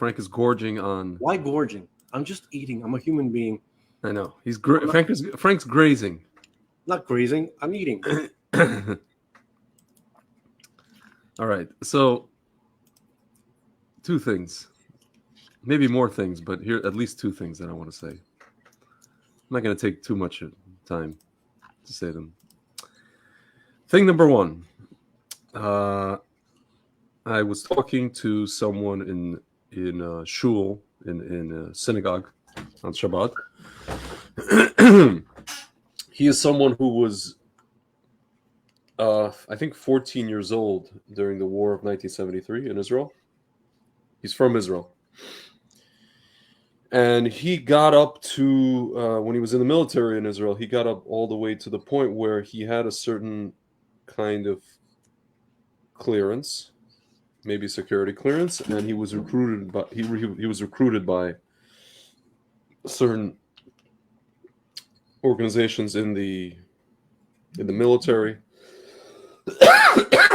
Frank is gorging on. Why gorging? I'm just eating. I'm a human being. I know he's Frank's grazing. Not grazing. I'm eating. All right. So, two things, maybe more things, but here at least two things that I want to say. I'm not going to take too much time to say them. Thing number one. I was talking to someone in shul in a synagogue on Shabbat. He is someone who was, I think, 14 years old during the war of 1973 in Israel. He's from Israel. And he got up to, when he was in the military in Israel, he got up all the way to the point where he had a certain kind of clearance, maybe security clearance, and he was recruited by he was recruited by certain organizations in the military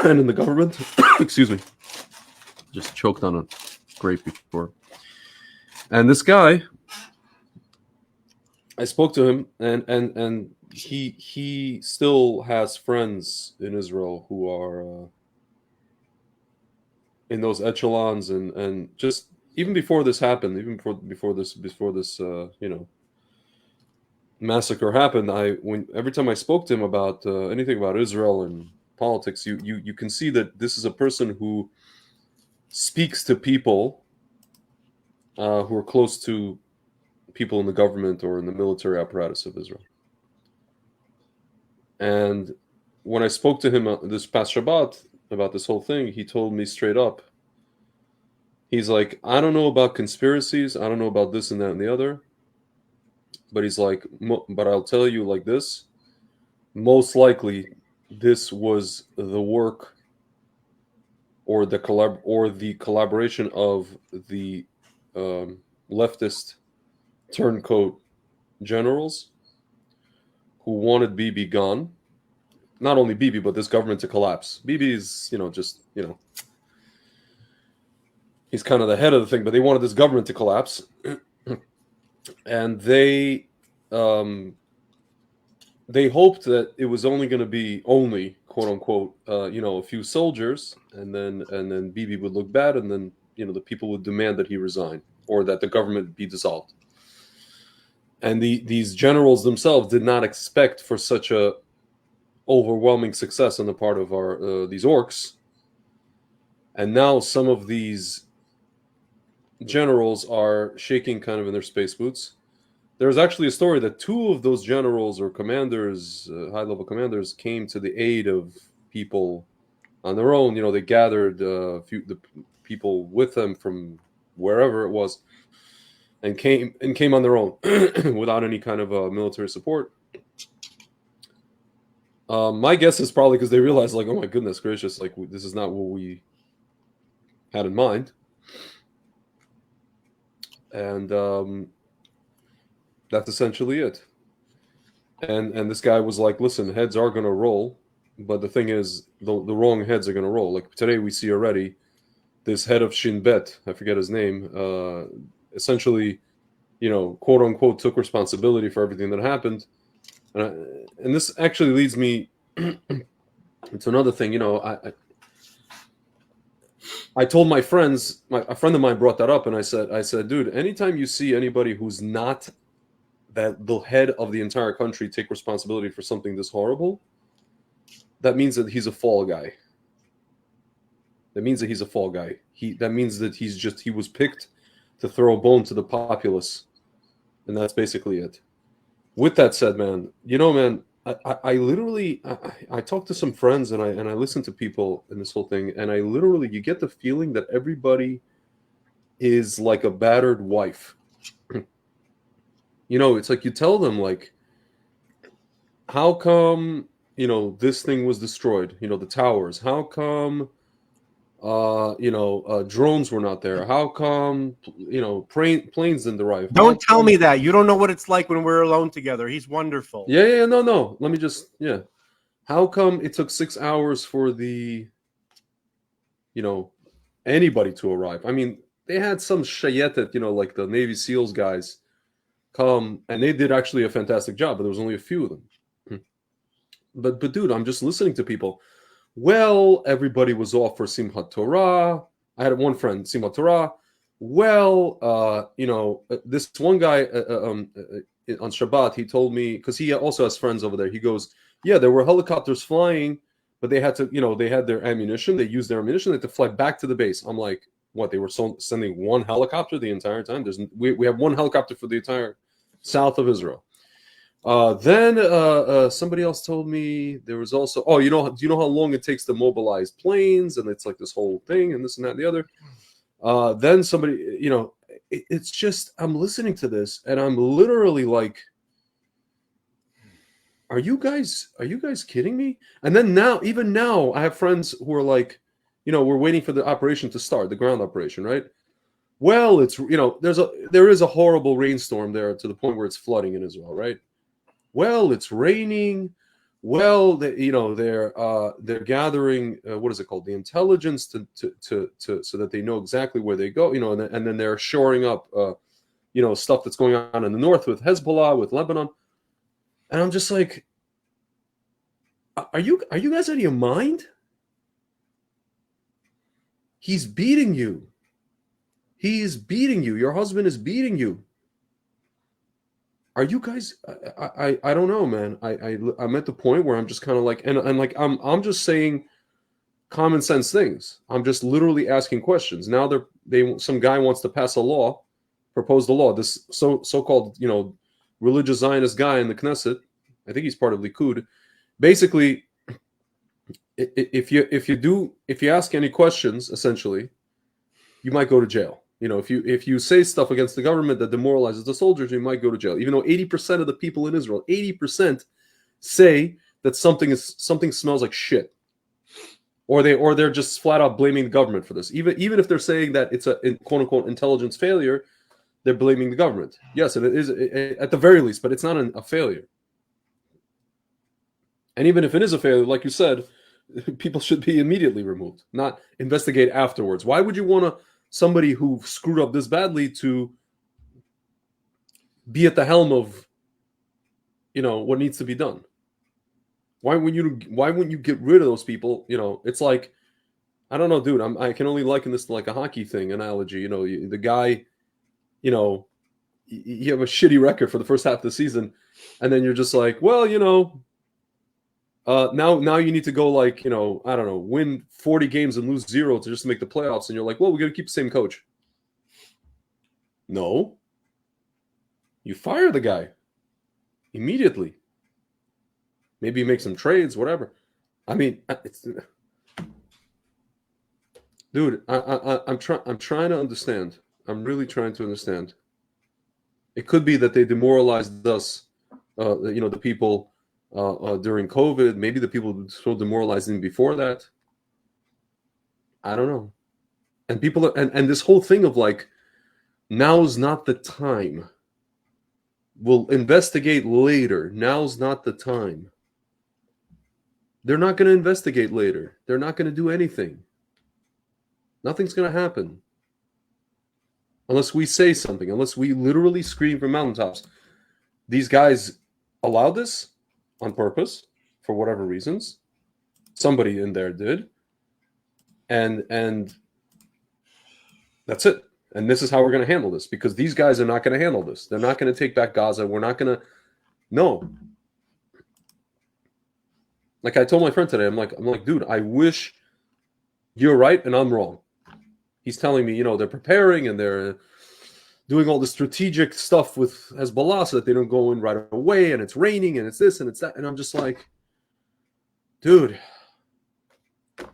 and in the government. Excuse me, just choked on a grape before. And this guy, I spoke to him, and he still has friends in Israel who are in those echelons, and just even before this happened, even before this massacre happened, every time I spoke to him about anything about Israel and politics, you can see that this is a person who speaks to people who are close to people in the government or in the military apparatus of Israel. And when I spoke to him this past Shabbat about this whole thing, he told me straight up, he's like, I don't know about conspiracies, I don't know about this and that and the other, but he's like, but I'll tell you like this, most likely this was the work or the collaboration of the leftist turncoat generals who wanted Bibi gone. Not only Bibi, but this government to collapse. Bibi is, he's kind of the head of the thing, but they wanted this government to collapse. And they hoped that it was only going to be quote unquote, a few soldiers, and then Bibi would look bad, and then the people would demand that he resign or that the government be dissolved. And these generals themselves did not expect for such a overwhelming success on the part of these orcs. And now some of these generals are shaking kind of in their space boots. There's actually a story that two of those generals or commanders, high-level commanders, came to the aid of people on their own. They gathered the people with them from wherever it was, and came on their own without any kind of military support. My guess is probably because they realized, like, oh my goodness gracious, like this is not what we had in mind, and that's essentially it. And this guy was like, listen, heads are going to roll, but the thing is, the wrong heads are going to roll. Like today we see already this head of Shin Bet, I forget his name, essentially, quote unquote, took responsibility for everything that happened. And this actually leads me to another thing. I told my friends, a friend of mine brought that up, and I said, dude, anytime you see anybody who's not the head of the entire country take responsibility for something this horrible, that means that he's a fall guy. That means that he's a fall guy. That means that he was picked to throw a bone to the populace, and that's basically it. With that said, man, I literally talked to some friends and I listened to people in this whole thing, and you get the feeling that everybody is like a battered wife. It's like you tell them, like, how come this thing was destroyed? The towers. How come drones were not there? How come planes didn't arrive? Don't tell me that. You don't know what it's like when we're alone together. He's wonderful. No. Let me just How come it took 6 hours for the anybody to arrive? I mean, they had some shayetet, like the Navy SEALs guys come, and they did actually a fantastic job, but there was only a few of them. But dude, I'm just listening to people. Well, everybody was off for Simchat Torah. I had one friend, Simchat Torah. Well, this one guy on Shabbat, he told me, because he also has friends over there. He goes, yeah, there were helicopters flying, but they had to, they had their ammunition. They used their ammunition. They had to fly back to the base. I'm like, what? They were sending one helicopter the entire time? We have one helicopter for the entire south of Israel. Then somebody else told me there was also, do you know how long it takes to mobilize planes? And it's like this whole thing and this and that and the other. Then somebody, it's just, I'm listening to this and I'm literally like, are you guys kidding me? And then even now, I have friends who are like, we're waiting for the operation to start, the ground operation, right? Well, it's, there is a horrible rainstorm there to the point where it's flooding in Israel, right? Well, it's raining. Well, they're gathering what is it called, the intelligence to so that they know exactly where they go, and then they're shoring up stuff that's going on in the north with Hezbollah, with Lebanon, and I'm just like, are you guys out of your mind? He's beating you. He is beating you. Your husband is beating you. Are you guys? I don't know, man. I'm at the point where I'm just kind of like, and like I'm just saying common sense things. I'm just literally asking questions. Now some guy wants to pass a law, propose the law. This so-called religious Zionist guy in the Knesset. I think he's part of Likud. Basically, if you ask any questions, essentially, you might go to jail. If you say stuff against the government that demoralizes the soldiers, you might go to jail. Even though 80% of the people in Israel, 80% say that something smells like shit, or they're just flat out blaming the government for this. Even if they're saying that it's a quote unquote intelligence failure, they're blaming the government. Yes, and it is at the very least, but it's not a failure. And even if it is a failure, like you said, people should be immediately removed, not investigate afterwards. Why would you want somebody who screwed up this badly to be at the helm of what needs to be done? Why wouldn't you get rid of those people? It's like, I don't know, dude. I can only liken this to like a hockey thing analogy. The guy, you have a shitty record for the first half of the season, and then you're just like, well, now you need to go like, I don't know, win 40 games and lose 0 to just make the playoffs, and you're like, well, we're gonna keep the same coach. No, you fire the guy immediately. Maybe you make some trades, whatever. I mean, dude, I'm trying to understand. I'm really trying to understand. It could be that they demoralized us, the people during COVID. Maybe the people were so demoralizing before that. I don't know. And people and this whole thing of like, now's not the time. We'll investigate later. Now's not the time. They're not going to investigate later. They're not going to do anything. Nothing's going to happen. Unless we say something, unless we literally scream from mountaintops. These guys allowed this on purpose for whatever reasons. Somebody in there did. And that's it. And this is how we're going to handle this, because these guys are not going to handle this. They're not going to take back Gaza. We're not going to. No. Like I told my friend today, I'm like, dude, I wish you're right and I'm wrong. He's telling me, they're preparing and they're doing all the strategic stuff with Hezbollah so that they don't go in right away, and it's raining and it's this and it's that. And I'm just like, dude,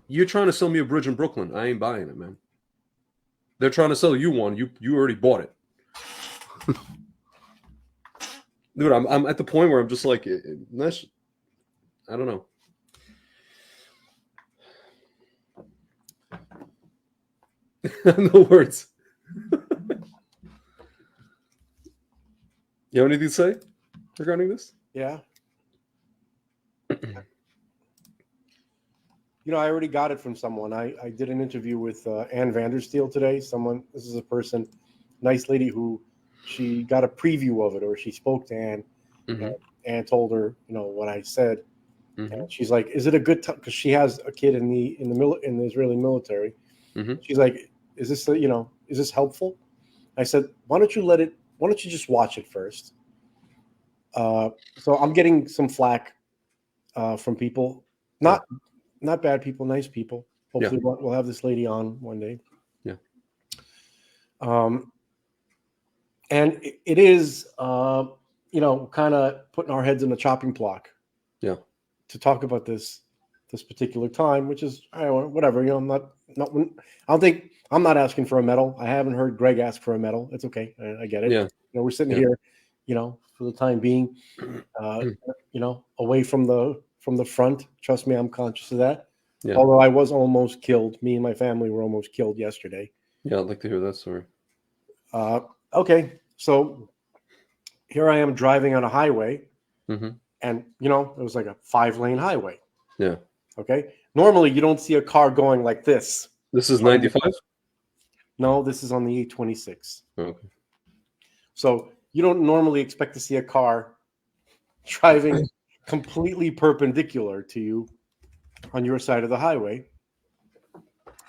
you're trying to sell me a bridge in Brooklyn. I ain't buying it, man. They're trying to sell you one. You already bought it. Dude, I'm at the point where I'm just like, I don't know. No words. You have anything to say regarding this? Yeah. I already got it from someone. I did an interview with Ann Vandersteel today. This is a person, nice lady who she got a preview of it, or she spoke to Ann, Mm-hmm. and Ann told her, what I said. Mm-hmm. And she's like, "Is it a good time?" Because she has a kid in the Israeli military. Mm-hmm. She's like, "Is this is this helpful?" I said, "Why don't you just watch it first?" So I'm getting some flack from people, Yeah. not bad people, nice people. Yeah. Hopefully, we'll have this lady on one day. Yeah. Um, and it is, kind of putting our heads in the chopping block. Yeah. To talk about this particular time, which is whatever. I'm not. I don't think I'm not asking for a medal. I haven't heard Greg ask for a medal. It's okay. I get it. Yeah. We're sitting Yeah. here, for the time being, away from the front. Trust me, I'm conscious of that. Yeah. Although I was almost killed. Me and my family were almost killed yesterday. Yeah. I'd like to hear that story. Okay, so here I am driving on a highway, Mm-hmm. and it was like a 5-lane highway. Yeah. Okay. Normally, you don't see a car going like this. This is 95. No, this is on the 826. Okay. So you don't normally expect to see a car driving completely perpendicular to you on your side of the highway.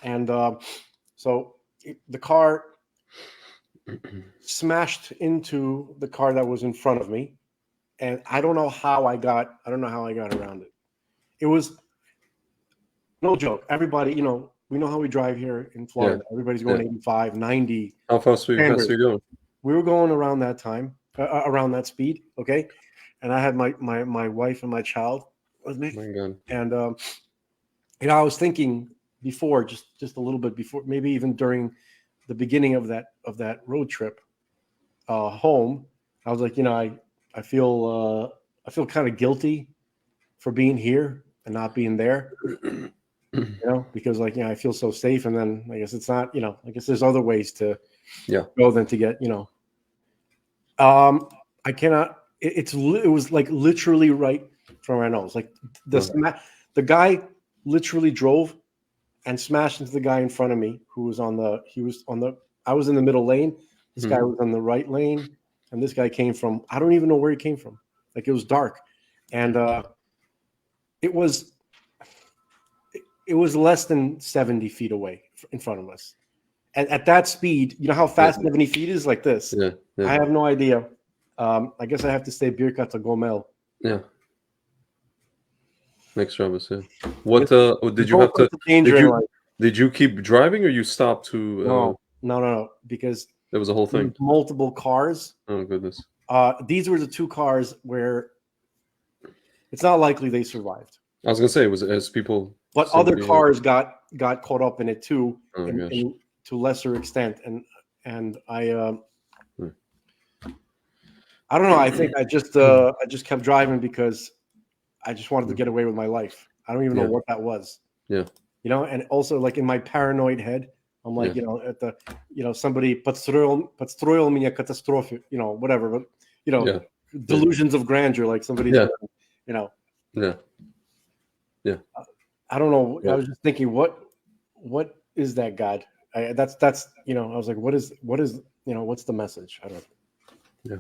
And so the car smashed into the car that was in front of me. And I don't know how I got around it. It was no joke. Everybody, we know how we drive here in Florida. Yeah. Everybody's going Yeah. 85, 90. How fast are Standard. you going? We were going around that time, around that speed. Okay. And I had my wife and my child with me. Oh my God. And, I was thinking before, just a little bit before, maybe even during the beginning of that road trip home, I was like, I feel kind of guilty for being here and not being there. Because I feel so safe, and then I guess it's not, I guess there's other ways to go than to get, I cannot. It was like literally right from my nose. Like the guy literally drove and smashed into the guy in front of me who was I was in the middle lane. This guy was on the right lane, and this guy came from, I don't even know where he came from. Like, it was dark, and it was less than 70 feet away in front of us. And at that speed, you know how fast 70 feet is? Like this. Yeah. I have no idea. I guess I have to say Birkat Gomel. Yeah. Next Shabbos, yeah. What did you have to? Did you keep driving, or you stopped to? No. Because there was a whole thing. Multiple cars. Oh goodness. These were the two cars where it's not likely they survived. I was gonna say, was it as people? But other cars got caught up in it too, in to lesser extent, and I don't know. I think I just kept driving because I just wanted to get away with my life. I don't even know what that was. Yeah. And also, like, in my paranoid head, I'm like, at the, somebody подстроил меня катастрофе, whatever, but delusions of grandeur, like somebody, Yeah. I don't know. I was just thinking, what is that God? That's I was like, what is what's the message? I don't. Yeah.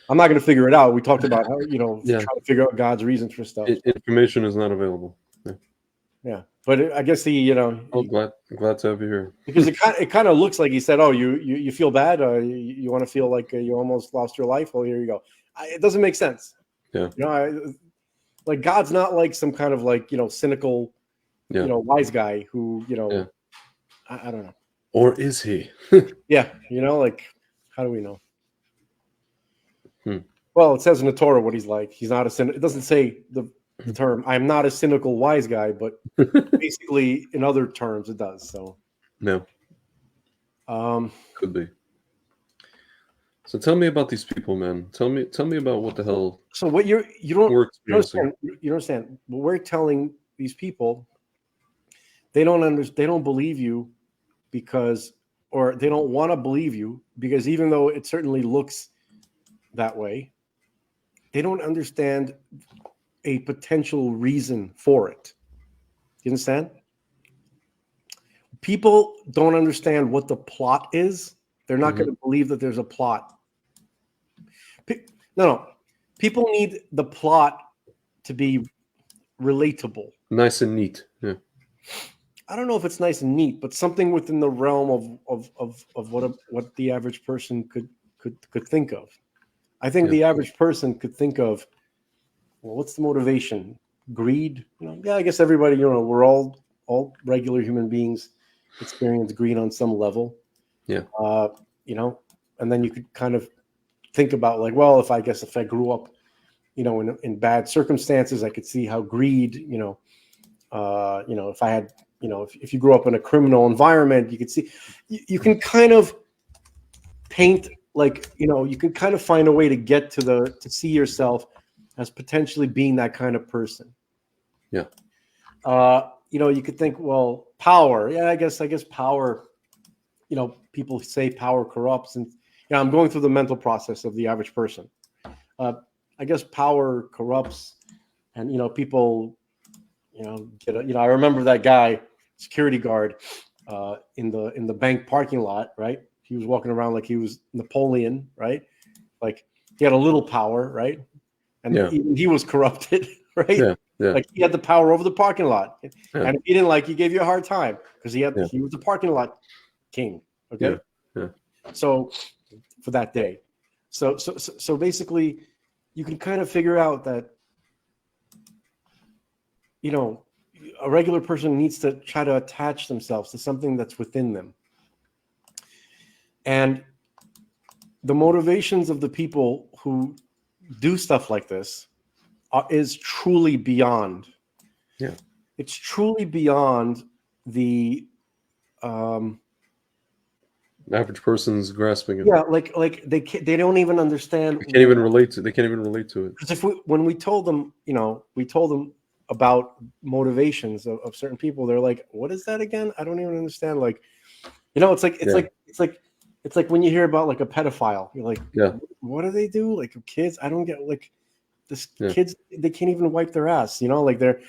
I'm not going to figure it out. We talked about how trying to figure out God's reasons for stuff. Information is not available. Yeah, but I guess glad to have you here, because it kind of looks like he said, "Oh, you feel bad? You want to feel like you almost lost your life? Well, here you go." It doesn't make sense. Yeah. Like, God's not like some kind of like cynical, wise guy who I don't know. Or is he? Yeah, like, how do we know? Hmm. Well, it says in the Torah what he's like. He's not a cynic. It doesn't say the term. I'm not a cynical wise guy, but basically in other terms it does. So no. Could be. So tell me about these people, man. Tell me about what the hell. So what you don't understand. What we're telling these people, they don't believe you because, or they don't want to believe you because, even though it certainly looks that way, they don't understand a potential reason for it. You understand? People don't understand what the plot is. They're not going to believe that there's a plot. No. People need the plot to be relatable. Nice and neat. Yeah. I don't know if it's nice and neat, but something within the realm of what the average person could think of. I think the average person could think of, well, what's the motivation? Greed? Yeah, I guess everybody, we're all regular human beings experience greed on some level. Yeah. And then you could kind of think about like, well, if I grew up, in bad circumstances, I could see how greed, if I had, if you grew up in a criminal environment, you could see, you can kind of paint like, you can kind of find a way to get to see yourself as potentially being that kind of person. Yeah. You could think, well, power. Yeah, I guess power, people say power corrupts, and I'm going through the mental process of the average person. I guess power corrupts, and people, I remember that guy, security guard, in the bank parking lot, right? He was walking around like he was Napoleon, right? Like he had a little power, right? And even he was corrupted, right? Yeah. Like he had the power over the parking lot, and if he didn't he gave you a hard time because he was the parking lot king. Okay. Yeah. So for that day, so basically, you can kind of figure out that a regular person needs to try to attach themselves to something that's within them, and the motivations of the people who do stuff like this is truly beyond. Yeah. It's truly beyond the average person's grasping it. Yeah, like they don't even understand. They can't even relate to it. Because when we told them, about motivations of certain people, they're like, "What is that again? I don't even understand." Like, it's like when you hear about like a pedophile, you're like, "What do they do? Like kids? I don't get like this kids. They can't even wipe their ass. Like they're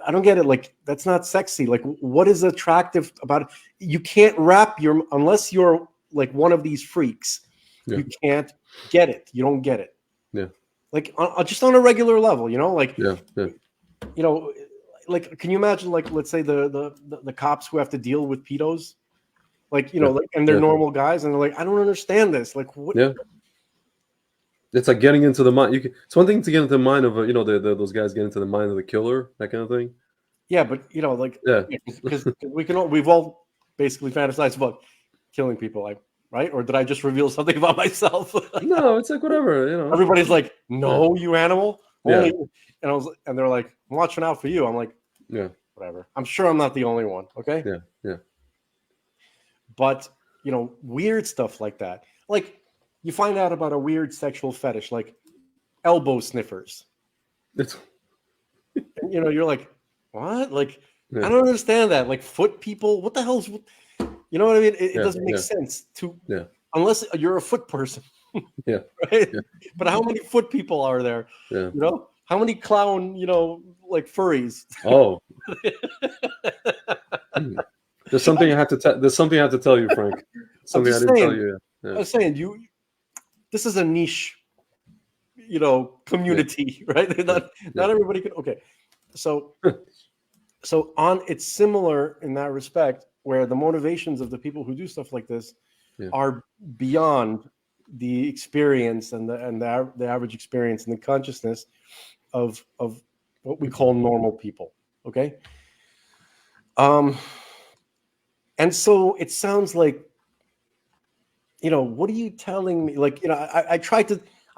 I don't get it. Like that's not sexy. Like what is attractive about it? You can't wrap unless you're like one of these freaks. You can't get it. You don't get it. Yeah. Like just on a regular level, like like can you imagine like let's say the cops who have to deal with pedos, like like, and they're normal guys, and they're like, I don't understand this. Like what? Yeah. It's like getting into the mind. It's one thing to get into the mind of those guys get into the mind of the killer, that kind of thing. Yeah, but like because we've all basically fantasized about killing people, like, right? Or did I just reveal something about myself? No, it's like whatever. Everybody's like, no, you animal. Only, and they're like, I'm watching out for you. I'm like, whatever. I'm sure I'm not the only one. Okay. Yeah. But weird stuff like that, like. You find out about a weird sexual fetish like elbow sniffers. And, you're like, what? Like, I don't understand that. Like foot people, what the hell's, you know what I mean? It doesn't make sense to, unless you're a foot person. Yeah. Right. Yeah. But how many foot people are there? Yeah. How many clown, like furries? Oh. There's something I have to tell you, Frank. Something I didn't tell you. Yeah. I was saying this is a niche, community, right? Not everybody can. Okay, so it's similar in that respect, where the motivations of the people who do stuff like this are beyond the experience and the average experience and the consciousness of what we call normal people. Okay, and so it sounds like. What are you telling me? Like, I've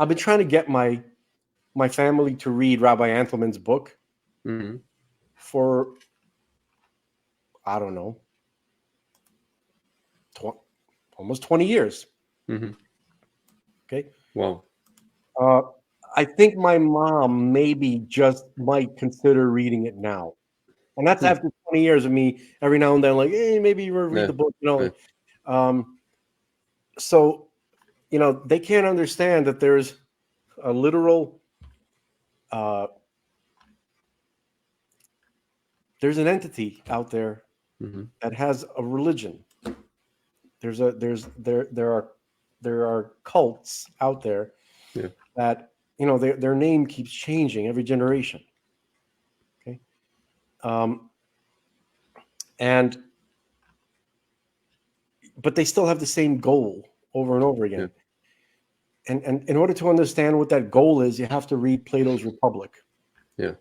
been trying to get my family to read Rabbi Anthelman's book for, I don't know, almost 20 years. Mm-hmm. Okay. Wow. I think my mom maybe just might consider reading it now. And that's after 20 years of me every now and then, like, hey, maybe you read the book, So, they can't understand that there's a literal there's an entity out there Hmm. that has a religion. There are cults out there Yeah. that, their name keeps changing every generation. Okay, and but they still have the same goal over and over Yeah. again. And in order to understand what that goal is, you have to read Plato's Republic. Yeah.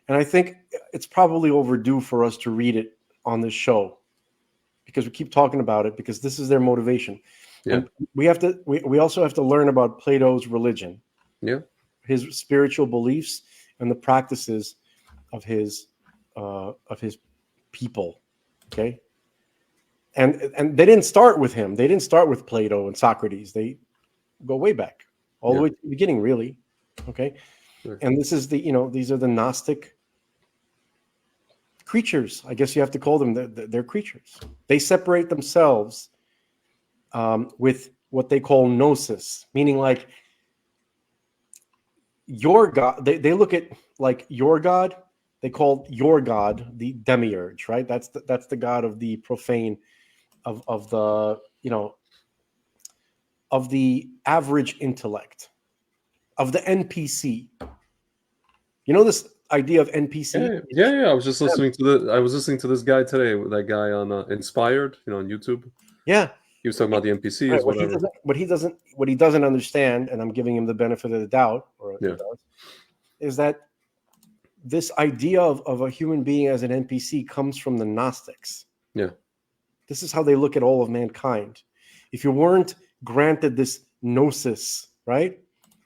And I think it's probably overdue for us to read it on this show, because we keep talking about it, because this is their motivation. Yeah. And we also have to learn about Plato's religion, Yeah. his spiritual beliefs, and the practices of his people. Okay. And they didn't start with him. They didn't start with Plato and Socrates. They go way back, all the Yeah. way to the beginning, really. Okay. Sure. And this is these are the Gnostic creatures. I guess you have to call them. They're creatures. They separate themselves with what they call gnosis, meaning like your God. They look at like your God. They call your God the demiurge, right? That's the God of the profane, of the of the average intellect, of the NPC. You know this idea of NPC? Yeah, yeah, yeah. I was just listening to I was listening to this guy today. That guy on Inspired, on YouTube. Yeah. He was talking about the NPCs, Right. whatever. What he doesn't understand, and I'm giving him the benefit of the doubt, or Yeah. it does, is that this idea of a human being as an NPC comes from the Gnostics. Yeah. This is how they look at all of mankind. If you weren't granted this gnosis, right,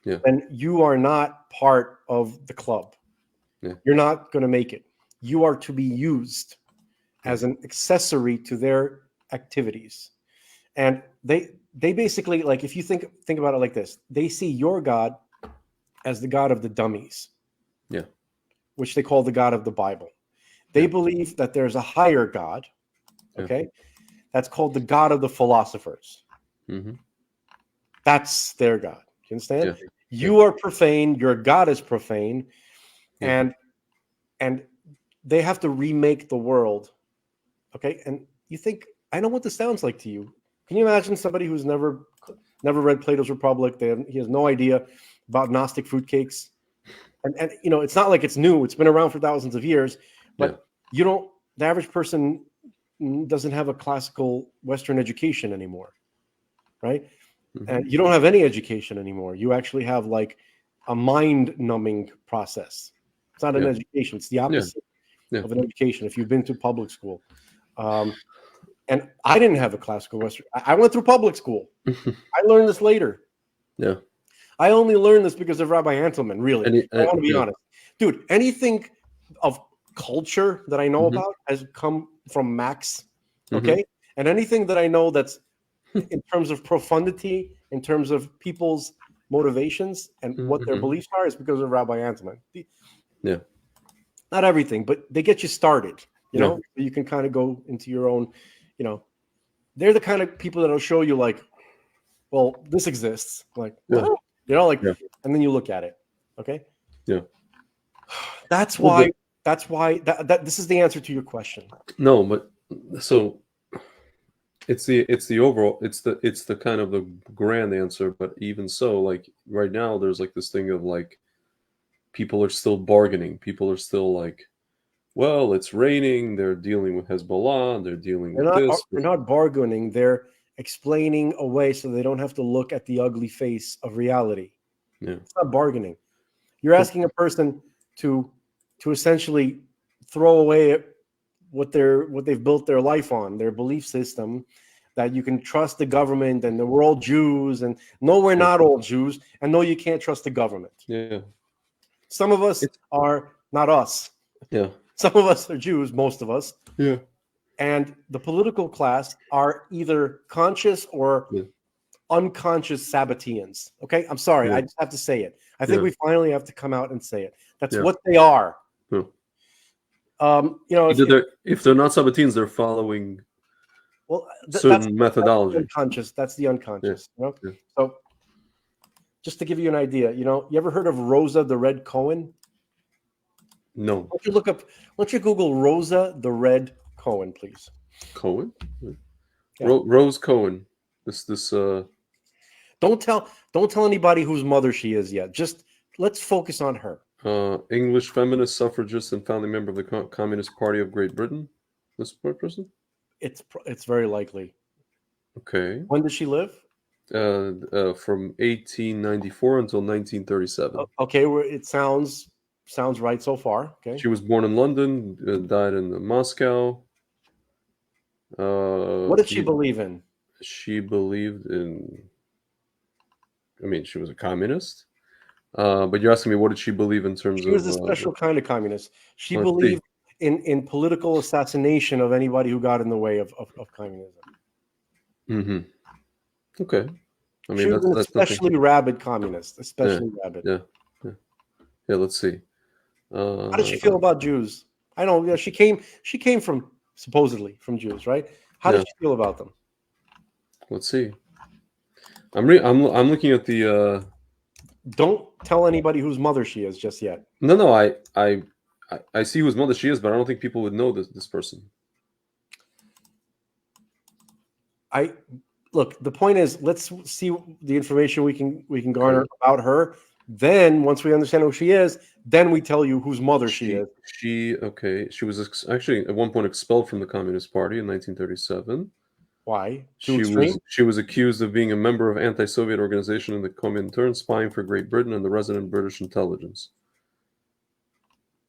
Yeah. then you are not part of the club. Yeah. You're not going to make it. You are to be used as an accessory to their activities. And they basically, like, if you think about it like this, they see your God as the God of the dummies. Yeah. Which they call the God of the Bible. They Yeah. believe that there's a higher God, okay? That's called the God of the philosophers. Mm-hmm. That's their God. You understand? Yeah. You are profane, your God is profane, Yeah. and they have to remake the world. Okay? And you think, I know what this sounds like to you. Can you imagine somebody who's never read Plato's Republic? He has no idea about Gnostic fruitcakes. And it's not like it's new. It's been around for thousands of years. But the average person doesn't have a classical Western education anymore, right? Mm-hmm. And you don't have any education anymore. You actually have like a mind-numbing process. It's not an education. It's the opposite of an education if you've been to public school. And I didn't have a classical Western. I went through public school. I learned this later. Yeah. I only learned this because of Rabbi Antelman, really. I want to be honest. Dude, anything of culture that I know about has come from Max, okay? And anything that I know that's in terms of profundity, in terms of people's motivations and what their beliefs are, is because of Rabbi Antelman. Yeah. Not everything, but they get you started, so you can kind of go into your own, they're the kind of people that'll show you like, well, this exists. Like, what? And then you look at it. Okay. Yeah. That's why this is the answer to your question. No, but so it's the overall, it's the kind of the grand answer, but even so, like right now there's like this thing of like people are still bargaining. People are still like, well, it's raining, they're dealing with Hezbollah, they're dealing with this. They're not bargaining, they're explaining away so they don't have to look at the ugly face of reality. Yeah. It's not bargaining. You're asking a person to essentially throw away what they've built their life on, their belief system, that you can trust the government and that we're all Jews, and no, we're not all Jews, and no, you can't trust the government. Yeah. Some of us are not us. Yeah. Some of us are Jews, most of us. Yeah. And the political class are either conscious or unconscious Sabbateans. Okay, I'm sorry, I just have to say it. I think we finally have to come out and say it. That's what they are. Yeah. If they're not Sabbateans, they're following certain methodology. That's the unconscious. Yeah. So, just to give you an idea, you ever heard of Rosa the Red Cohen? No. Why don't you look up? Why don't you Google Rosa the Red Cohen, please? Cohen? Yeah. Rose Cohen. This Don't tell anybody whose mother she is yet. Just let's focus on her. English feminist, suffragist, and founding member of the Communist Party of Great Britain. This person? It's very likely. Okay. When did she live? From 1894 until 1937. Okay, it sounds right so far. Okay. She was born in London, died in Moscow. What did she believe in? She believed in. I mean, she was a communist. But you're asking me, what did she believe in terms She of? was a special kind of communist. She Let's see. believed in political assassination of anybody who got in the way of communism. Mm-hmm. Okay. I She mean, was an that's especially something. rabid communist. Especially rabid. Yeah. Yeah. Let's see. How did she feel about Jews? I know. Yeah, she came from supposedly from Jews, right? How did she feel about them? Let's see. I'm looking at the. Don't tell anybody whose mother she is just yet. No. I see whose mother she is, but I don't think people would know this person. Look. The point is, let's see the information we can garner about her. Then, once we understand who she is, then we tell you whose mother she is. She was actually at one point expelled from the Communist Party in 1937. Why? She was accused of being a member of anti-Soviet organization in the Comintern, spying for Great Britain and the resident British intelligence.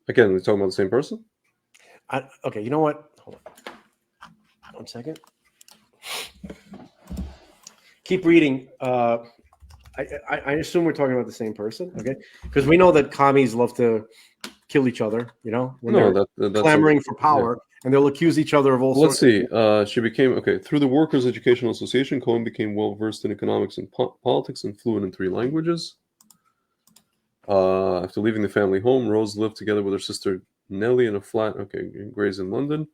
Again, we're talking about the same person? Okay, you know what? Hold on. 1 second. Keep reading. I assume we're talking about the same person, okay? Because we know that commies love to kill each other, when they're clamoring for power, and they'll accuse each other of all sorts. Let's see. She became, through the Workers' Educational Association, Cohen became well-versed in economics and politics and fluent in 3 languages. After leaving the family home, Rose lived together with her sister Nellie in a flat, in Grays in London.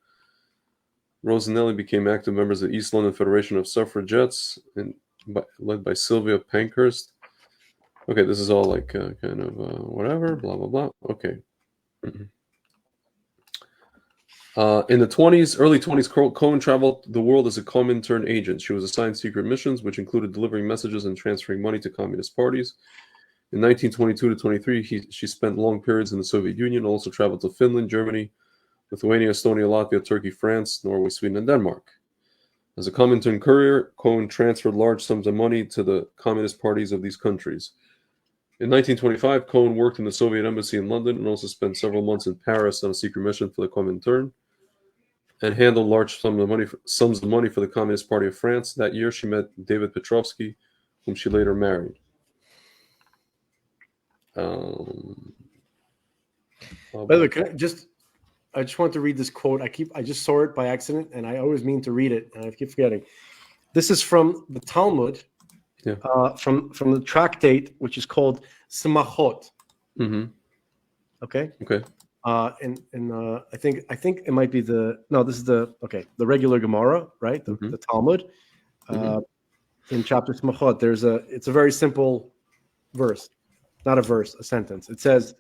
Rose and Nellie became active members of the East London Federation of Suffragettes, led by Sylvia Pankhurst. Okay, this is all like kind of whatever, blah, blah, blah. Okay. In the early 20s, Cohen traveled the world as a Comintern agent. She was assigned secret missions, which included delivering messages and transferring money to communist parties. In 1922 to 23, she spent long periods in the Soviet Union, also traveled to Finland, Germany, Lithuania, Estonia, Latvia, Turkey, France, Norway, Sweden, and Denmark. As a Comintern courier, Cohen transferred large sums of money to the communist parties of these countries. In 1925, Cohen worked in the Soviet embassy in London and also spent several months in Paris on a secret mission for the Comintern and handled large sums of money for the Communist Party of France. That year, she met David Petrovsky, whom she later married. By the way, I just want to read this quote. I just saw it by accident, and I always mean to read it, and I keep forgetting. This is from the Talmud, from the tractate, which is called Simachot. Mm-hmm. Okay. And I think it might be this is the regular Gemara, right? The Talmud. In chapter Simachot, it's a very simple verse, not a verse, a sentence. It says,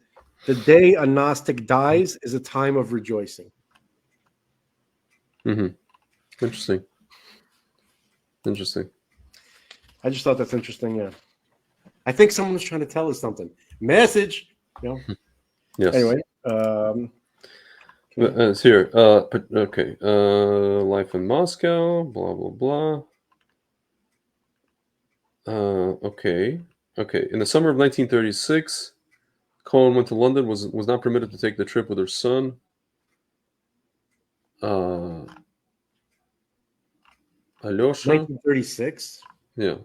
"The day a Gnostic dies is a time of rejoicing." Mm-hmm. Interesting. I just thought that's interesting. Yeah, I think someone was trying to tell us something. Message, Yes. Anyway, it's here. Life in Moscow. Blah blah blah. Okay. In the summer of 1936, Cohen went to London. Was not permitted to take the trip with her son. Alyosha. 1936. Yeah.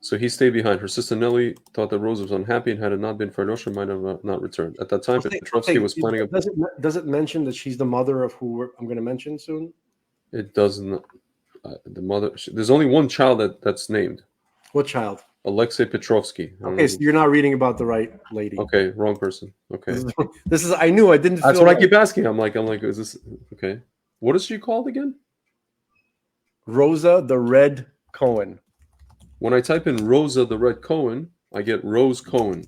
So he stayed behind. Her sister Nellie thought that Rose was unhappy, and had it not been for Alyosha, might have not returned. At that time, Petrovsky was planning. Does it mention that she's the mother of who I'm going to mention soon? It doesn't. The mother. There's only one child that's named. What child? Alexei Petrovsky. Okay, so you're not reading about the right lady. Okay, wrong person. Okay. This is. I knew I didn't. That's what right. I keep asking. I'm like, is this okay? What is she called again? Rosa the Red Cohen. When I type in Rosa the Red Cohen, I get Rose Cohen.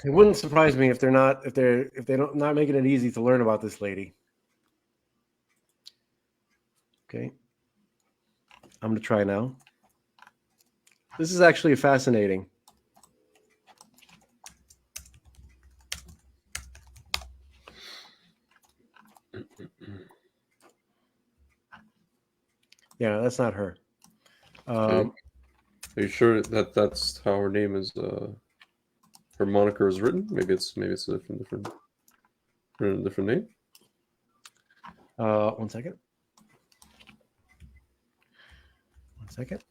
It wouldn't surprise me if they're not making it easy to learn about this lady. Okay, I'm going to try now. This is actually fascinating. Yeah, that's not her. Okay. Are you sure that that's how her name is? Her moniker is written. Maybe it's a different name. 1 second. 1 second.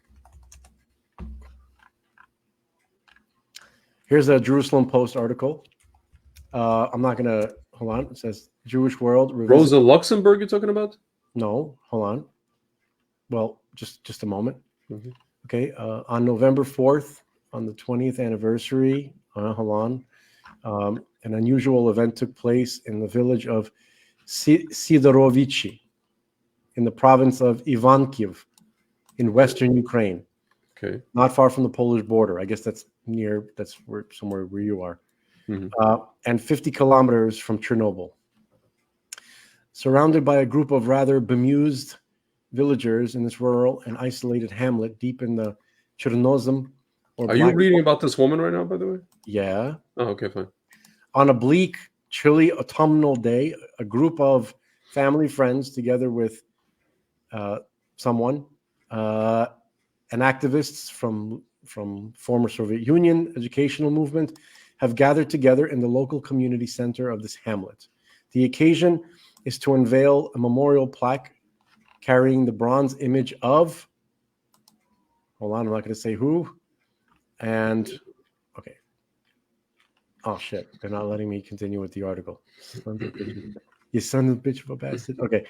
Here's a Jerusalem Post article. I'm not going to hold on. It says Jewish World Rosa Luxemburg. You're talking about? No, hold on. Well, just a moment. Mm-hmm. Okay, on November 4th, on the 20th anniversary, hold on, an unusual event took place in the village of Sidorovichi in the province of Ivankiv in western Ukraine. Okay. Not far from the Polish border. I guess that's somewhere where you are. Mm-hmm. And 50 kilometers from Chernobyl. Surrounded by a group of rather bemused villagers in this rural and isolated hamlet deep in the Chernozem. Are you reading about this woman right now, by the way? Yeah. Oh, okay, fine. On a bleak, chilly autumnal day, a group of family friends, together with someone, and activists from former Soviet Union educational movement, have gathered together in the local community center of this hamlet. The occasion is to unveil a memorial plaque carrying the bronze image of, hold on, I'm not going to say who, and, okay. Oh, shit, they're not letting me continue with the article. You son of a bitch of a bastard. Okay.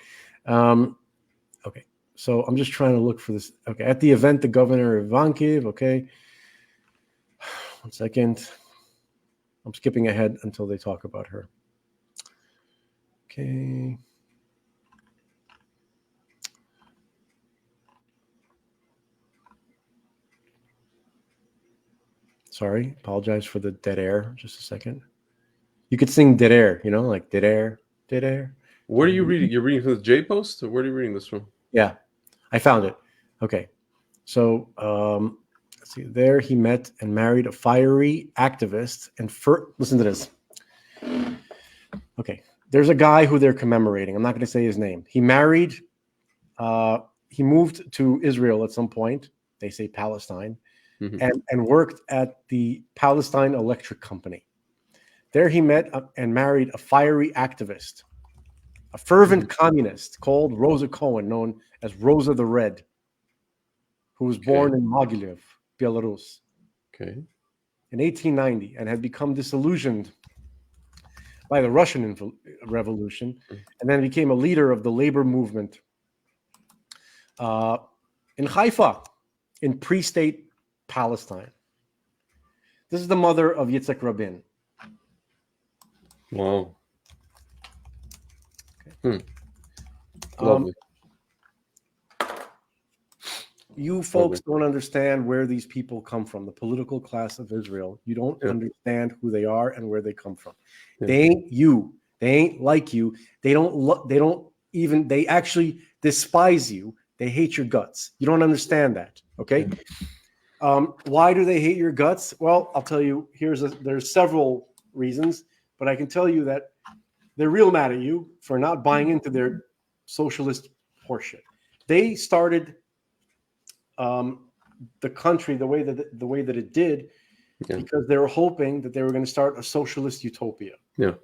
Okay, so I'm just trying to look for this. Okay, at the event, the governor of Ivankiv, okay. 1 second. I'm skipping ahead until they talk about her. Okay. Sorry, apologize for the dead air. Just a second. You could sing dead air, like dead air, dead air. Where are you reading? You're reading from the J Post, or where are you reading this from? Yeah, I found it. Okay, so let's see. There he met and married a fiery activist. And listen to this. Okay, there's a guy who they're commemorating. I'm not going to say his name. He married. He moved to Israel at some point. They say Palestine, Mm-hmm. and worked at the Palestine Electric Company. There he met and married a fiery activist, a fervent communist called Rosa Cohen, known as Rosa the Red, who was born in Mogilev, Belarus, in 1890, and had become disillusioned by the Russian Revolution, and then became a leader of the labor movement in Haifa, in pre-state Palestine. This is the mother of Yitzhak Rabin. Wow. Lovely. You folks don't understand where these people come from, the political class of Israel. You don't understand who they are and where they come from. Yeah. They ain't you. They ain't like you. They actually despise you. They hate your guts. You don't understand that, okay? Why do they hate your guts? Well, I'll tell you, there's several reasons, but I can tell you that they're real mad at you for not buying into their socialist horseshit. They started the country the way that it did because they were hoping that they were going to start a socialist utopia. Yeah.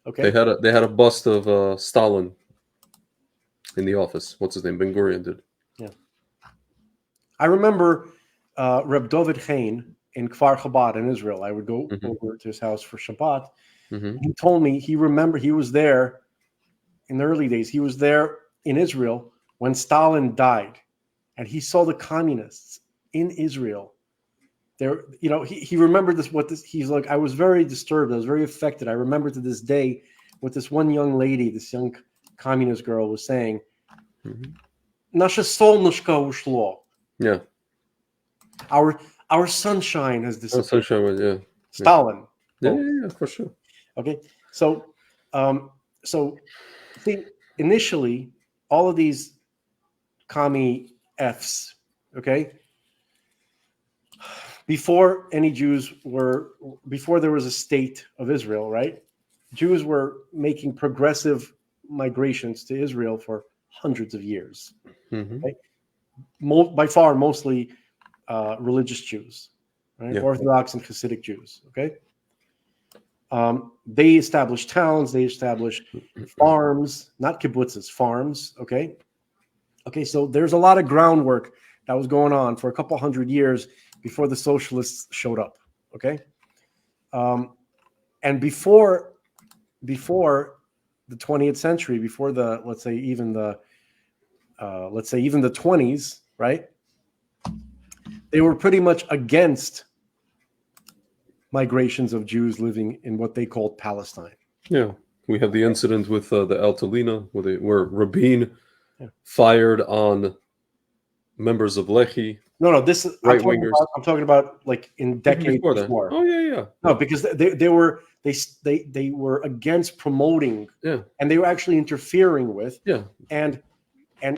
Okay. They had a bust of Stalin in the office. What's his name? Ben Gurion did. Yeah. I remember Reb Dovid Hain in Kfar Chabad in Israel. I would go over to his house for Shabbat. He told me he was there in the early days. He was there in Israel when Stalin died, and he saw the communists in Israel. There, he remembered this. He's like, I was very disturbed. I was very affected. I remember to this day what this one young lady, this young communist girl, was saying. Nasze solnышко ушло. Yeah. Our sunshine has disappeared. Sunshine, yeah. Stalin. Yeah, for sure. Okay, so so see, initially all of these commie Fs, okay, before any Jews were, before there was a state of Israel, right? Jews were making progressive migrations to Israel for hundreds of years. Hmm. Okay? By far, mostly religious Jews, right? Yeah. Orthodox and Hasidic Jews. Okay, they established towns, they established farms, not kibbutzes, farms. Okay, so there's a lot of groundwork that was going on for a couple hundred years before the socialists showed up. Okay, and before the 20th century, before the let's say even the 20s, right? They were pretty much against migrations of Jews living in what they called Palestine. Yeah. We have the incident with the Altalena, where Rabin Yeah. fired on members of Lehi, No, this is right wingers. I'm talking about like in Even decades before that. before. Oh yeah. No, because they were against promoting, Yeah. and they were actually interfering with, Yeah. and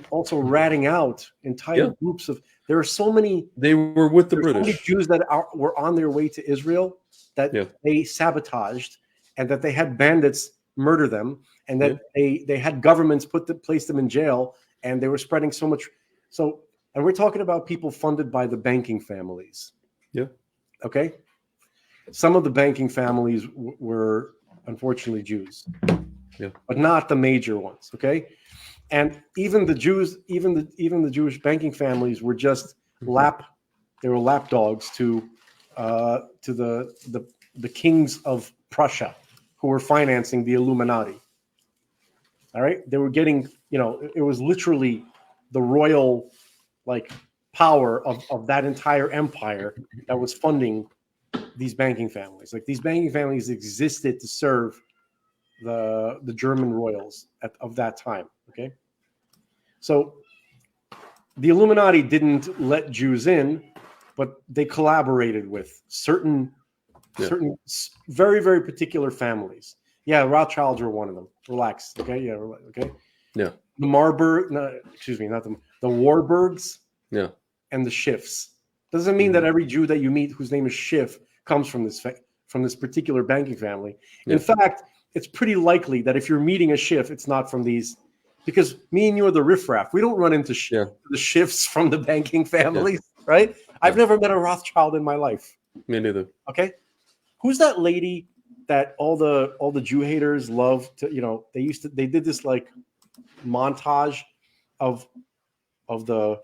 also ratting out entire groups of. There are so many. They were with the There's so many British. Jews that were on their way to Israel that Yeah. they sabotaged, and that they had bandits murder them, and that they had governments place them in jail, and they were spreading so much. So, and we're talking about people funded by the banking families. Yeah. Okay. Some of the banking families were unfortunately Jews, but not the major ones. Okay, and even the Jews, even the Jewish banking families were just they were lapdogs to the kings of Prussia, who were financing the Illuminati. All right, they were getting, it was literally the royal like power of that entire empire that was funding these banking families. Like these banking families existed to serve the German royals of that time. Okay, so the Illuminati didn't let Jews in, but they collaborated with certain very, very particular families. Yeah, Rothschilds were one of them. Relax, okay? Yeah, okay. Yeah. The Marburg, no, excuse me, not the Warburgs. Yeah. And the Schiffs. Doesn't mean that every Jew that you meet whose name is Schiff comes from this particular banking family. In fact, it's pretty likely that if you're meeting a Schiff, it's not from these, because me and you are the riffraff. We don't run into the Schiffs from the banking families, right? I've never met a Rothschild in my life. Me neither. Okay, who's that lady that all the Jew haters love to? They did this like montage of the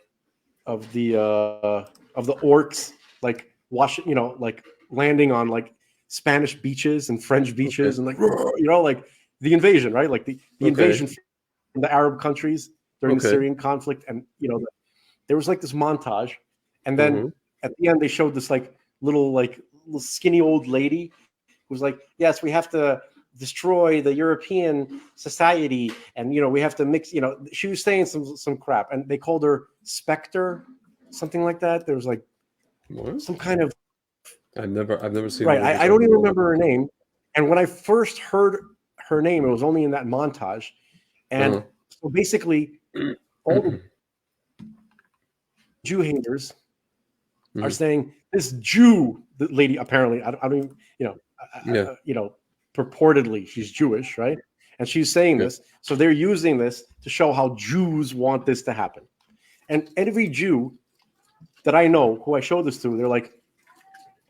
orcs like washing, like landing on like Spanish beaches and French beaches and like like the invasion, right? Like the invasion from the Arab countries during the Syrian conflict, and there was like this montage, and then at the end they showed this like little skinny old lady who was like, yes, we have to destroy the European society, and we have to mix. She was saying some crap, and they called her Spectre, something like that. There was like some kind of. I've never seen. Right, I don't even remember her name. And when I first heard her name, it was only in that montage, and so basically, all the Jew haters are saying this Jew, the lady apparently, I don't even, purportedly she's Jewish, right? And she's saying this, so they're using this to show how Jews want this to happen. And every Jew that I know who I show this to, they're like,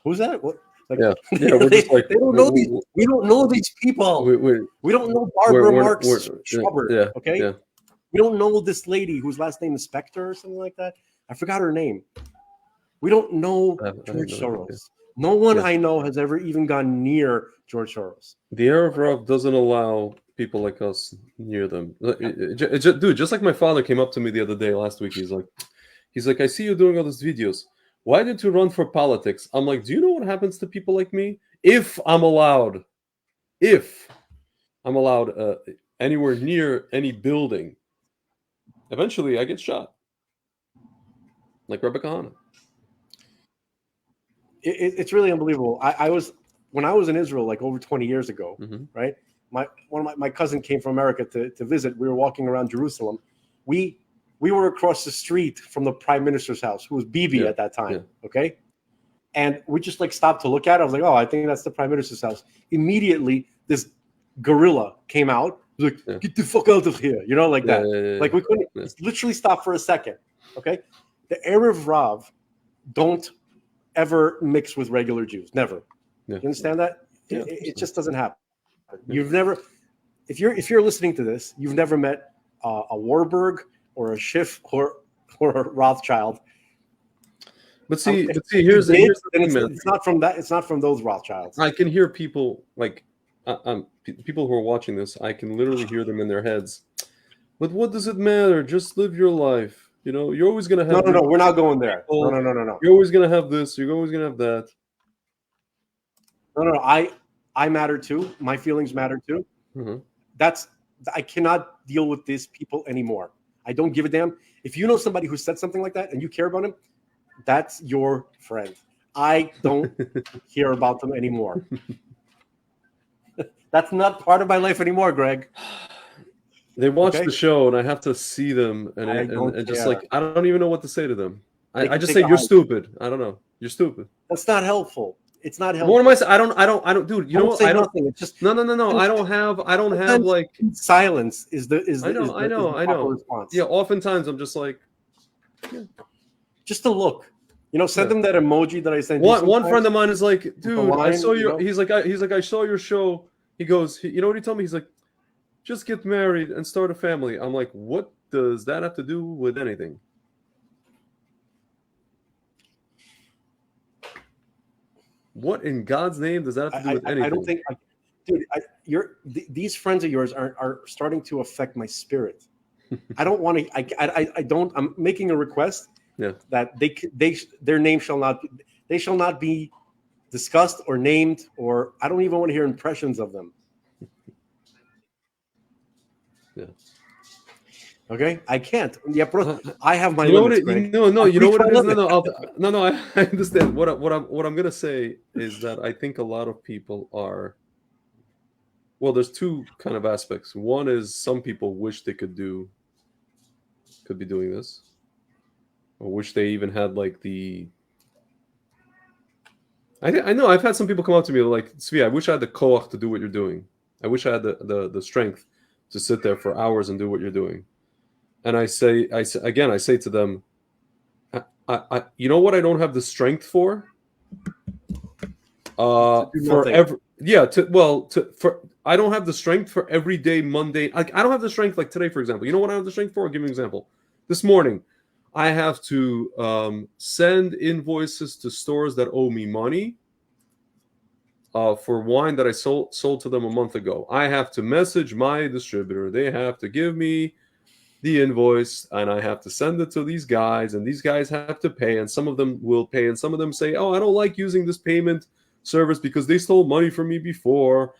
"Who's that?" What? Like, we're just like, they don't know these. We don't know these people. We don't know Barbara Marx Schreiber. Okay, we don't know this lady whose last name is Spector or something like that. I forgot her name. We don't know George Soros. No one I know has ever even gone near George Soros. The Arab Rock doesn't allow people like us near them. Dude, just like my father came up to me the other day last week. He's like, I see you doing all these videos. Why didn't you run for politics? I'm like, do you know what happens to people like me? If I'm allowed anywhere near any building, eventually I get shot. Like Rebecca Hanna. It's really unbelievable. I was when I was in Israel, like over 20 years ago, Mm-hmm. right? My cousin came from America to visit. We were walking around Jerusalem. We were across the street from the prime minister's house, who was Bibi Yeah. at that time. Yeah. Okay. And we just like stopped to look at it. I was like, oh, I think that's the prime minister's house. Immediately, this gorilla came out. He was like, Yeah. get the fuck out of here. You know, like Yeah, that. yeah, yeah, Like we couldn't yeah. literally stop for a second. Okay. The Erev Rav don't ever mix with regular Jews. Never. Yeah. You understand that? Yeah. It just doesn't happen. Yeah. You've never, if you're listening to this, you've never met a Warburg or a Schiff or a Rothschild. But see, If here's you the did, then thing, man. it's not from that. It's not from those Rothschilds. I can hear people like, people who are watching this. I can literally hear them in their heads. But what does it matter? Just live your life. You know, you're always gonna have. No. We're not going there. people. No. You're always gonna have this. You're always gonna have that. No. I matter too. My feelings matter too. Mm-hmm. I cannot deal with these people anymore. I don't give a damn. If you know somebody who said something like that and you care about him, that's your friend. I don't hear about them anymore. That's not part of my life anymore, Greg. They watch Okay. the show, and I have to see them, I and don't just care. like I don't even know what to say to them. They I can just take say a you're hike. stupid. I don't know. You're stupid. That's not helpful. It's not helpful. What am I saying? I don't, dude. You know Don't what? say I don't. nothing. It's just No. I don't have sometimes like. silence is the I know. proper response. Yeah. Oftentimes I'm just like. Just a look. You know, send Yeah. them that emoji that I sent One you. friend of mine is like, dude, I line, saw you your. know? He's like, I saw your show. He goes, you know what he told me? He's like, just get married and start a family. I'm like, what does that have to do with anything? What in God's name does that have to do with anything? I don't think, dude. These friends of yours are starting to affect my spirit. I don't want to. I don't. I'm making a request. Yeah. That their name shall not. They shall not be discussed or named, or I don't even want to hear impressions of them. Yeah. Okay, I can't. Yeah, I have my You know limits, what? Greg. You know what it is. limit. No. I understand. What I'm gonna say is that I think a lot of people are. Well, there's two kind of aspects. One is some people wish they could be doing this, or wish they even had like the. I know I've had some people come up to me like, Svi, I wish I had the koach to do what you're doing. I wish I had the strength to sit there for hours and do what you're doing. And I say to them, I you know what I don't have the strength for? For every I don't have the strength for everyday mundane. Like I don't have the strength like today, for example. You know what I have the strength for? I'll give you an example. This morning, I have to send invoices to stores that owe me money for wine that I sold to them a month ago. I have to message my distributor. They have to give me the invoice, and I have to send it to these guys, and these guys have to pay, and some of them will pay, and some of them say, oh, I don't like using this payment service because they stole money from me before.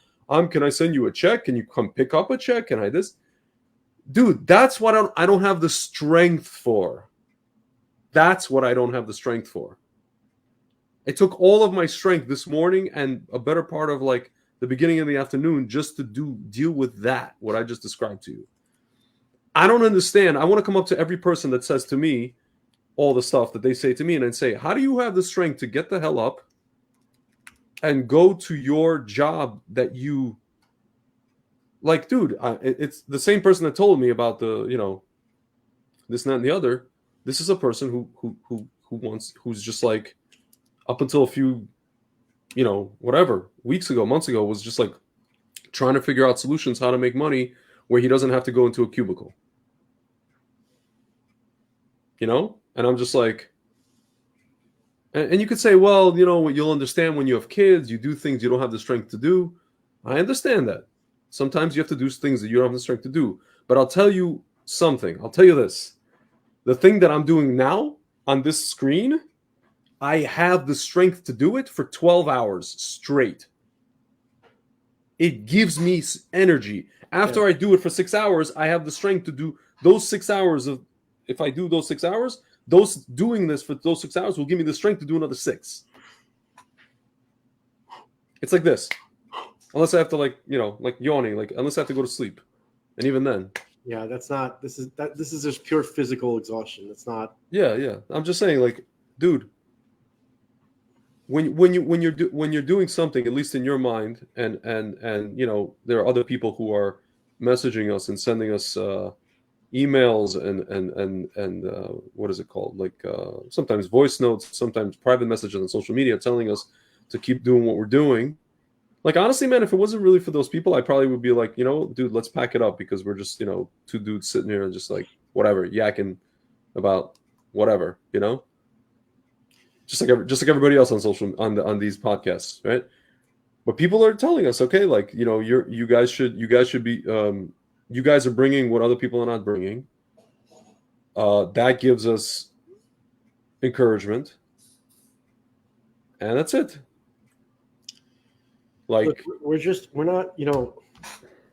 Can I send you a check? Can you come pick up a check? Can I this? Dude, that's what I don't have the strength for. That's what I don't have the strength for. It took all of my strength this morning and a better part of like the beginning of the afternoon just to deal with that, what I just described to you. I don't understand. I want to come up to every person that says to me all the stuff that they say to me and then say, how do you have the strength to get the hell up and go to your job that you like, dude? It's the same person that told me about the, this and that and the other. This is a person who's just like up until a few, whatever weeks ago, months ago, was just like trying to figure out solutions how to make money where he doesn't have to go into a cubicle. And I'm just like, and you could say, well, you'll understand when you have kids, you do things you don't have the strength to do. I understand that. Sometimes you have to do things that you don't have the strength to do. But I'll tell you something. I'll tell you this. The thing that I'm doing now on this screen, I have the strength to do it for 12 hours straight. It gives me energy. After I do it for 6 hours, I have the strength to do those 6 hours of. If I do those 6 hours, doing this for those 6 hours will give me the strength to do another 6. It's like this. Unless I have to like yawning, like unless I have to go to sleep, and even then. Yeah, that's not. This is just pure physical exhaustion. It's not. Yeah. I'm just saying, like, dude, when you're doing something, at least in your mind, and there are other people who are messaging us and sending us emails and what is it called? Like sometimes voice notes, sometimes private messages on social media telling us to keep doing what we're doing. Like honestly, man, if it wasn't really for those people, I probably would be like, dude, let's pack it up because we're just, two dudes sitting here and just like whatever, yakking about whatever, just like everybody else on on these podcasts, right? But people are telling us, okay, like you guys should be, you guys are bringing what other people are not bringing. That gives us encouragement, and that's it. Like, Look, we're not.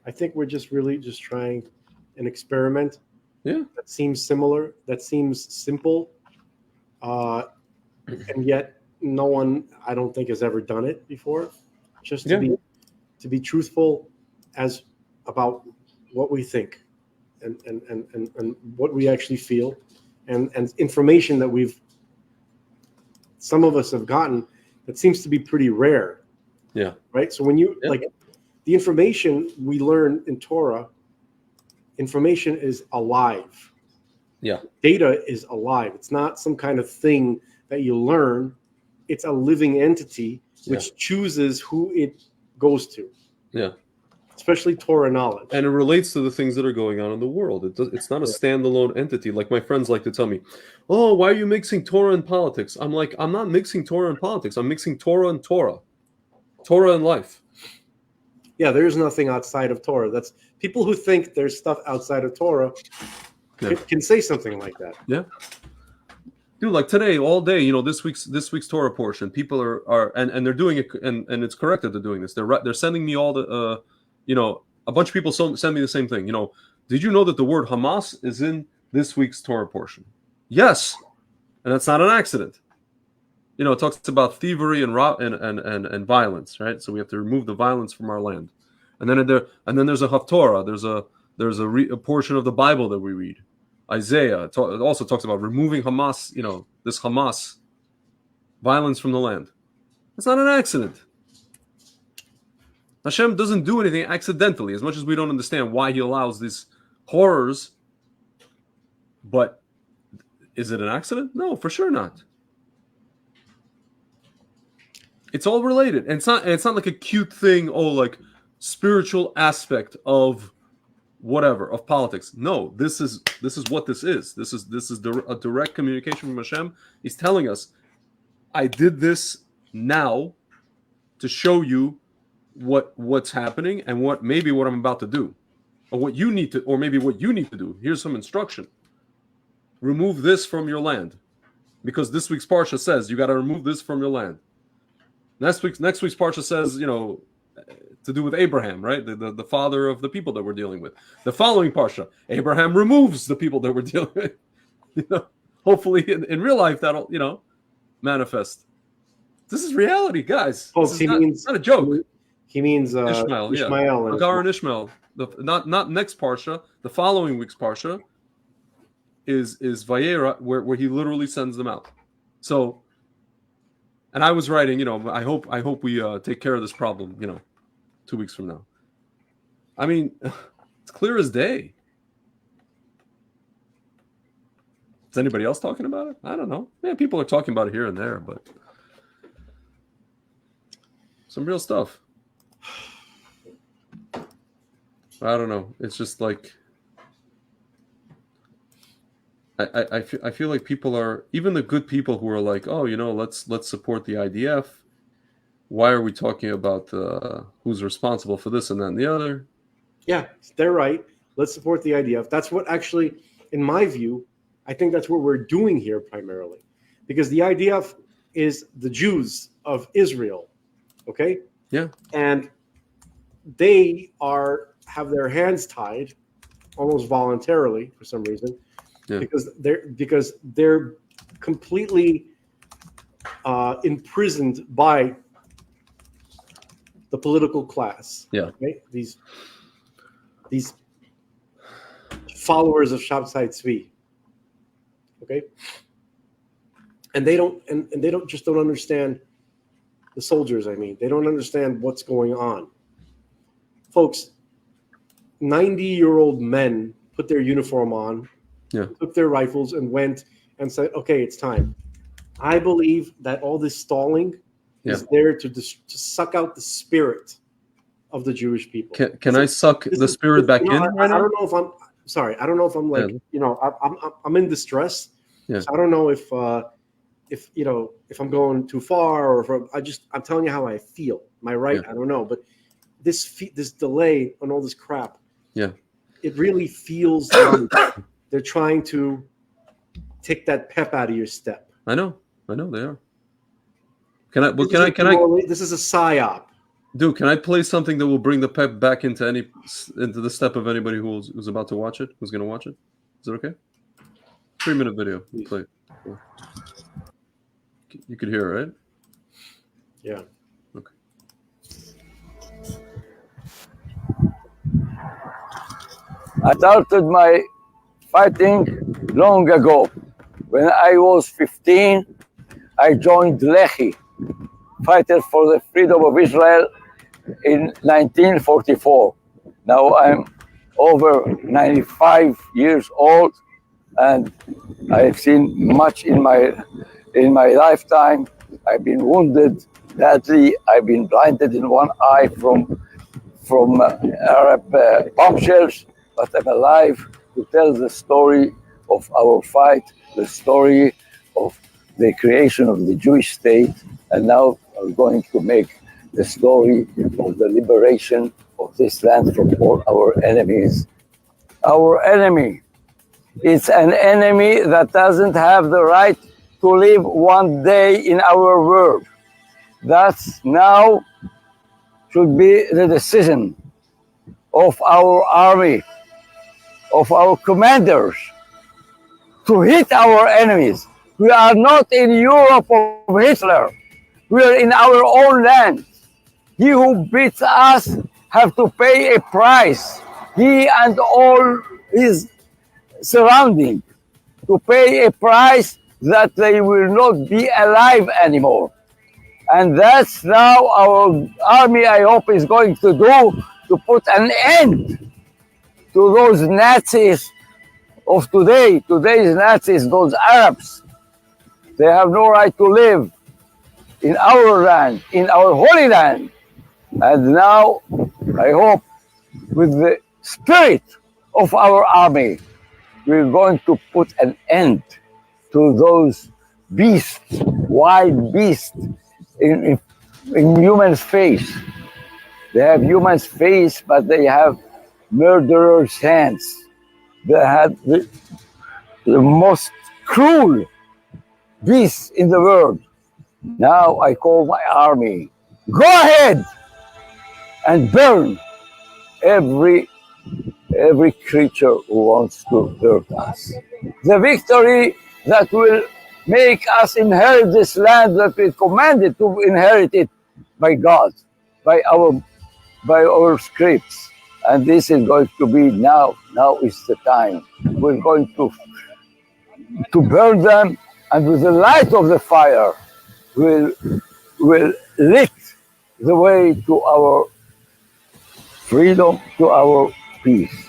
I think we're just really just trying an experiment yeah, that seems similar, that seems simple, and yet no one, I don't think, has ever done it before. Just yeah, to be truthful as about what we think and what we actually feel, and information that some of us have gotten that seems to be pretty rare, yeah, right? So when you yeah, like the information we learn in Torah, information is alive. yeah, Data is alive. It's not some kind of thing that you learn. It's a living entity which chooses who it goes to, yeah. especially Torah knowledge. And it relates to the things that are going on in the world. It's not a Yeah. standalone entity. Like my friends like to tell me, "Oh, why are you mixing Torah and politics?" I'm like, I'm not mixing Torah and politics. I'm mixing Torah and Torah, Torah and life. Yeah, there is nothing outside of Torah. That's people who think there's stuff outside of Torah Yeah. can say something like that. Yeah. Dude, like today, all day, this week's Torah portion. People are and they're doing it, and it's correct that they're doing this. They're sending me all the, a bunch of people send me the same thing. Did you know that the word Hamas is in this week's Torah portion? Yes, and that's not an accident. It talks about thievery and violence, right? So we have to remove the violence from our land, and then there's a Haftorah. There's a portion of the Bible that we read. Isaiah it also talks about removing Hamas, this Hamas violence from the land. It's not an accident. Hashem doesn't do anything accidentally, as much as we don't understand why he allows these horrors. But is it an accident? No, for sure not. It's all related. And it's not like a cute thing, like spiritual aspect of whatever, of politics. No, this is what this is. This is a direct communication from Hashem. He's telling us, I did this now to show you what's happening and what I'm about to do, or what you need to, or maybe what you need to do. Here's some instruction. Remove this from your land, because this week's parsha says you got to remove this from your land. Next week's parsha says, to do with Abraham, right? The father of the people that we're dealing with. The following parsha, Abraham removes the people that we're dealing with. Hopefully in real life that'll manifest. This is reality, guys. Oh, This is not a joke. He means Ishmael, Ishmael, Hagar and Ishmael. Not next parsha. The following week's parsha is Vayera, where he literally sends them out. So, and I was writing, I hope we take care of this problem, 2 weeks from now. I mean, it's clear as day. Is anybody else talking about it? I don't know. Yeah, people are talking about it here and there, but some real stuff. I don't know. It's just like I feel like people are, even the good people who are like, oh, let's support the IDF. Why are we talking about who's responsible for this and that and the other? Yeah, they're right. Let's support the IDF. That's what actually, in my view, I think that's what we're doing here primarily, because the IDF is the Jews of Israel, okay? Yeah. And they have their hands tied almost voluntarily for some reason, because they're completely imprisoned by the political class. Yeah. Okay? These followers of Shabtai Tzvi. Okay? And they don't don't understand the soldiers, I mean. They don't understand what's going on. Folks, 90-year-old men put their uniform on, took their rifles, and went and said, okay, it's time. I believe that all this stalling is there to suck out the spirit of the Jewish people. Can I suck the spirit back in right now? I don't know if I'm sorry. I don't know if I'm like, I'm in distress. Yeah. So I don't know if I'm going too far, or if I'm telling you how I feel. Am I right? I don't know. But this delay on all this crap, it really feels like they're trying to take that pep out of your step. I know they are. This is a psyop. Dude, can I play something that will bring the pep back into the step of anybody who's about to watch it, who's going to watch it? Is it okay? 3-minute video. Play. You could hear it, right? Yeah. Okay. I started my fighting long ago. When I was 15, I joined Lehi, Fighters for the Freedom of Israel, in 1944. Now I'm over 95 years old, and I've seen much in my lifetime. I've been wounded badly. I've been blinded in one eye from Arab bomb shells, but I'm alive to tell the story of our fight, the story of the creation of the Jewish state, and now I'm going to make the story of the liberation of this land from all our enemies. Our enemy, it's an enemy that doesn't have the right to live one day in our world. That's now should be the decision of our army, of our commanders, to hit our enemies. We are not in Europe of Hitler. We are in our own land. He who beats us have to pay a price. He and all his surrounding to pay a price that they will not be alive anymore. And that's now our army, I hope, is going to do, to put an end to those Nazis of today, today's Nazis, those Arabs. They have no right to live in our land, in our holy land. And now, I hope, with the spirit of our army, we're going to put an end to those beasts, wild beasts in human's face. They have human's face, but they have murderers' hands. They have the most cruel beasts in the world. Now I call my army, go ahead and burn every creature who wants to hurt us. The victory that will make us inherit this land that we commanded to inherit it by God, by our scripts. And this is going to be now. Now is the time. We're going to burn them, and with the light of the fire, will lit the way to our freedom, to our peace.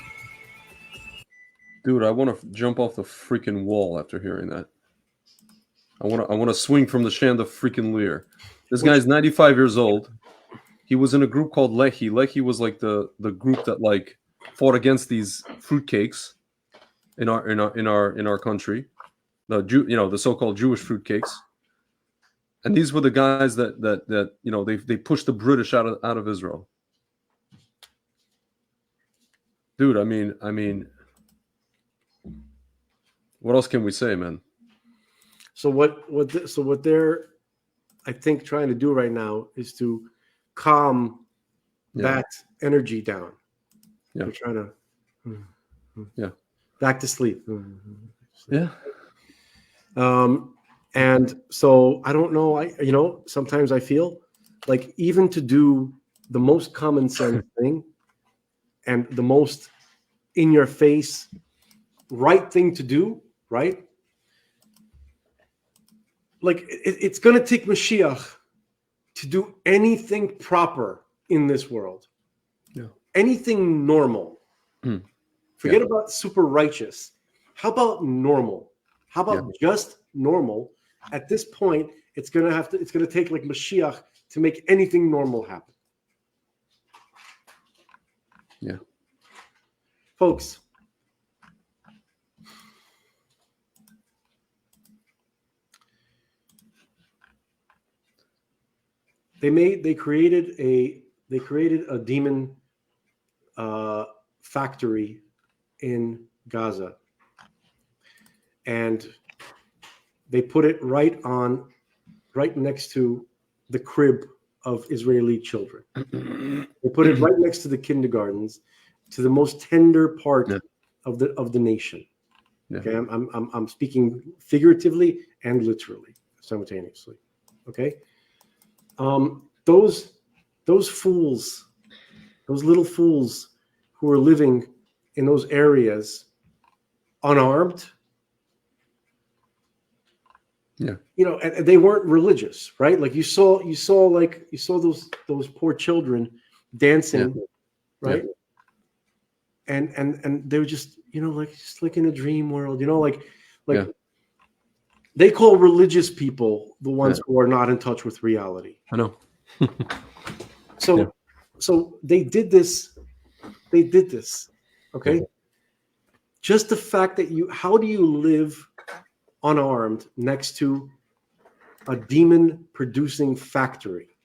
Dude, I want to jump off the freaking wall after hearing that. I want to swing from the chandelier freaking. This guy's 95 years old. He was in a group called Lehi. Lehi was like the group that like fought against these fruitcakes in our country. The so-called Jewish fruitcakes. And these were the guys that they pushed the British out of Israel. Dude, I mean, what else can we say, man? So what they're, I think, trying to do right now is to calm that energy down. Yeah. They're trying to back to sleep. Yeah. And so I don't know. Sometimes I feel like even to do the most common sense thing and the most in your face right thing to do, right? Like it's going to take Mashiach to do anything proper in this world. Yeah. Anything normal. Mm. Forget about super righteous. How about normal? How about just normal? At this point, it's going to take like Mashiach to make anything normal happen. Yeah. Folks, they created a demon factory in Gaza, and they put it right next to the crib of Israeli children. They put it right next to the kindergartens, to the most tender part of the nation. Yeah. Okay, I'm speaking figuratively and literally simultaneously. Okay, those fools, those little fools who are living in those areas unarmed. Yeah. You know, and they weren't religious, right? Like you saw those poor children dancing, right? Yeah. And they were just, you know, like in a dream world, you know, like they call religious people the ones who are not in touch with reality. I know. So they did this. Okay. Yeah. Just the fact that how do you live unarmed next to a demon producing factory?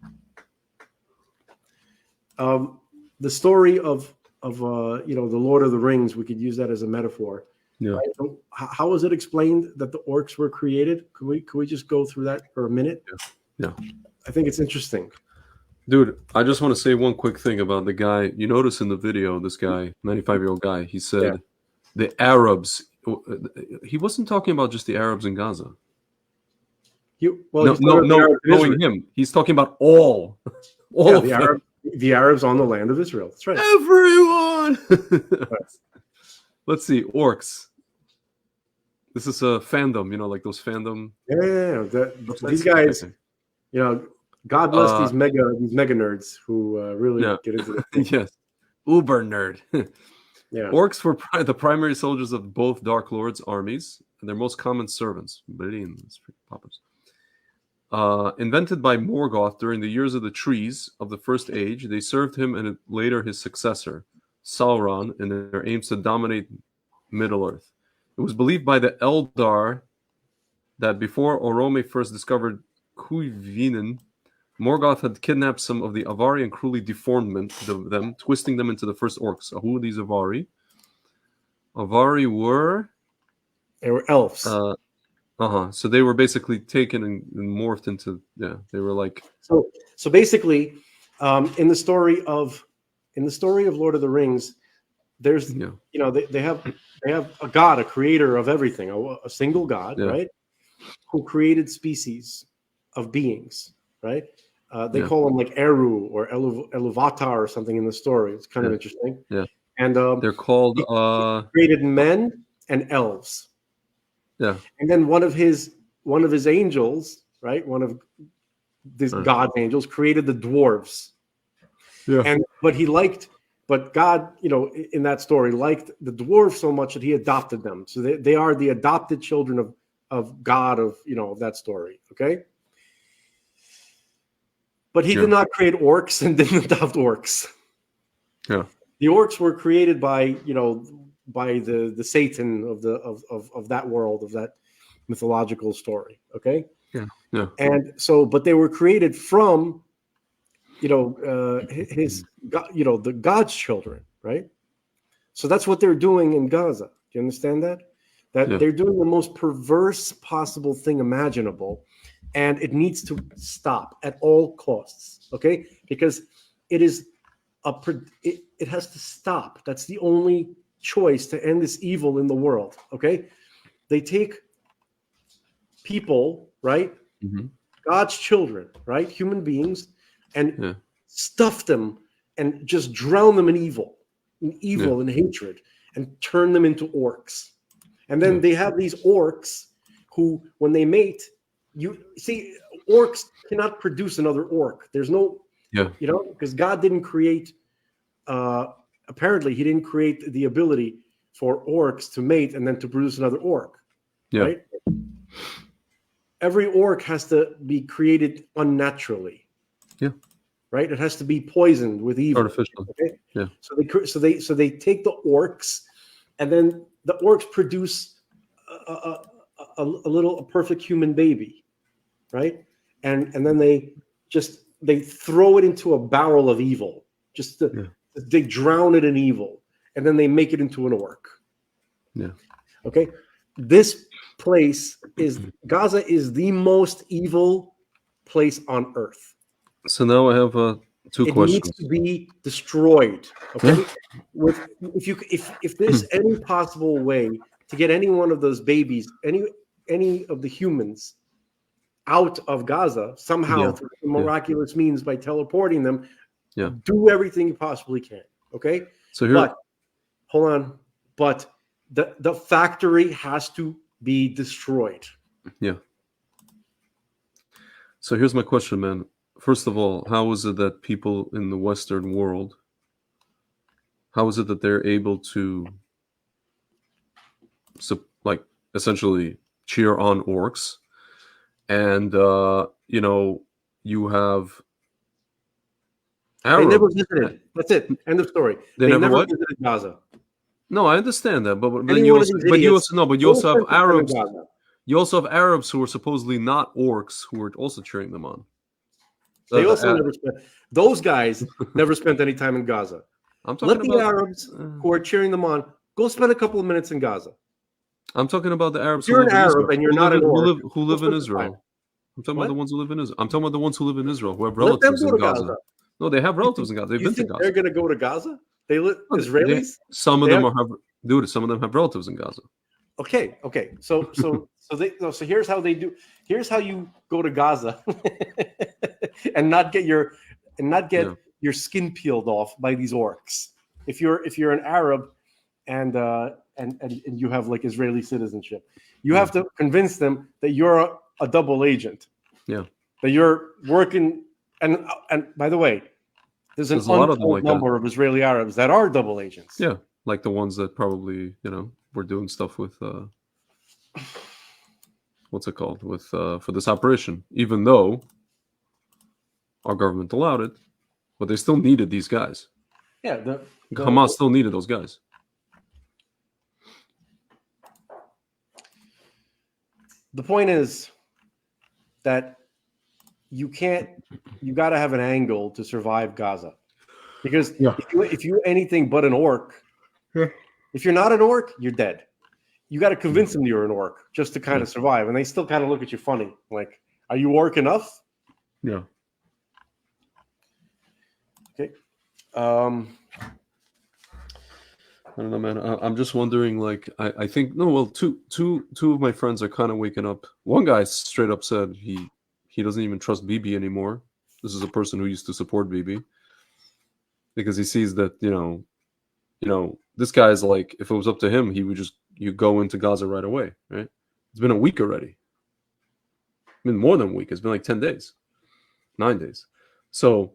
The story of you know, the Lord of the Rings, we could use that as a metaphor. Yeah. Right? So how is it explained that the orcs were created? Could we just go through that for a minute? Yeah. I think it's interesting. Dude, I just want to say one quick thing about the guy. You notice in the video, this guy, 95-year-old guy, he said the Arabs. He wasn't talking about just the Arabs in Gaza. Knowing him, he's talking about all of them. The Arabs on the land of Israel. That's right. Everyone. Let's see, orcs. This is a fandom, you know, like those fandom. These guys, you know, God bless these mega nerds who really get into it. Yes, uber nerd. Yeah. Orcs were the primary soldiers of both Dark Lord's armies and their most common servants. Invented by Morgoth during the years of the trees of the First Age, they served him and later his successor, Sauron, in their aims to dominate Middle-earth. It was believed by the Eldar that before Orome first discovered Kuivinen, Morgoth had kidnapped some of the Avari and cruelly deformed them, twisting them into the first orcs. So who are these Avari? Avari were... They were elves. So they were basically taken and morphed into... Yeah, they were like... So basically, in the story of Lord of the Rings, there's, you know, they have a god, a creator of everything, a single god, right? Who created species of beings, right? They call them like Eru or Eluvata or something in the story. It's kind of interesting. Yeah. And they're called he created men and elves. Yeah. And then one of his angels, right? One of this God's angels created the dwarves. Yeah. But God, you know, in that story, liked the dwarves so much that he adopted them. So they are the adopted children of God, of, you know, of that story. Okay. But he did not create orcs and didn't adopt orcs. Yeah. The orcs were created by, you know, by the Satan of that world, of that mythological story. Okay. Yeah. Yeah. And so, but they were created from, you know, the God's children, right? So that's what they're doing in Gaza. Do you understand that? They're doing the most perverse possible thing imaginable, and it needs to stop at all costs. Okay, because it has to stop. That's the only choice to end this evil in the world. Okay, they take people, right? Mm-hmm. God's children, right? Human beings, and stuff them and just drown them in evil and hatred, and turn them into orcs. And then they have these orcs who, when they mate, you see, orcs cannot produce another orc. There's no, because God didn't create, apparently he didn't create the ability for orcs to mate and then to produce another orc, right? Every orc has to be created unnaturally. Right? It has to be poisoned with evil. Artificial. Okay? So they take the orcs, and then the orcs produce a perfect human baby, right? And then they throw it into a barrel of evil. They drown it in evil, and then they make it into an orc. Okay. This place Gaza is the most evil place on earth. So now I have two questions. It needs to be destroyed. Okay. If there's any possible way to get any one of those babies, any of the humans out of Gaza somehow through miraculous means by teleporting them, do everything you possibly can. Okay. But hold on. But the factory has to be destroyed. Yeah. So here's my question, man. First of all, how is it that people in the Western world, how is it that they're able to, essentially cheer on orcs? And, you have Arabs. They never visited. That's it. End of story. They never visited Gaza. No, I understand that, but you also have Arabs. You also have Arabs who are supposedly not orcs who are also cheering them on. They also never spent. Those guys never spent any time in Gaza. Let the Arabs who are cheering them on go spend a couple of minutes in Gaza. I'm talking about the Arabs. You're an Arab and you're not an orc. Who live in Israel. I'm talking about the ones who live in Israel. I'm talking about the ones who live in Israel who have relatives in Gaza. No, they have relatives in Gaza. They've been to Gaza. They're going to go to Gaza? They live Israelis. Some of them have relatives in Gaza. Okay. So here's how they do. Here's how you go to Gaza and not get your skin peeled off by these orcs. If you're an Arab and you have like Israeli citizenship, you have to convince them that you're a double agent. Yeah. That you're working and by the way, there's a lot of number of Israeli Arabs that are double agents. Yeah, like the ones that probably were doing stuff with what's it called for this operation, even though our government allowed it, but they still needed these guys. Yeah, Hamas still needed those guys. The point is that you got to have an angle to survive Gaza, because if you're anything but an orc, if you're not an orc, you're dead. You got to convince them you're an orc just to kind of survive, and they still kind of look at you funny, like, "Are you orc enough?" Yeah. Okay. I don't know, man. I'm just wondering. Like, I think two of my friends are kind of waking up. One guy straight up said he doesn't even trust Bibi anymore. This is a person who used to support Bibi because he sees that this guy's like, if it was up to him, he would you go into Gaza right away. Right? It's been a week already. It's been more than a week. It's been like 10 days, 9 days. So,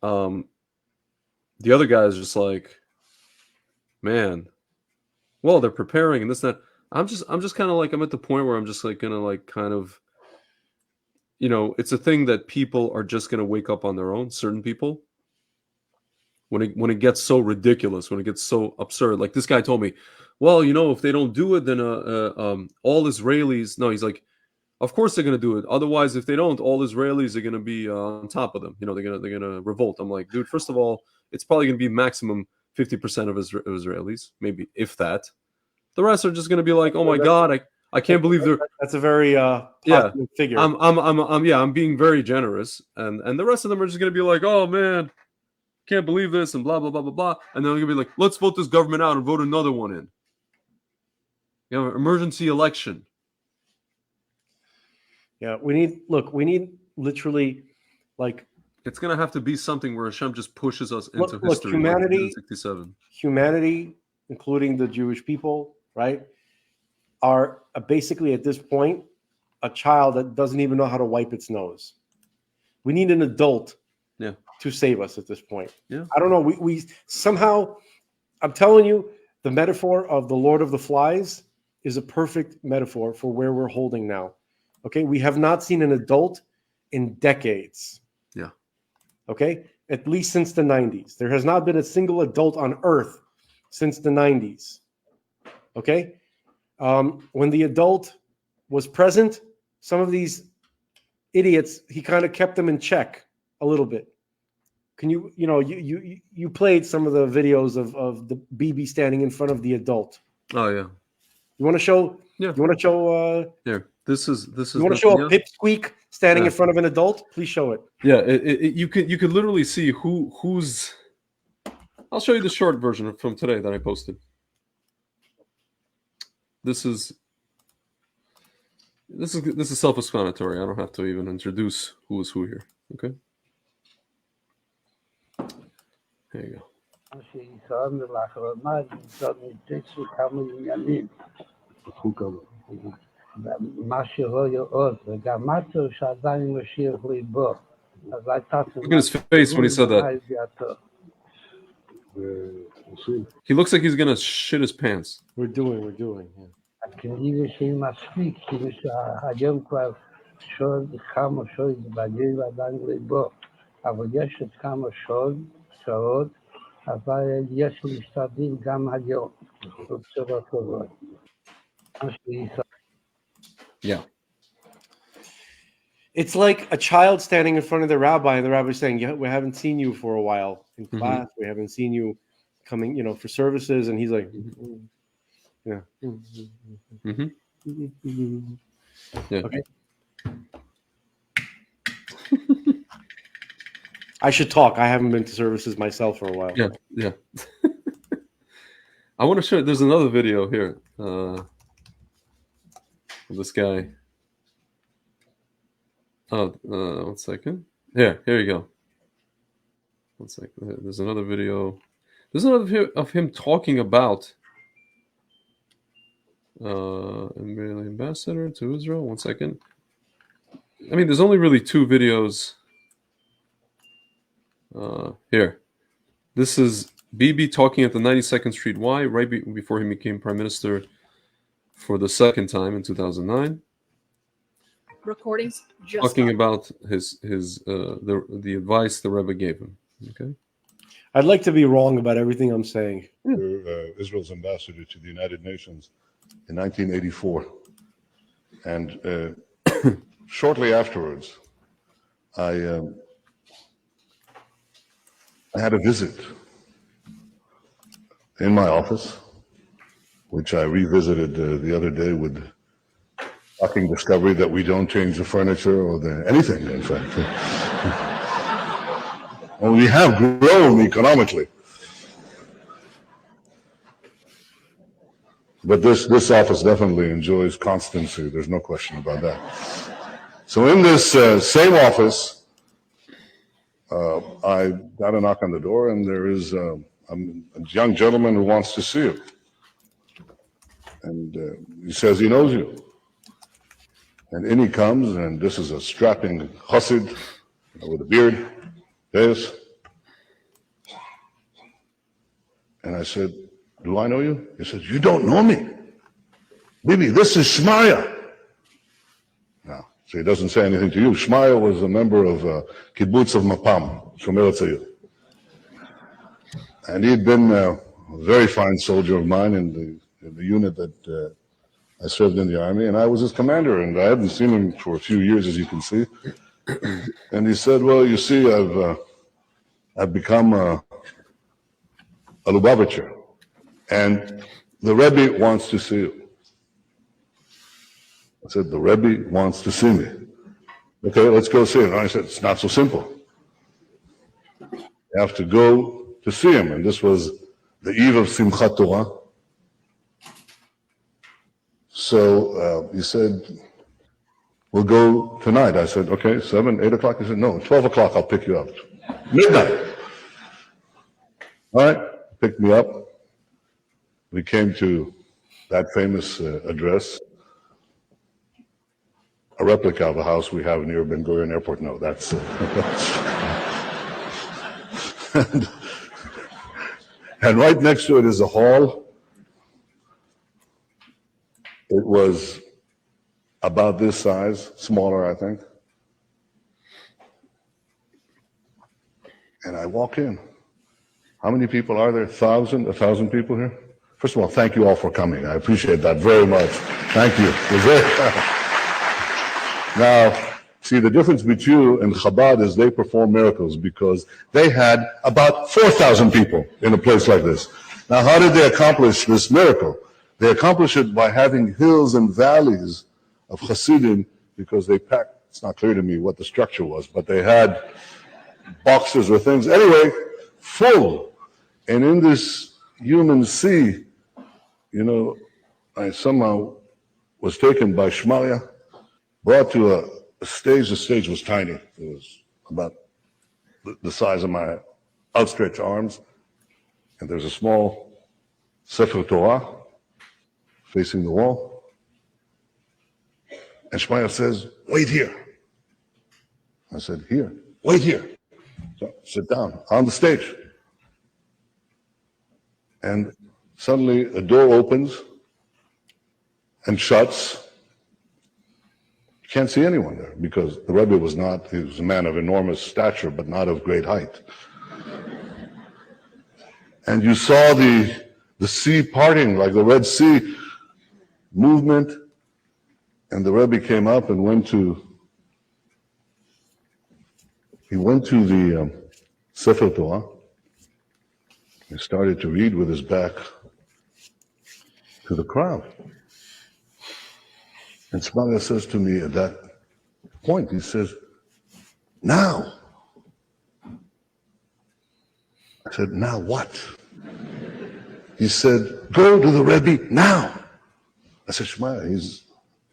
the other guy is just like, man, well, they're preparing and this and that. I'm just kind of like, I'm at the point where I'm just like gonna like kind of, it's a thing that people are just gonna wake up on their own. Certain people, when it gets so ridiculous, when it gets so absurd, like this guy told me, well, if they don't do it, then all Israelis. No, he's like, of course they're gonna do it. Otherwise, if they don't, all Israelis are gonna be on top of them. They're gonna revolt. I'm like, dude, first of all, it's probably gonna be maximum 50% of Israelis, maybe if that. The rest are just going to be like, "Oh my God, I can't believe they're." That's a very positive figure. I'm being very generous, and the rest of them are just going to be like, "Oh man, can't believe this," and blah blah blah blah blah, and then they're going to be like, "Let's vote this government out and vote another one in." Emergency election. Yeah, we need literally like It's going to have to be something where Hashem just pushes us into Look, history. humanity, Like 67. humanity, including the Jewish people, right, are basically at this point a child that doesn't even know how to wipe its nose. We need an adult to save us at this point. Yeah. I don't know. We somehow, I'm telling you, the metaphor of the Lord of the Flies is a perfect metaphor for where we're holding now. Okay. We have not seen an adult in decades. Yeah. Okay. At least since the 90s. There has not been a single adult on earth since the 90s. Okay. When the adult was present, some of these idiots, he kind of kept them in check a little bit. Can you played some of the videos of the BB standing in front of the adult. Oh yeah. You want to show? Yeah. You want to show? Here. This is. You want to show a pipsqueak standing in front of an adult? Please show it. Yeah. You could literally see who's. I'll show you the short version from today that I posted. This is self-explanatory. I don't have to even introduce who is who here. Okay. There you go. מה שלא יאות, וגם משהו שעדיין משאיר ליבו. אז הייתה... Look at his face when he said that. He looks like he's gonna shit his pants. We're doing. Yeah. כאילו שהיא מספיק, כאילו שהיום כבר שוד, כמה שוד, בגיל עדיין ליבו. אבל יש עוד כמה שעות, אבל יש משתדלים גם היום. בצורה טובה. Yeah. It's like a child standing in front of the rabbi, and the rabbi saying, "Yeah, we haven't seen you for a while in class. We haven't seen you coming, for services." And he's like, "Yeah, Yeah." Okay. I should talk. I haven't been to services myself for a while. Yeah. I want to show you. There's another video here. This guy. Oh, 1 second. Here you go. 1 second. There's another video. There's another video of him talking about ambassador to Israel. 1 second. I mean, there's only really 2 videos. Here. This is Bibi talking at the 92nd Street Y right before he became prime minister for the second time in 2009. Recordings just talking about the advice the Rebbe gave him. Okay. I'd like to be wrong about everything I'm saying. Israel's ambassador to the United Nations in 1984, and shortly afterwards, I had a visit in my office, which I revisited the other day with shocking discovery that we don't change the furniture or anything, in fact. Well, we have grown economically. But this office definitely enjoys constancy. There's no question about that. So in this same office, I got a knock on the door, and there is a young gentleman who wants to see you. And he says he knows you. And in he comes, and this is a strapping chassid with a beard. Yes. And I said, "Do I know you?" He says, "You don't know me. Bibi, this is Shmaya." Now, so he doesn't say anything to you. Shmaya was a member of kibbutz of Mapam, Shomer Tzayir. And he'd been a very fine soldier of mine in the unit that I served in the army, and I was his commander, and I hadn't seen him for a few years, as you can see. And he said, "Well, you see, I've become a Lubavitcher, and the Rebbe wants to see you." I said, "The Rebbe wants to see me." "Okay, let's go see him." And I said, "It's not so simple. You have to go to see him." And this was the eve of Simchat Torah. So he said, we'll go tonight. I said, okay, 7, 8 o'clock. He said, no, 12 o'clock, I'll pick you up. Midnight. All right, picked me up. We came to that famous address, a replica of a house we have near Ben Gurion Airport. No, that's... and right next to it is a hall. It was about this size, smaller, I think. And I walk in. How many people are there? 1,000 people here? First of all, thank you all for coming. I appreciate that very much. Thank you. Now, see, the difference between you and Chabad is they perform miracles because they had about 4,000 people in a place like this. Now, how did they accomplish this miracle? They accomplished it by having hills and valleys of Hasidim because they packed, it's not clear to me what the structure was, but they had boxes or things. Anyway, full. And in this human sea, you know, I somehow was taken by Shmalia, brought to a stage. The stage was tiny. It was about the size of my outstretched arms. And there's a small Sefer Torah facing the wall. And Shmalia says, wait here. I said, here, wait here. So sit down on the stage. And suddenly a door opens and shuts. You can't see anyone there because the Rebbe was not, he was a man of enormous stature, but not of great height. And you saw the sea parting like the Red Sea movement. And the Rebbe came up and went to the Sefer Torah. He started to read with his back to the crowd. And Shmalia says to me at that point, he says, now. I said, now what? He said, go to the Rebbe now. I said, Shmalia, he's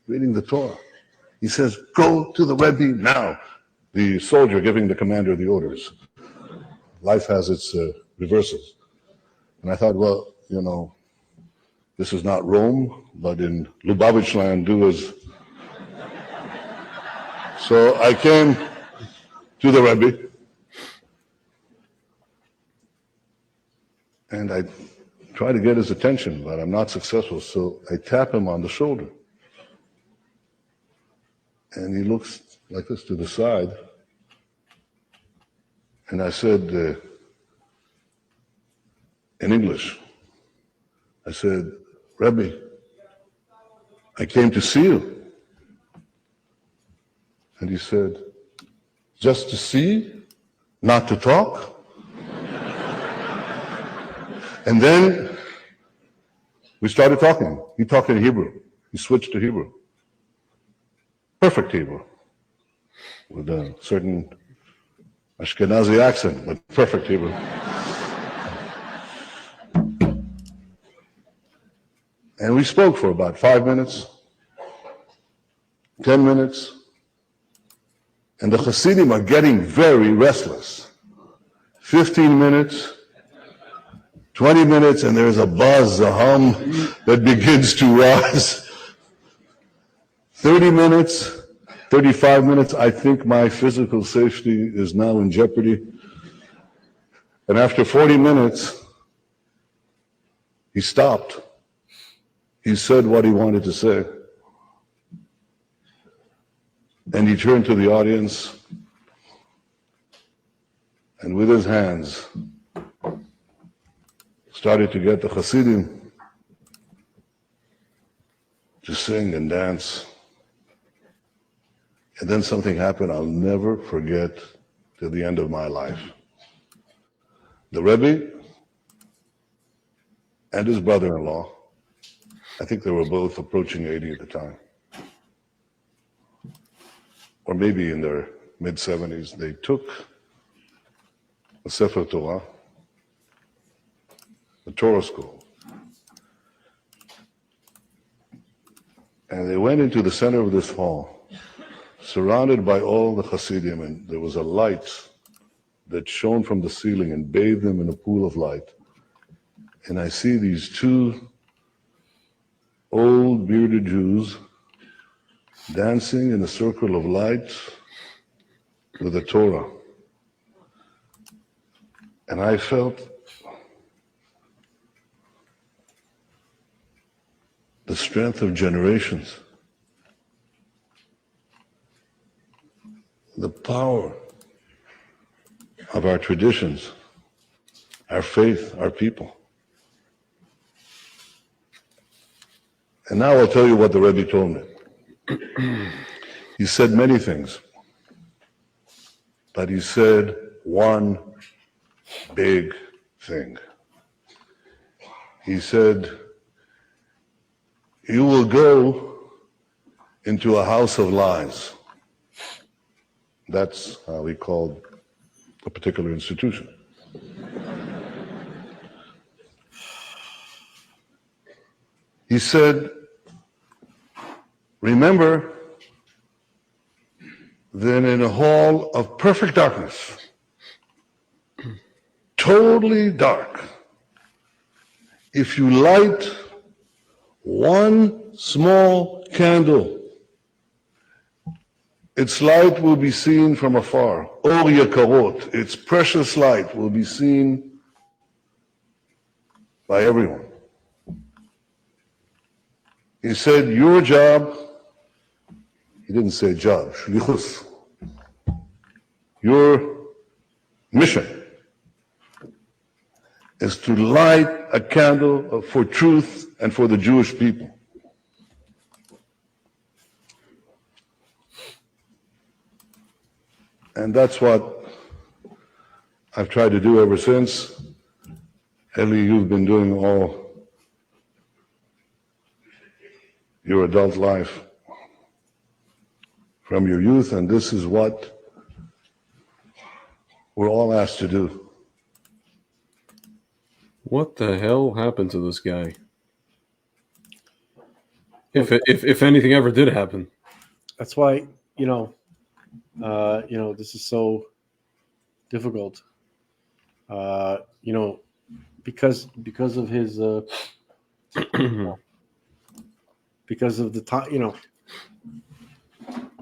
reading the Torah. He says, go to the Rebbe now. The soldier giving the commander the orders. Life has its reversals. And I thought, well, you know, this is not Rome, but in Lubavitch land, do as. So I came to the Rebbe, and I try to get his attention, but I'm not successful. So I tap him on the shoulder. And he looks like this to the side. And I said, in English, I said, Rebbe, I came to see you. And he said, just to see, not to talk? And then we started talking. He talked in Hebrew. He switched to Hebrew. Perfect Hebrew. With a certain Ashkenazi accent, but perfect Hebrew. And we spoke for about 5 minutes, 10 minutes, and the Hasidim are getting very restless. 15 minutes, 20 minutes, and there's a buzz, a hum that begins to rise. 30 minutes, 35 minutes, I think my physical safety is now in jeopardy. And after 40 minutes, he stopped. He said what he wanted to say. And he turned to the audience, and with his hands, started to get the Hasidim to sing and dance. And then something happened I'll never forget till the end of my life. The Rebbe and his brother-in-law, I think they were both approaching 80 at the time, or maybe in their mid-70s, they took a Sefer Torah, the Torah school, and they went into the center of this hall, surrounded by all the Hasidim, and there was a light that shone from the ceiling and bathed them in a pool of light. And I see these two old bearded Jews dancing in a circle of light with a Torah. And I felt the strength of generations, the power of our traditions, our faith, our people. And now I'll tell you what the Rebbe told me. He said many things, but he said one big thing. He said, you will go into a house of lies. That's how he called a particular institution. He said, remember that in a hall of perfect darkness, totally dark, if you light one small candle, its light will be seen from afar. Or yakarot, its precious light will be seen by everyone. He said, your job, he didn't say job, shlichus, your mission is to light a candle for truth and for the Jewish people. And that's what I've tried to do ever since. Eli, you've been doing all your adult life from your youth, and this is what we're all asked to do. What the hell happened to this guy? If anything ever did happen. That's why, this is so difficult. Because of his because of the time,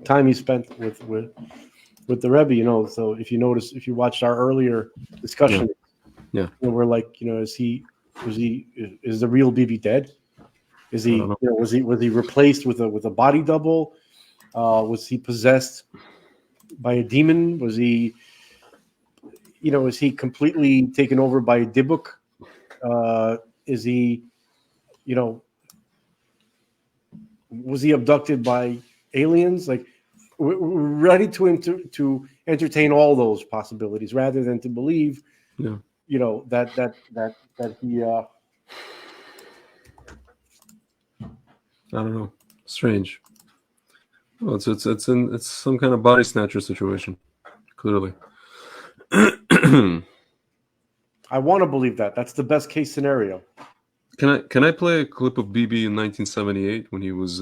time he spent with the Rebbe, so if you notice, if you watched our earlier discussion, Yeah. we're like, is the real Bibi dead? Is he, was he replaced with a body double? Was he possessed by a demon? Was he, is he completely taken over by a dibuk? Is he, was he abducted by aliens? Like, we're ready to entertain all those possibilities rather than to believe, that he. I don't know. Strange. Well, it's some kind of body snatcher situation, clearly. I want to believe that. That's the best case scenario. Can I play a clip of BB in 1978 when he was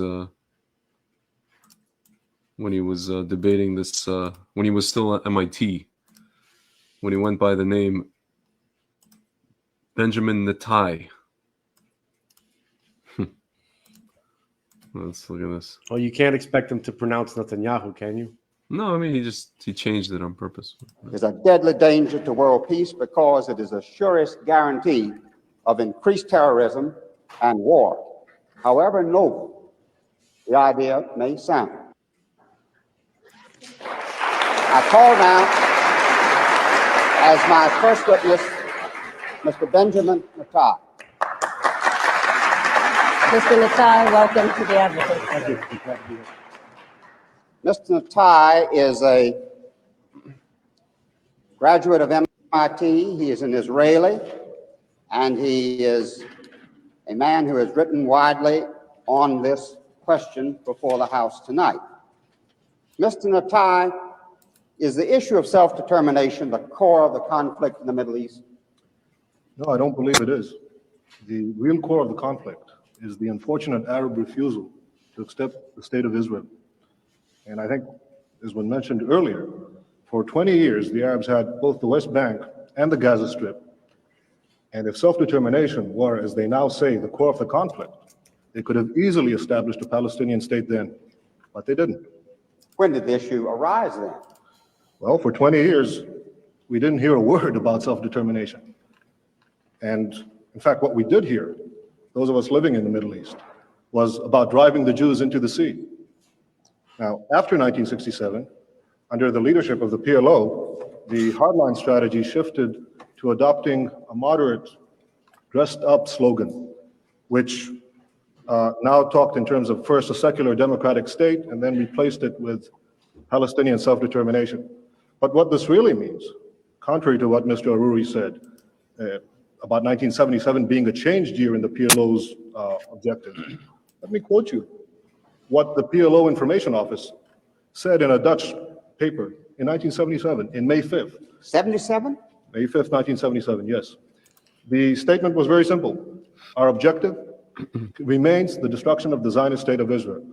debating this when he was still at MIT, when he went by the name Benjamin Netai. Let's look at this. Well, you can't expect him to pronounce Netanyahu, can you? No, I mean he changed it on purpose. Is a deadly danger to world peace because it is the surest guarantee of increased terrorism and war, however noble the idea may sound. I call now, as my first witness, Mr. Benjamin Netai. Mr. Netai, welcome to the Advocate. Thank you. Mr. Netai is a graduate of MIT. He is an Israeli, and he is a man who has written widely on this question before the House tonight. Mr. Netai, is the issue of self-determination the core of the conflict in the Middle East? No, I don't believe it is. The real core of the conflict is the unfortunate Arab refusal to accept the state of Israel. And I think has been mentioned earlier. For 20 years, the Arabs had both the West Bank and the Gaza Strip. And if self-determination were, as they now say, the core of the conflict, they could have easily established a Palestinian state then, but they didn't. When did the issue arise then? Well, for 20 years, we didn't hear a word about self-determination. And in fact, what we did hear, those of us living in the Middle East, was about driving the Jews into the sea. Now, after 1967, under the leadership of the PLO, the hardline strategy shifted to adopting a moderate, dressed-up slogan, which now talked in terms of first a secular democratic state, and then replaced it with Palestinian self-determination. But what this really means, contrary to what Mr. Aruri said, about 1977 being a changed year in the PLO's objective, let me quote you what the PLO Information Office said in a Dutch paper in 1977, in May 5th. 77? May 5th, 1977, yes. The statement was very simple. Our objective remains the destruction of the Zionist state of Israel.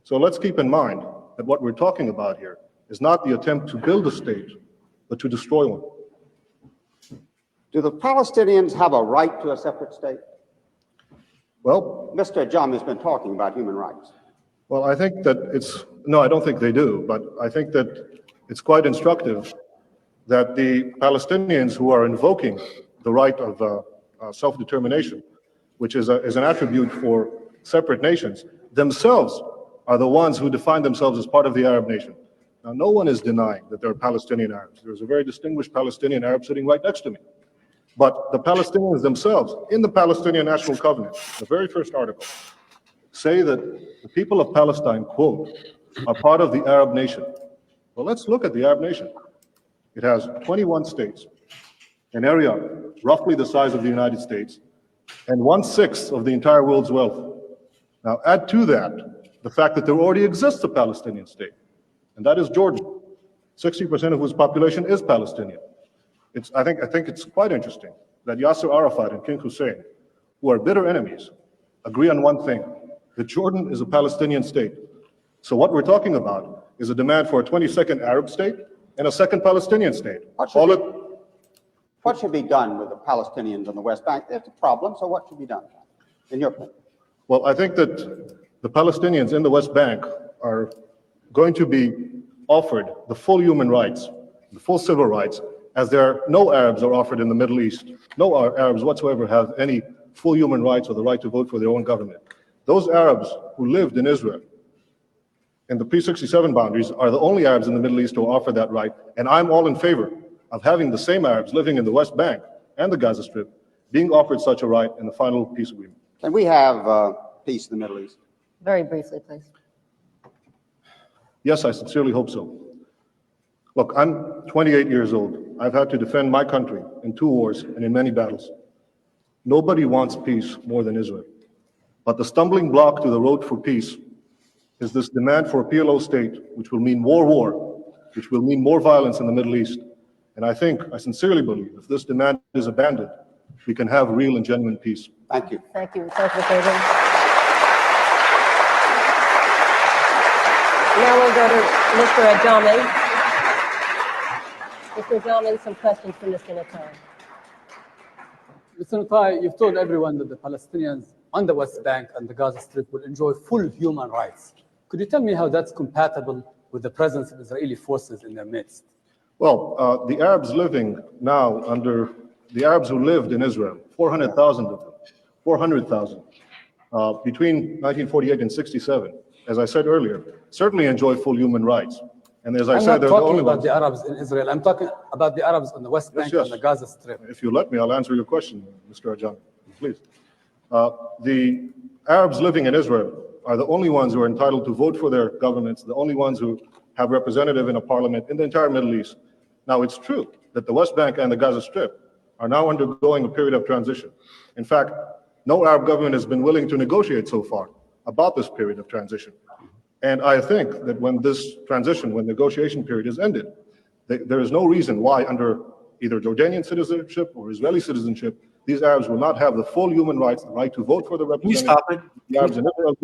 So let's keep in mind that what we're talking about here is not the attempt to build a state, but to destroy one. Do the Palestinians have a right to a separate state? Well, Mr. Ajami has been talking about human rights. well, I think that no, I don't think they do, but I think that it's quite instructive that the Palestinians who are invoking the right of self-determination, which is an attribute for separate nations, themselves are the ones who define themselves as part of the Arab nation. Now, no one is denying that there are Palestinian Arabs. There's a very distinguished Palestinian Arab sitting right next to me. But the Palestinians themselves, in the Palestinian National Covenant, the very first article, say that the people of Palestine, quote, are part of the Arab nation. Well, let's look at the Arab nation. It has 21 states, an area roughly the size of the United States, and 1/6 of the entire world's wealth. Now, add to that the fact that there already exists a Palestinian state, and that is Jordan, 60% of whose population is Palestinian. I think it's quite interesting that Yasser Arafat and King Hussein, who are bitter enemies, agree on one thing, that Jordan is a Palestinian state. So what we're talking about is a demand for a 22nd Arab state and a second Palestinian state. What should be done with the Palestinians on the West Bank? There's a problem, so what should be done, in your opinion? Well, I think that the Palestinians in the West Bank are going to be offered the full human rights, the full civil rights, as no Arabs are offered in the Middle East. No Arabs whatsoever have any full human rights or the right to vote for their own government. Those Arabs who lived in Israel in the pre-67 boundaries are the only Arabs in the Middle East who offer that right, and I'm all in favor of having the same Arabs living in the West Bank and the Gaza Strip being offered such a right in the final peace agreement. Can we have peace in the Middle East? Very briefly, please. Yes, I sincerely hope so. Look, I'm 28 years old. I've had to defend my country in 2 wars and in many battles. Nobody wants peace more than Israel. But the stumbling block to the road for peace is this demand for a PLO state, which will mean more war, which will mean more violence in the Middle East. And I sincerely believe, if this demand is abandoned, we can have real and genuine peace. Thank you. Thank you, Senator Kagan. Now we'll go to Mr. Ajami. Mr. Ajami, some questions for Mr. Natai. Mr. Natai, you've told everyone that the Palestinians on the West Bank and the Gaza Strip will enjoy full human rights. Could you tell me how that's compatible with the presence of Israeli forces in their midst? Well, the Arabs living now the Arabs who lived in Israel, 400,000 of them, 400,000, between 1948 and 67, as I said earlier, certainly enjoy full human rights. And as I said, they're the only ones. I'm not talking about the Arabs in Israel. I'm talking about the Arabs on the West Bank and the Gaza Strip. If you let me, I'll answer your question, Mr. Ajami, please. The Arabs living in Israel are the only ones who are entitled to vote for their governments, the only ones who have representative in a parliament in the entire Middle East. Now, it's true that the West Bank and the Gaza Strip are now undergoing a period of transition. In fact, no Arab government has been willing to negotiate so far about this period of transition. And I think that when this transition, when negotiation period is ended, there is no reason why under either Jordanian citizenship or Israeli citizenship, these Arabs will not have the full human rights, the right to vote for the representatives of the Arabs in Israel,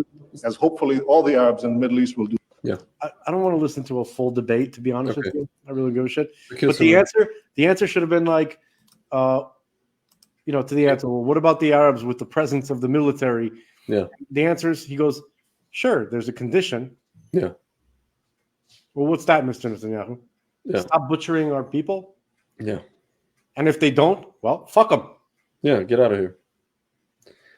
as hopefully all the Arabs in the Middle East will do. Yeah. I don't want to listen to a full debate, to be honest with Okay. you. I really give a shit. Because But the answer should have been like, to the answer. Well, what about the Arabs with the presence of the military? Yeah. The answer is, he goes, sure, there's a condition. Yeah. Well, what's that, Mr. Netanyahu? Yeah. Stop butchering our people. Yeah. And if they don't, well, fuck them. Yeah. Get out of here.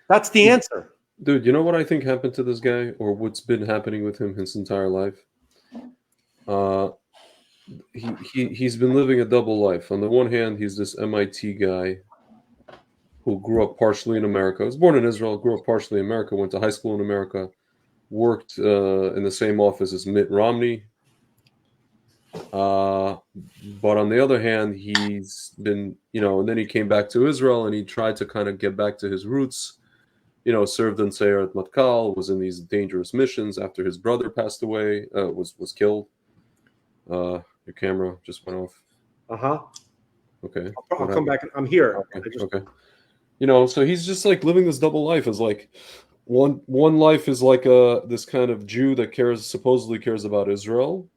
That's the answer. Dude, you know what I think happened to this guy, or what's been happening with him his entire life? He's been living a double life. On the one hand, he's this MIT guy who grew up partially in America. Was born in Israel, grew up partially in America, went to high school in America, worked in the same office as Mitt Romney. But on the other hand, he's been, and then he came back to Israel and he tried to kind of get back to his roots. Served in Sayeret Matkal, was in these dangerous missions after his brother passed away, was killed. Your camera just went off. Okay. I'll come back. I'm here. Okay. So he's just like living this double life. Is like one life is like this kind of Jew that supposedly cares about Israel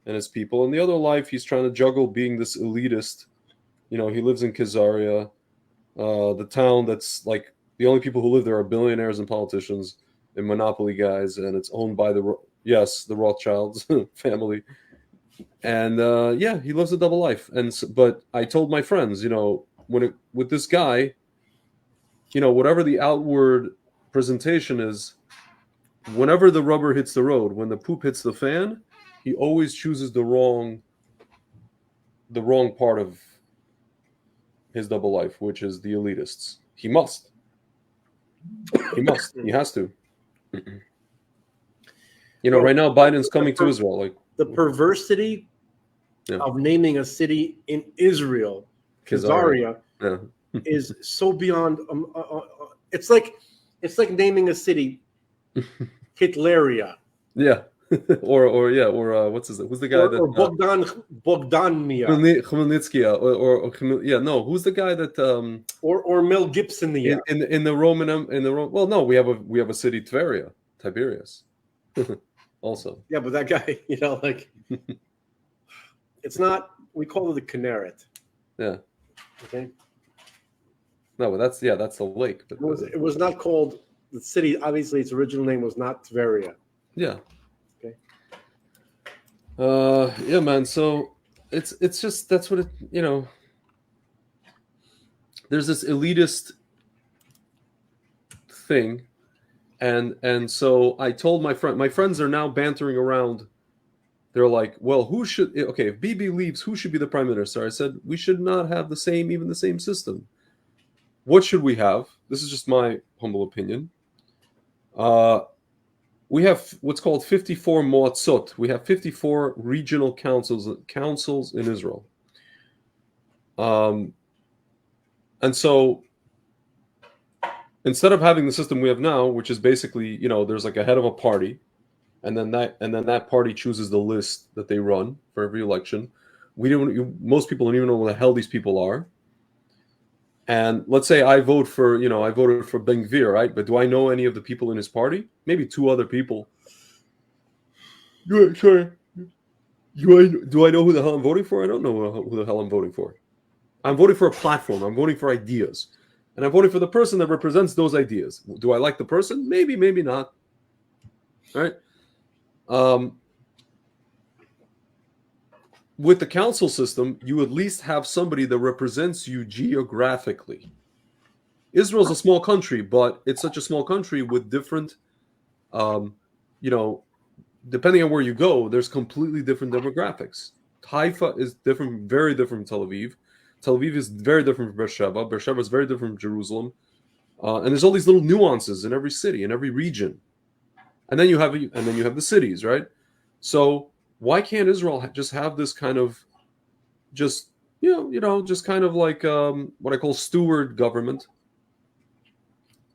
and his people, and the other life he's trying to juggle being this elitist. He lives in Khazaria, the town that's like the only people who live there are billionaires and politicians and monopoly guys, and it's owned by the Rothschilds family. And he lives a double life. But I told my friends, with this guy, whatever the outward presentation is, whenever the rubber hits the road, when the poop hits the fan, he always chooses the wrong part of his double life, which is the elitists. He must. He has to. Right now Biden's coming to Israel. Like the perversity of naming a city in Israel, Khazaria, is so beyond. It's like naming a city Hitleria. Yeah. or what's his? Who's the guy that? Or Bogdanmia. Khmelnytsky, no. Who's the guy that? Or Mel Gibson. In the Roman. Well, no, we have a city Tveria, Tiberias. Also. Yeah, but that guy, it's not. We call it the Kinneret. Yeah. Okay. No, but that's the lake. But it was not called the city. Obviously, its original name was not Tveria. Yeah. Okay. Yeah, man. So it's just that's what it. There's this elitist thing. And so I told my friends are now bantering around. They're like, well, if Bibi leaves, who should be the prime minister? I said, we should not have the same system. What should we have? This is just my humble opinion. We have what's called 54 moatzot. We have 54 regional councils in Israel. And so instead of having the system we have now, which is basically, there's like a head of a party, and then that party chooses the list that they run for every election. Most people don't even know what the hell these people are. And let's say I voted for Ben Gvir, right? But do I know any of the people in his party? Maybe two other people. Sorry. Do I know who the hell I'm voting for? I don't know who the hell I'm voting for. I'm voting for a platform. I'm voting for ideas. And I'm voting for the person that represents those ideas. Do I like the person? Maybe, maybe not. All right. With the council system, you at least have somebody that represents you geographically. Israel's a small country, but it's such a small country with different, depending on where you go, there's completely different demographics. Haifa is different, very different from Tel Aviv. Tel Aviv is very different from Beersheba. Beersheba is very different from Jerusalem. And there's all these little nuances in every city, in every region. And then you have the cities, right? So why can't Israel just have this kind of just kind of like what I call steward government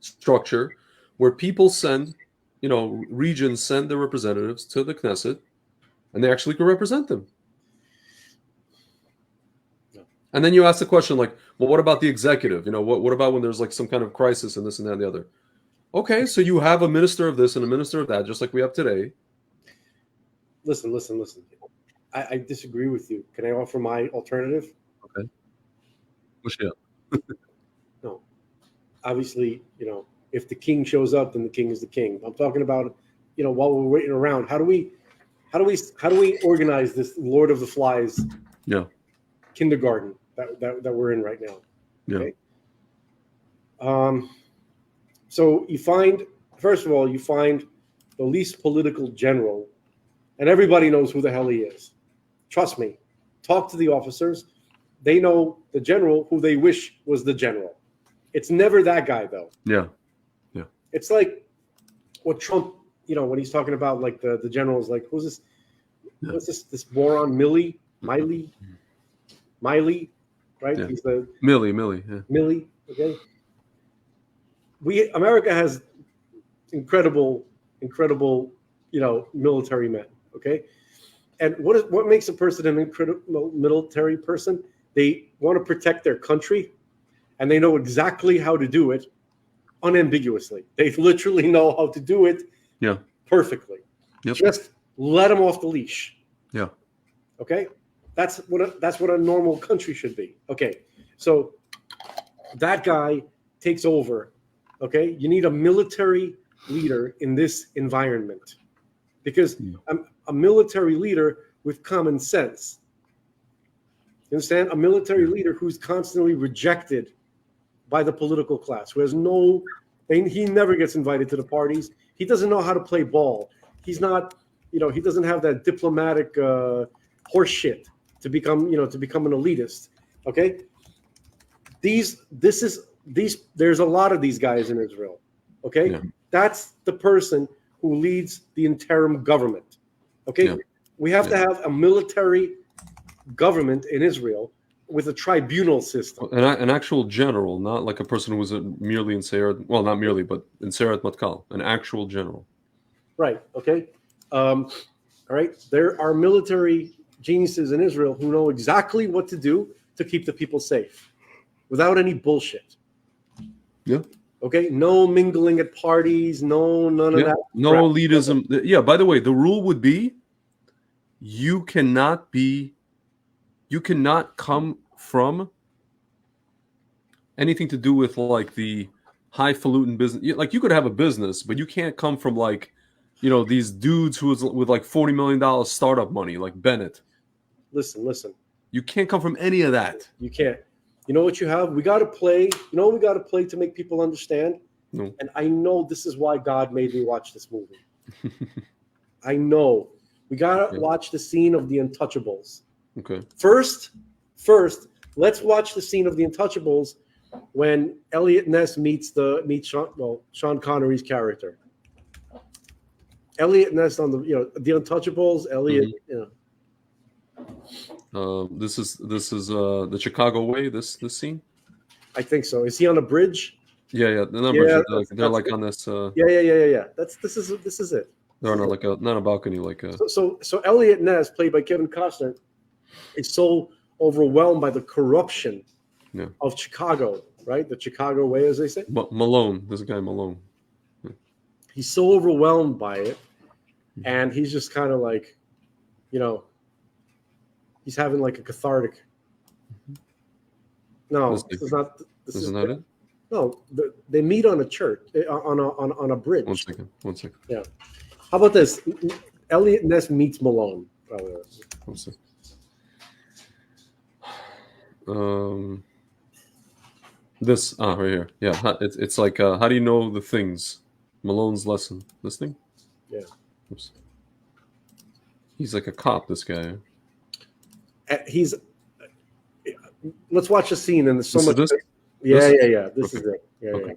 structure, where people send, regions send their representatives to the Knesset, and they actually can represent them. And then you ask the question like, well, what about the executive? What about when there's like some kind of crisis and this and that and the other? Okay, so you have a minister of this and a minister of that, just like we have today. listen. I disagree with you. Can I offer my alternative? Okay. Push it up. No. Obviously, if the king shows up, then the king is the king. I'm talking about, while we're waiting around, how do we organize this Lord of the Flies Yeah. kindergarten that we're in right now? Yeah. Okay. So first of all, you find the least political general, and everybody knows who the hell he is. Trust me. Talk to the officers. They know the general who they wish was the general. It's never that guy, though. Yeah. It's like what Trump, when he's talking about like the generals, like who's this? Yeah. What's this moron Millie, right? Yeah. He's the Millie. Yeah. Millie. Okay. America has incredible, military men. Okay. And what makes a person an incredible military person? They want to protect their country, and they know exactly how to do it unambiguously. They literally know how to do it Yeah. perfectly. Yep. Just let them off the leash. Yeah. Okay, that's what a normal country should be. Okay, so that guy takes over. Okay, you need a military leader in this environment because a military leader with common sense. You understand? A military leader who's constantly rejected by the political class, who has he never gets invited to the parties. He doesn't know how to play ball. He's not, he doesn't have that diplomatic horse shit to become an elitist. Okay. There's a lot of these guys in Israel. Okay. Yeah. That's the person who leads the interim government. Okay. Yeah. We have to have a military government in Israel with a tribunal system. An actual general, not like a person who was merely in Seyrat. Well, not merely, but in Seyrat Matkal. An actual general. Right. Okay. All right. There are military geniuses in Israel who know exactly what to do to keep the people safe without any bullshit. Yeah. Okay. No mingling at parties. None of that. No crap. elitism. Yeah. By the way, the rule would be you cannot come from anything to do with like the highfalutin business. Like you could have a business, but you can't come from like, these dudes with like $40 million startup money, like Bennett. Listen. You can't come from any of that. You can't. You know what you have? We got to play. You know what we got to play to make people understand? No. And I know this is why God made me watch this movie. I know. We got to watch the scene of The Untouchables. Okay. First, let's watch the scene of The Untouchables when Elliot Ness meets Sean Connery's character. Elliot Ness on The Untouchables. Elliot, This is the Chicago Way. This scene. I think so. Is he on a bridge? Yeah. The numbers. They're like on this. Yeah. This is it. They're on not a balcony like. So Elliot Ness, played by Kevin Costner, is so overwhelmed by the corruption of Chicago, right? The Chicago way, as they say. Malone. There's a guy Malone. He's so overwhelmed by it, and he's just kind of like, he's having like a cathartic. No, this is not. This is not it. No, they meet on a church on a bridge. One second. Yeah. How about this? Elliot Ness meets Malone. One second. This right here. Yeah, it's like how do you know the things? Malone's lesson. This thing. Yeah. Oops. He's like a cop. This guy. Let's watch a scene, and there's so much. This? Yeah. This is it. Yeah.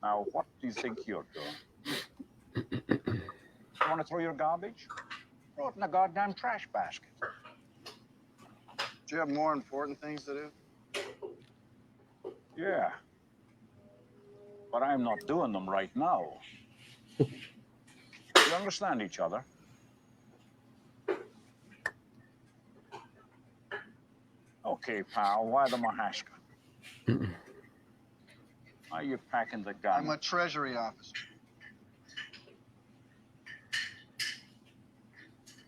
Now, what do you think you're doing? You want to throw your garbage? Throw it in the goddamn trash basket. Do you have more important things to do? Yeah. But I'm not doing them right now. We understand each other. Okay, pal, why the Mahaska? Why are you packing the gun? I'm a Treasury officer.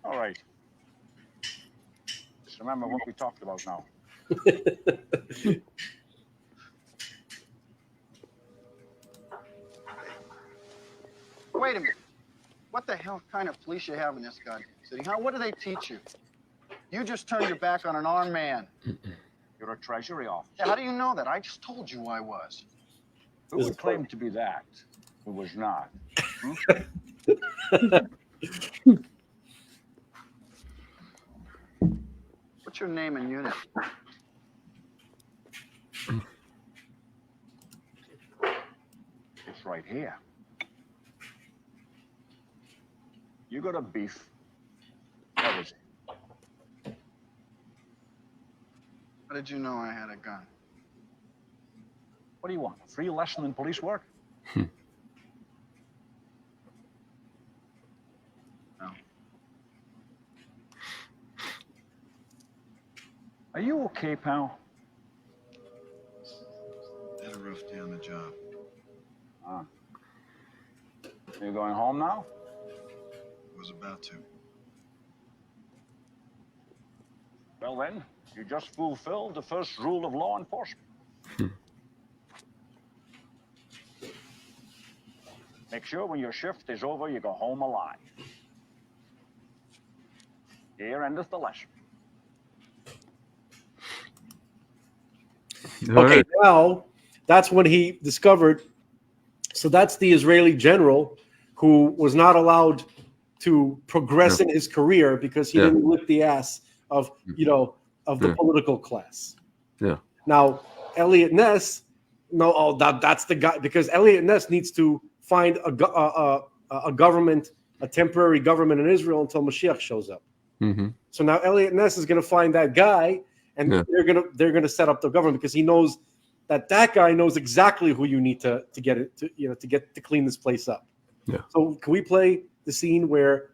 All right. Just remember what we talked about now. Wait a minute. What the hell kind of police you have in this goddamn city, huh? What do they teach you? You just turned your back on an armed man. You're a Treasury officer. Yeah, how do you know that? I just told you I was. Who would claim to be that? Who was not? What's your name and unit? It's right here. You got a beef. What is it? How did you know I had a gun? What do you want? A free lesson in police work? No. Are you okay, pal? I had a rough day on the job. Ah. Are you going home now? I was about to. Well then, you just fulfilled the first rule of law enforcement. Make sure when your shift is over, you go home alive. Here endeth the lesson. Okay, now that's when he discovered. So that's the Israeli general who was not allowed to progress in his career because he didn't lick the ass of the political class. Yeah. Now Elliot Ness, that's the guy, because Elliot Ness needs to find a government, a temporary government in Israel until Mashiach shows up. Mm-hmm. So now Elliot Ness is going to find that guy, and they're gonna set up the government because he knows that guy knows exactly who you need to get it to clean this place up. Yeah. So can we play the scene where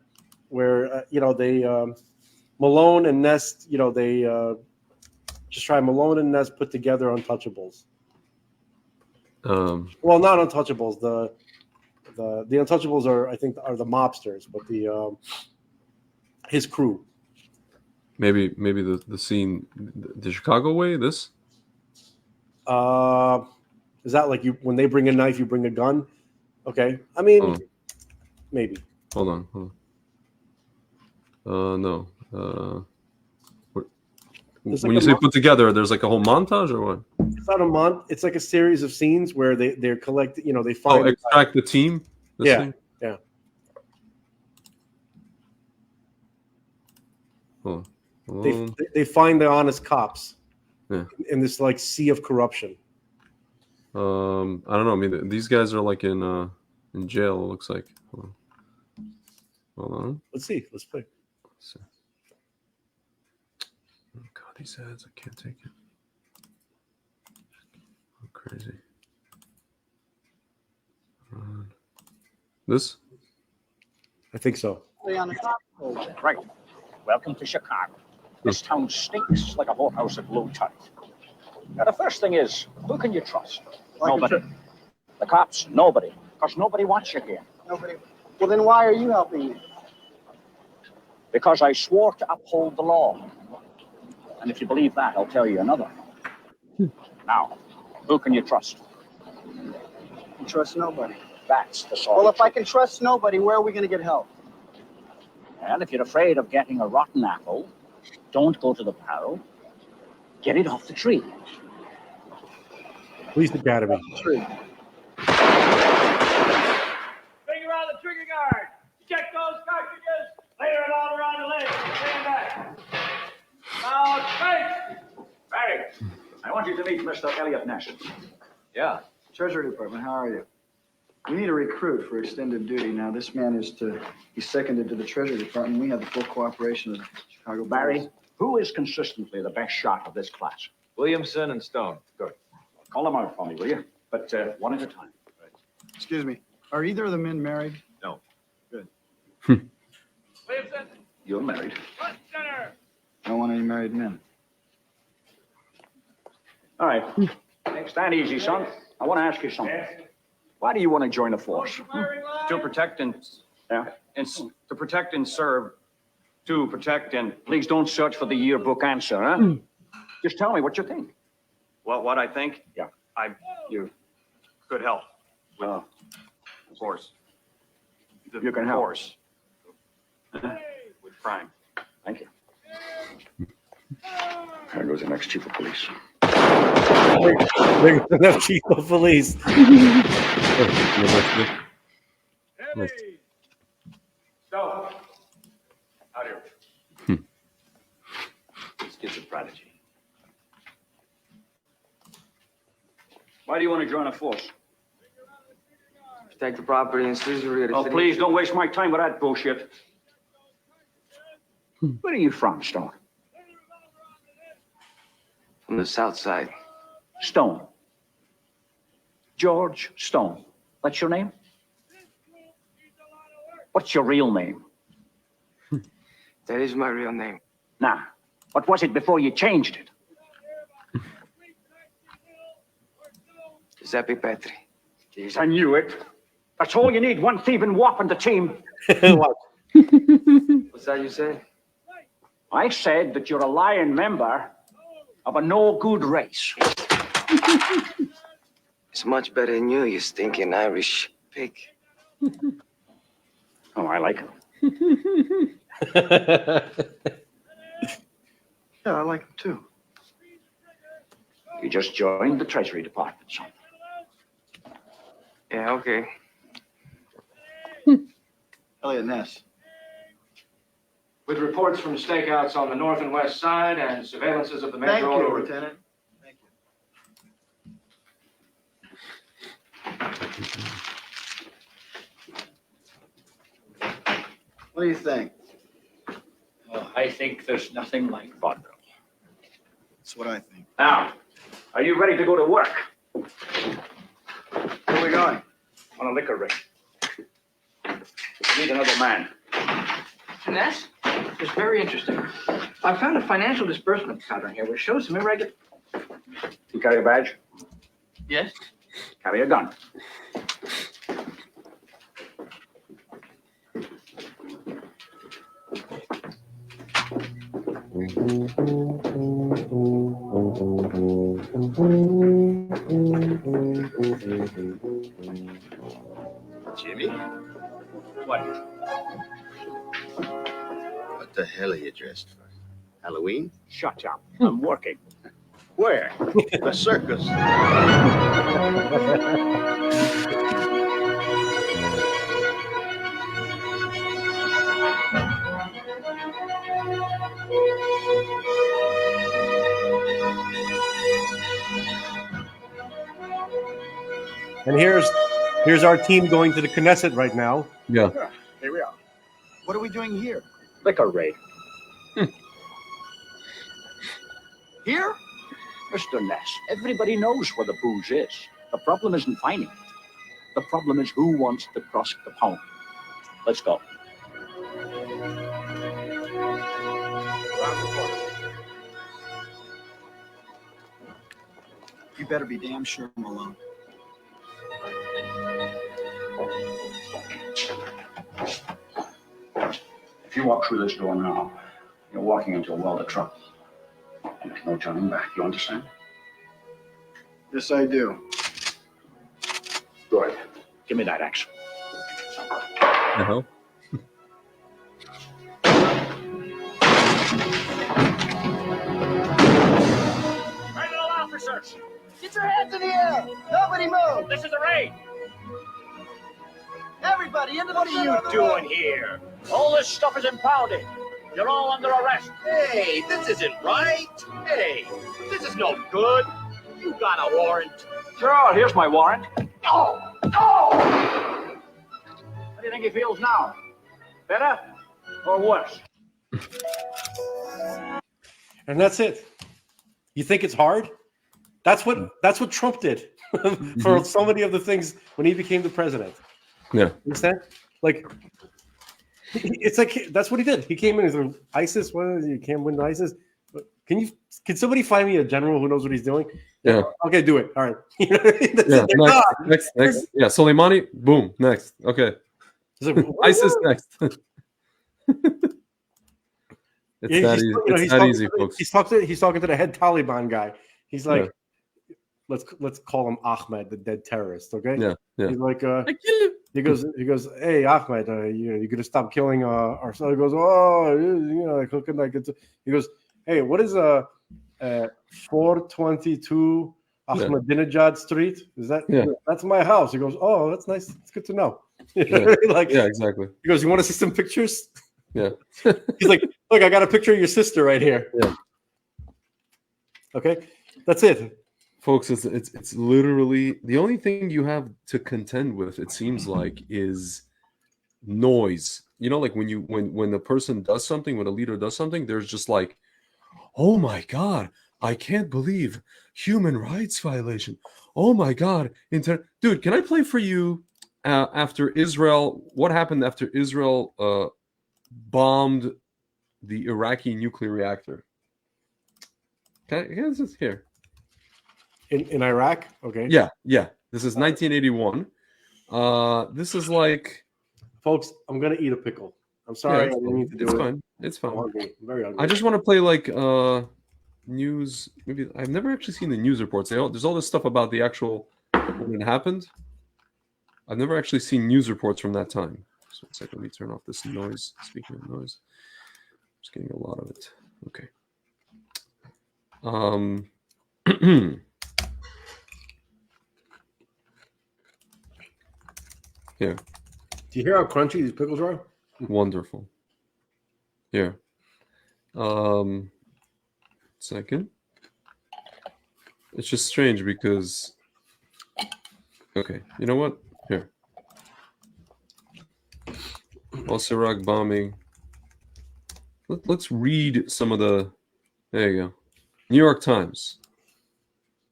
they Malone and Ness, they just try Malone and Ness put together Untouchables. Well, not Untouchables. The Untouchables are, I think, are the mobsters, but his crew. Maybe the scene, the Chicago way. This. Is that like when they bring a knife, you bring a gun? Okay, I mean, maybe. Hold on. No. When you say put together, there's like a whole montage or what? It's not a month. It's like a series of scenes where they're collecting. They find. Extract the team. Yeah. They find the honest cops. Yeah. In this like sea of corruption. I don't know. I mean, these guys are like in jail. It looks like. Hold on. Let's see. Let's play. Let's see. Oh God, these ads! I can't take it. I'm crazy. This? I think so. Right. Welcome to Chicago. This town stinks like a whorehouse at low tide. Now, the first thing is, who can you trust? Nobody. The cops? Nobody. Because nobody wants you here. Nobody. Well, then why are you helping me? Because I swore to uphold the law. And if you believe that, I'll tell you another. Now, who can you trust? I trust nobody. That's the sort. Well, if I can trust nobody, where are we going to get help? And if you're afraid of getting a rotten apple, don't go to the barrel. Get it off the tree. Police Academy. Tree. Finger on the trigger guard. Check those cartridges. Layer it all around the leg. Stand back. Now, straight. Barry, I want you to meet Mr. Elliot Ness. Yeah. Treasury Department, how are you? We need a recruit for extended duty. Now, this man is to be seconded to the Treasury Department. We have the full cooperation of the Chicago Barry, Police. who is consistently the best shot of this class? Williamson and Stone. Good. Call them out for me, will you? But one at a time. Excuse me. Are either of the men married? No. Good. Williamson, You're married. front center. I don't want any married men. All right. Stand easy, son. I want to ask you something. Why do you want to join the force? To protect and Yeah? to protect and serve. To protect and Please don't search for the yearbook answer, huh? Just tell me what you think. what I think. Yeah. You could help. Uh, Of course. You can help. Force. With crime. Thank you. There goes the next chief of police. There's enough chief of police. Heavy. Stone. Out here. This kid's a prodigy. Why do you want to join a force? Protect the property and citizenry of the Oh, city. please don't waste my time with that bullshit. Where are you from, Stone? From the south side. Stone. George Stone. That's your name? What's your real name? That is my real name. Nah. What was it before you changed it? Giuseppe Petri. Jeez, I knew it. That's all you need, one thieving wop on the team. What's that you say? I said that you're a lying member of a no-good race. It's much better than you stinking Irish pig. Oh, I like it. Yeah, I like him too. You just joined the Treasury Department, son. Yeah, okay. Elliot Ness. With reports from stakeouts on the north and west side and surveillances of the Thank major you, auto routes. Lieutenant. Thank you. What do you think? I think there's nothing like vaudeville. That's what I think. Now, are you ready to go to work Where are we going? on a liquor ring? Need another man. Ness, it's very interesting. I found a financial disbursement pattern here which shows some irregular. You carry a badge? Yes? Carry a gun. Jimmy? What? What the hell are you dressed for? Halloween? Shut up. I'm working. Where? The circus. And here's our team going to the Knesset right now. Yeah. Here we are. What are we doing here? Liquor raid. Here? Mr. Ness, everybody knows where the booze is. The problem isn't finding it. The problem is who wants to cross the pond. Let's go. You better be damn sure I'm alone. If you walk through this door now, you're walking into a world of trouble. And there's no turning back. You understand? Yes, I do. Good. Give me that axe. Uh-huh. Criminal officers, Get your hands in the air! Nobody move! this is a raid. Everybody into the What are you doing here? All this stuff is impounded. You're all under arrest. Hey, this isn't right. Hey, this is no good. You got a warrant. Sure, here's my warrant. Oh! How do you think he feels now? Better or worse? And that's it. You think it's hard? That's what Trump did for so many of the things when he became the president. Yeah. Understand? Like, it's like that's what he did. He came in as ISIS. What? You can't win ISIS. Can somebody find me a general who knows what he's doing? Yeah. Okay, do it. All right. Next. Yeah, Soleimani. Boom. Next. Okay. Like, ISIS next. It's that easy, folks. He's talking to the head Taliban guy. He's like, let's call him Ahmed, the dead terrorist. Okay. Yeah. He's like, he goes, hey Ahmed, you're gonna stop killing our son. He goes, like looking like it's. He goes, hey, what is 422 Ahmadinejad Street? Is that? Yeah. That's my house. He goes, oh, that's nice. It's good to know. Like, yeah, exactly. He goes, you want to see some pictures? Yeah. He's like, look, I got a picture of your sister right here. Yeah. Okay, that's it, folks. It's literally the only thing you have to contend with. It seems like is noise. You know, like when a person does something, when a leader does something, there's just like, oh my God, I can't believe human rights violation. Oh my God, dude, can I play for you after Israel? What happened after Israel bombed the Iraqi nuclear reactor? This is here. In Iraq? Okay. Yeah. This is 1981. This is like, folks, I'm gonna eat a pickle. I'm sorry, I didn't need to do it. It's fine. I'm hungry. I'm very hungry. I just want to play like news. Maybe I've never actually seen the news reports. There's all this stuff about the actual when it happened. I've never actually seen news reports from that time. So 1 second, let me turn off this noise. Speaking of noise, I'm just getting a lot of it. Okay. Here. Do you hear how crunchy these pickles are? Wonderful. Here. Second. It's just strange because. Okay, you know what? Here. Al-Siraj bombing. Let's read some of the. There you go. New York Times.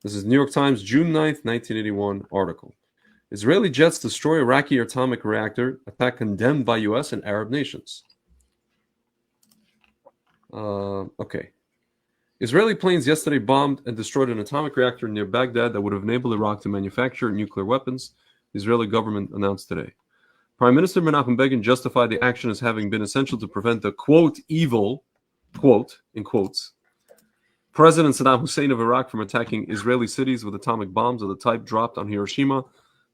This is New York Times, June 9th, 1981 article. Israeli jets destroy Iraqi atomic reactor, attack condemned by U.S. and Arab nations. Okay. Israeli planes yesterday bombed and destroyed an atomic reactor near Baghdad that would have enabled Iraq to manufacture nuclear weapons, the Israeli government announced today. Prime Minister Menachem Begin justified the action as having been essential to prevent the, quote, evil, quote, in quotes, President Saddam Hussein of Iraq from attacking Israeli cities with atomic bombs of the type dropped on Hiroshima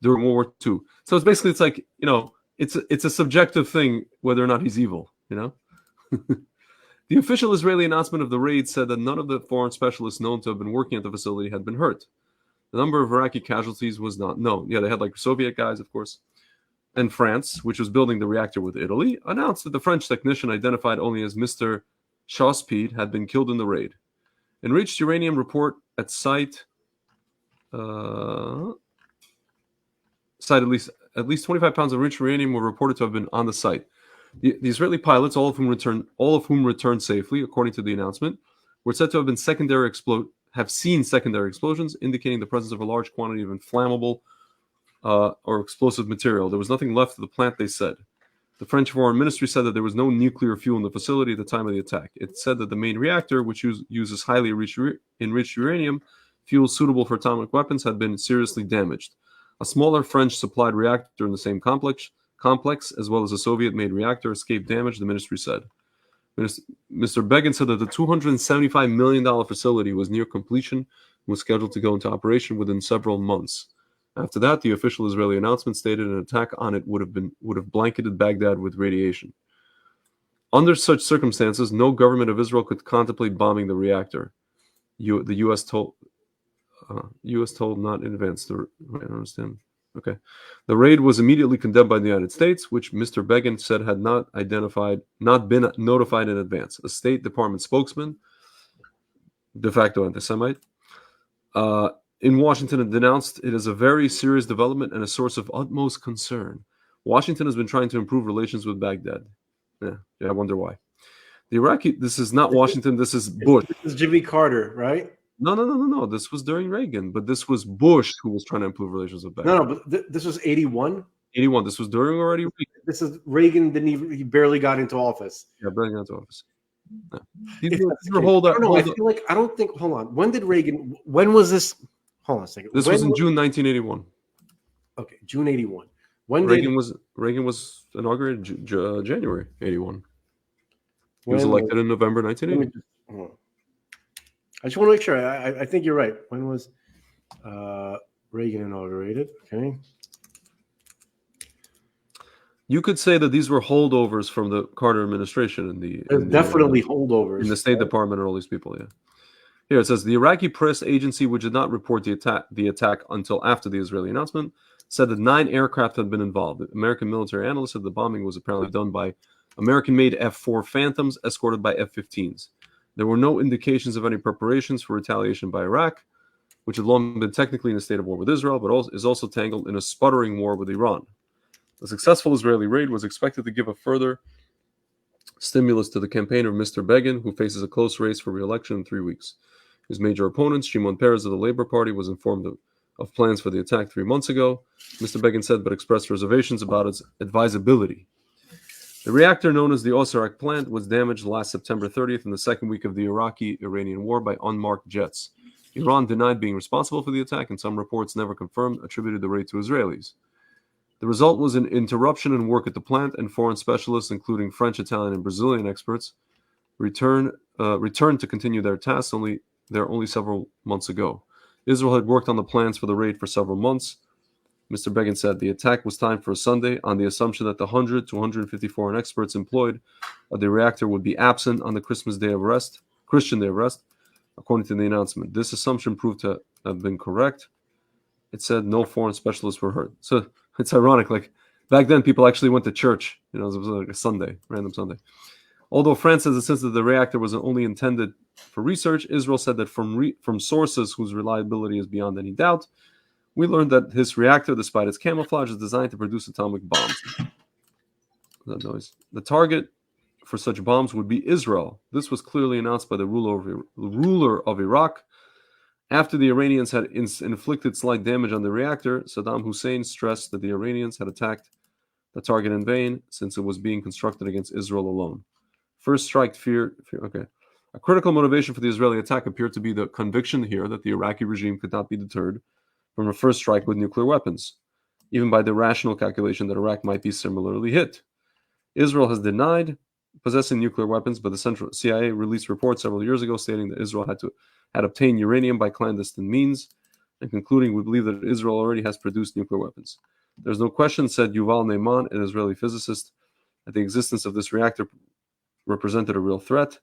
during World War II. So it's like, you know, it's a subjective thing whether or not he's evil, you know? The official Israeli announcement of the raid said that none of the foreign specialists known to have been working at the facility had been hurt. The number of Iraqi casualties was not known. Yeah, they had like Soviet guys, of course. And France, which was building the reactor with Italy, announced that the French technician identified only as Mr. Chauspede had been killed in the raid. Enriched uranium report at site at least 25 pounds of enriched uranium were reported to have been on the site. The Israeli pilots, all of whom returned safely, according to the announcement, were said to have been seen secondary explosions, indicating the presence of a large quantity of inflammable or explosive material. There was nothing left of the plant, they said. The French Foreign Ministry said that there was no nuclear fuel in the facility at the time of the attack. It said that the main reactor, which uses highly enriched uranium, fuel suitable for atomic weapons, had been seriously damaged. A smaller French-supplied reactor in the same complex, as well as a Soviet-made reactor, escaped damage, the ministry said. Mr. Begin said that the $275 million facility was near completion and was scheduled to go into operation within several months. After that, the official Israeli announcement stated an attack on it would have blanketed Baghdad with radiation. Under such circumstances, no government of Israel could contemplate bombing the reactor. The U.S. told not in advance. I don't understand. Okay. The raid was immediately condemned by the United States, which Mr. Begin said had not been notified in advance. A State Department spokesman, de facto anti-Semite, in Washington and denounced it as a very serious development and a source of utmost concern. Washington has been trying to improve relations with Baghdad. Yeah, I wonder why. The Iraqi, this is not Washington, this is Bush. This is Jimmy Carter, right? No. This was during Reagan, but this was Bush who was trying to improve relations with Baghdad. No, but this was 81. 81. This was during already Reagan. This is Reagan. He barely got into office. Yeah, barely got into office. Yeah. These If were that's the case. hold I up. don't know. I feel like I don't think. Hold on. When did Reagan? When was this? Hold on a second. This was in June 1981. Okay, June 81. When Reagan was inaugurated January 81. He was When elected in November 1980. I just want to make sure. I think you're right. When was Reagan inaugurated? Okay. You could say that these were holdovers from the Carter administration Definitely holdovers in the State Department and all these people. Yeah. Here it says the Iraqi press agency, which did not report the attack until after the Israeli announcement, said that 9 aircraft had been involved. American military analysts said the bombing was apparently done by American-made F-4 Phantoms escorted by F-15s. There were no indications of any preparations for retaliation by Iraq, which had long been technically in a state of war with Israel, but is also tangled in a sputtering war with Iran. The successful Israeli raid was expected to give a further stimulus to the campaign of Mr. Begin, who faces a close race for re-election in 3 weeks. His major opponent, Shimon Peres of the Labour Party, was informed of plans for the attack 3 months ago. Mr. Begin said, but expressed reservations about its advisability. The reactor known as the Osirak plant was damaged last September 30th in the second week of the Iraqi-Iranian war by unmarked jets. Iran denied being responsible for the attack, and some reports never confirmed attributed the raid to Israelis. The result was an interruption in work at the plant, and foreign specialists, including French, Italian, and Brazilian experts, returned to continue their tasks only several months ago. Israel had worked on the plans for the raid for several months. Mr. Begin said the attack was timed for a Sunday on the assumption that the 100 to 150 foreign experts employed at the reactor would be absent on the Christian Day of Rest, according to the announcement. This assumption proved to have been correct. It said no foreign specialists were hurt. So it's ironic. Like back then, people actually went to church. It was like a Sunday, random Sunday. Although France has insisted that the reactor was only intended for research, Israel said that from sources whose reliability is beyond any doubt, we learned that this reactor, despite its camouflage, is designed to produce atomic bombs. That noise. The target for such bombs would be Israel. This was clearly announced by the ruler of Iraq. After the Iranians had inflicted slight damage on the reactor, Saddam Hussein stressed that the Iranians had attacked the target in vain, since it was being constructed against Israel alone. First strike fear. Okay. A critical motivation for the Israeli attack appeared to be the conviction here that the Iraqi regime could not be deterred from a first strike with nuclear weapons, even by the rational calculation that Iraq might be similarly hit. Israel has denied possessing nuclear weapons, but the Central CIA released reports several years ago stating that Israel had obtained uranium by clandestine means, and concluding, we believe that Israel already has produced nuclear weapons. There's no question, said Yuval Neiman, an Israeli physicist, that the existence of this reactor represented a real threat,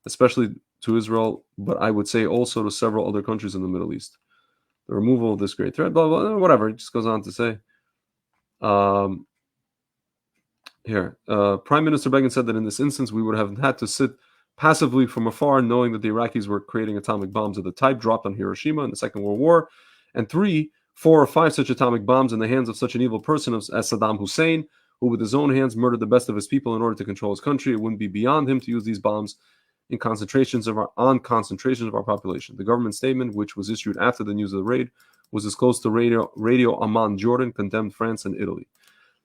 especially to Israel, but I would say also to several other countries in the Middle East. The removal of this great threat, blah, blah, blah, whatever. It just goes on to say. Prime Minister Begin said that in this instance, we would have had to sit passively from afar, knowing that the Iraqis were creating atomic bombs of the type dropped on Hiroshima in the Second World War, and 3, 4, or 5 such atomic bombs in the hands of such an evil person as Saddam Hussein, who with his own hands murdered the best of his people in order to control his country. It wouldn't be beyond him to use these bombs in concentrations of our population. The government statement, which was issued after the news of the raid, was disclosed to Radio Amman Jordan, condemned France and Italy.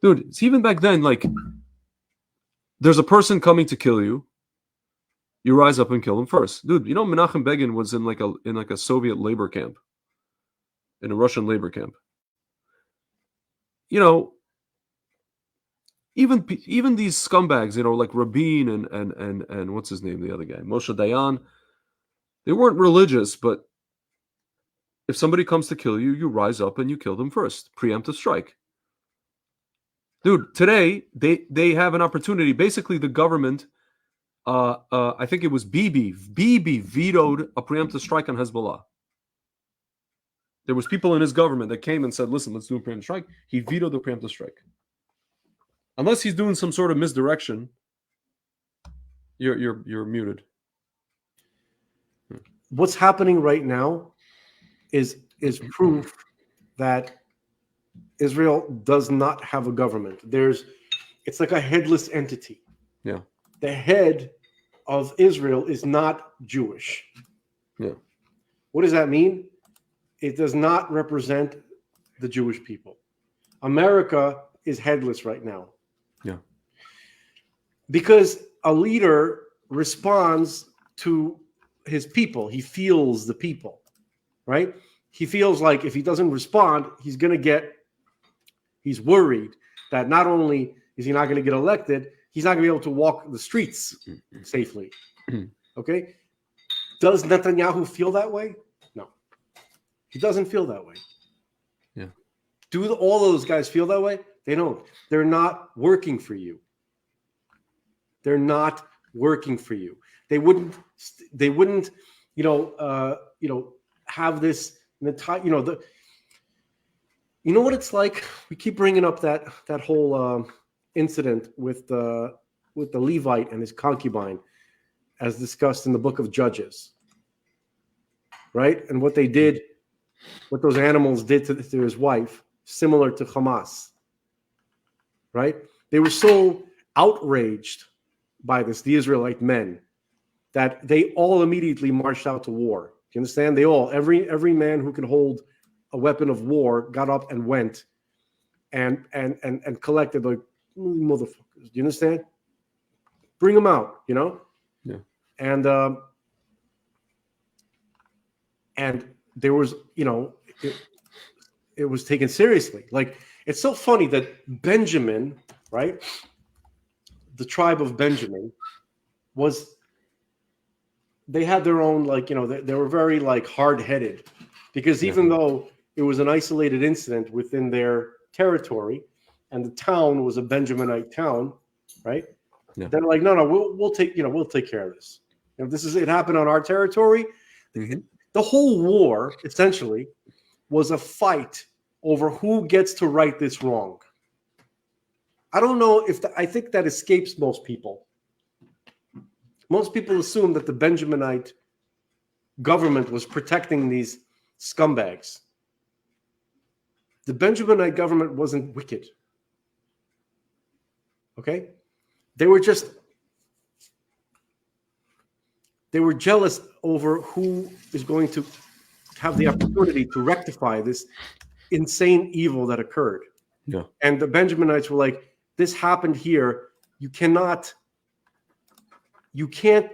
Dude, it's even back then, like, there's a person coming to kill you, you rise up and kill him first. Dude, you know Menachem Begin was in a Soviet labor camp, in a Russian labor camp. You know, even these scumbags, you know, like Rabin and what's his name, the other guy, Moshe Dayan, they weren't religious, but if somebody comes to kill you, you rise up and you kill them first. Preemptive strike. Dude, today they have an opportunity. Basically, the government, I think it was Bibi vetoed a preemptive strike on Hezbollah. There was people in his government that came and said, listen, let's do a preemptive strike. He vetoed the preemptive strike. Unless he's doing some sort of misdirection, you're muted. What's happening right now is is proof that Israel does not have a government. It's like a headless entity. Yeah. The head of Israel is not Jewish. Yeah. What does that mean? It does not represent the Jewish people. America is headless right now. Yeah. Because a leader responds to his people. He feels the people, right? He feels like if he doesn't respond, he's worried that not only is he not going to get elected, he's not going to be able to walk the streets safely. Okay? Does Netanyahu feel that way? No. He doesn't feel that way. Yeah. Do all those guys feel that way? They don't. They're not working for you. They're not working for you. They wouldn't have this entire, what it's like. We keep bringing up that whole incident with the Levite and his concubine, as discussed in the book of Judges, right? And what those animals did to his wife, similar to Hamas, right? They were so outraged by this, the Israelite men, that they all immediately marched out to war. Do you understand? They all, every man who could hold a weapon of war got up and went and collected like motherfuckers. Do you understand? Bring them out, Yeah. And there was, it was taken seriously. Like, it's so funny that Benjamin, right? The tribe of Benjamin they had their own, they were very hard-headed, because even though it was an isolated incident within their territory and the town was a Benjaminite town, right? Yeah. They're like, no, we'll take care of this. It happened on our territory. Mm-hmm. The whole war essentially was a fight over who gets to right this wrong. I don't know I think that escapes most people. Most people assume that the Benjaminite government was protecting these scumbags. The Benjaminite government wasn't wicked. Okay? They were jealous over who is going to have the opportunity to rectify this insane evil that occurred. Yeah. And the Benjaminites were like, this happened here. You can't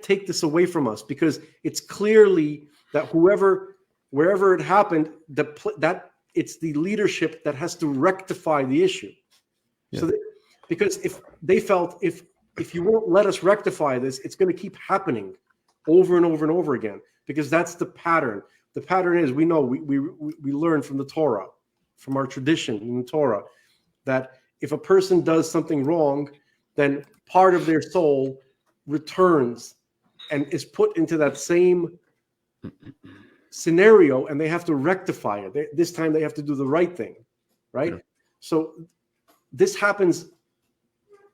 take this away from us, because it's clearly that wherever it happened, that it's the leadership that has to rectify the issue. Yeah. So because if they felt if you won't let us rectify this, it's going to keep happening over and over and over again, because that's the pattern. The pattern is, we know, we learn from the Torah, from our tradition in the Torah, that if a person does something wrong, then part of their soul returns and is put into that same scenario, and they have to rectify it. This time they have to do the right thing, right? Yeah. So this happens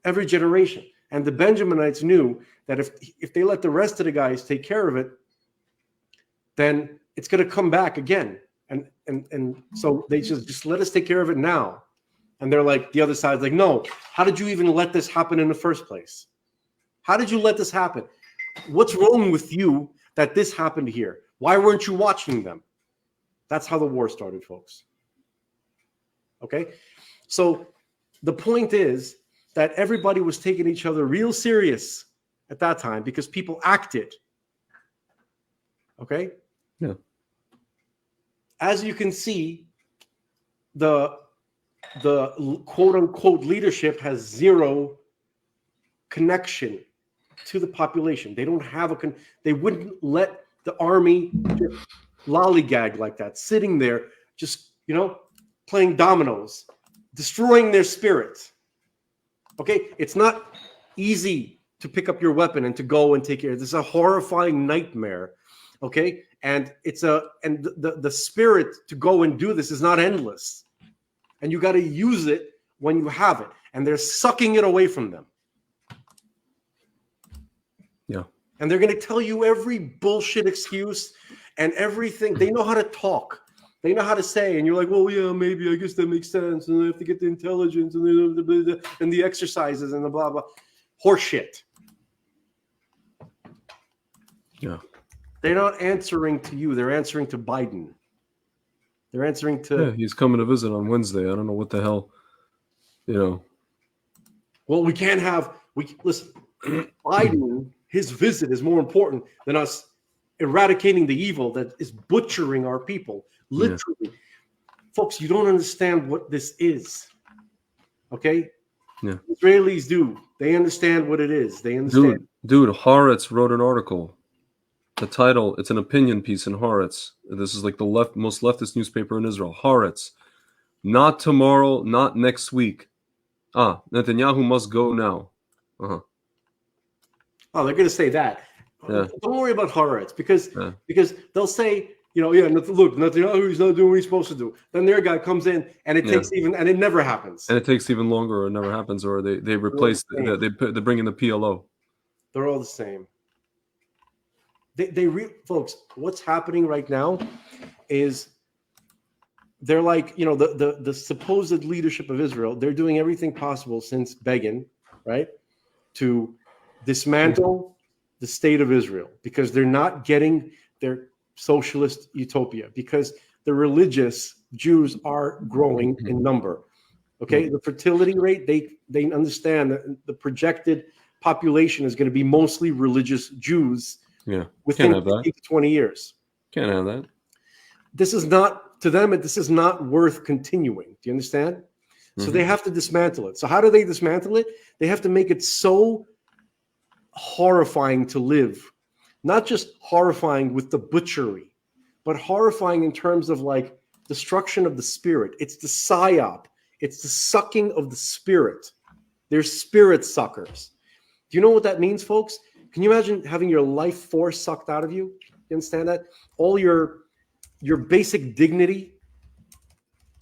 every generation. And the Benjaminites knew that if they let the rest of the guys take care of it, then it's going to come back again. And so they just let us take care of it now. And they're like, the other side's like, no, how did you even let this happen in the first place? How did you let this happen? What's wrong with you that this happened here? Why weren't you watching them? That's how the war started, folks. Okay? So the point is that everybody was taking each other real serious at that time because people acted. Okay? Yeah. As you can see, the quote-unquote leadership has zero connection to the population. They don't have they wouldn't let the army just lollygag like that, sitting there just, playing dominoes, destroying their spirit. Okay? It's not easy to pick up your weapon and to go and take care. This is a horrifying nightmare. Okay? And the spirit to go and do this is not endless. And you got to use it when you have it. And they're sucking it away from them. Yeah. And they're going to tell you every bullshit excuse and everything. They know how to talk. They know how to say, and you're like, well, yeah, maybe, I guess that makes sense, and they have to get the intelligence and the exercises and the blah blah. Horseshit. Yeah. They're not answering to you. They're answering to Biden. They're answering to. Yeah, he's coming to visit on Wednesday. I don't know what the hell, you know. Well, we can't have. Listen. Biden, his visit is more important than us eradicating the evil that is butchering our people. Literally, folks, you don't understand what this is. Okay. Yeah. Israelis do. They understand what it is. They understand. Dude, Haaretz wrote an article. The title, it's an opinion piece in Haaretz. This is like the most leftist newspaper in Israel. Haaretz. Not tomorrow, not next week. Netanyahu must go now. Uh-huh. Oh, they're going to say that. Yeah. Don't worry about Haaretz because they'll say, look, Netanyahu's not doing what he's supposed to do. Then their guy comes in and it takes and it never happens. And it takes even longer, or it never happens, or they replace they bring in the PLO. They're all the same. Folks, what's happening right now is they're like, the supposed leadership of Israel, they're doing everything possible since Begin, right, to dismantle the state of Israel because they're not getting their socialist utopia, because the religious Jews are growing in number. Okay, the fertility rate, they understand that the projected population is going to be mostly religious Jews. Yeah, within 15 to 20 years. Can't have that. This is not, to them, this is not worth continuing. Do you understand? So they have to dismantle it. So how do they dismantle it? They have to make it so horrifying to live. Not just horrifying with the butchery, but horrifying in terms of like destruction of the spirit. It's the psyop. It's the sucking of the spirit. They're spirit suckers. Do you know what that means, folks? Can you imagine having your life force sucked out of you? You understand that? All your basic dignity,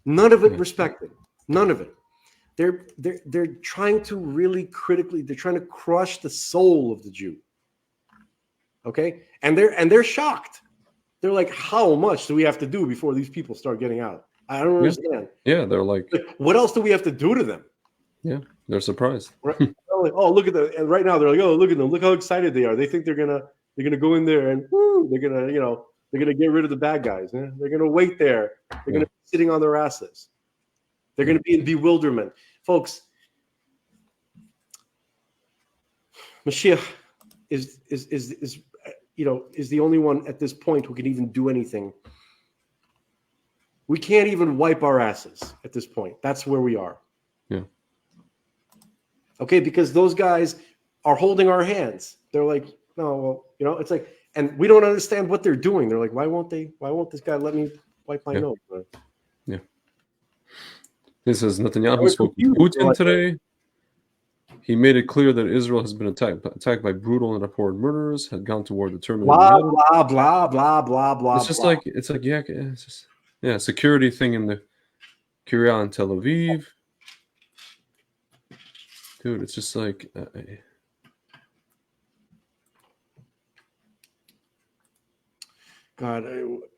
none of it respected. None of it. They're trying to really critically, they're trying to crush the soul of the Jew. Okay? And they're shocked. They're like, how much do we have to do before these people start getting out? I don't understand. Yeah, they're like, what else do we have to do to them? Yeah, they're surprised. Right? Like, oh, look at them! And right now they're like, oh, look at them! Look how excited they are. They think they're gonna go in there and woo, they're gonna get rid of the bad guys. Eh? They're gonna wait there. They're gonna be sitting on their asses. They're gonna be in bewilderment, folks. Mashiach is the only one at this point who can even do anything. We can't even wipe our asses at this point. That's where we are. Yeah. Okay, because those guys are holding our hands. They're like, no, well, it's like, and we don't understand what they're doing. They're like, why won't this guy let me wipe my nose? Yeah. This is Netanyahu spoke to Putin today. He made it clear that Israel has been attacked by brutal and abhorrent murderers, had gone toward the terminating blah, blah, blah, blah, blah, blah. It's just security thing in the Kiryat in Tel Aviv. Dude, it's just like God,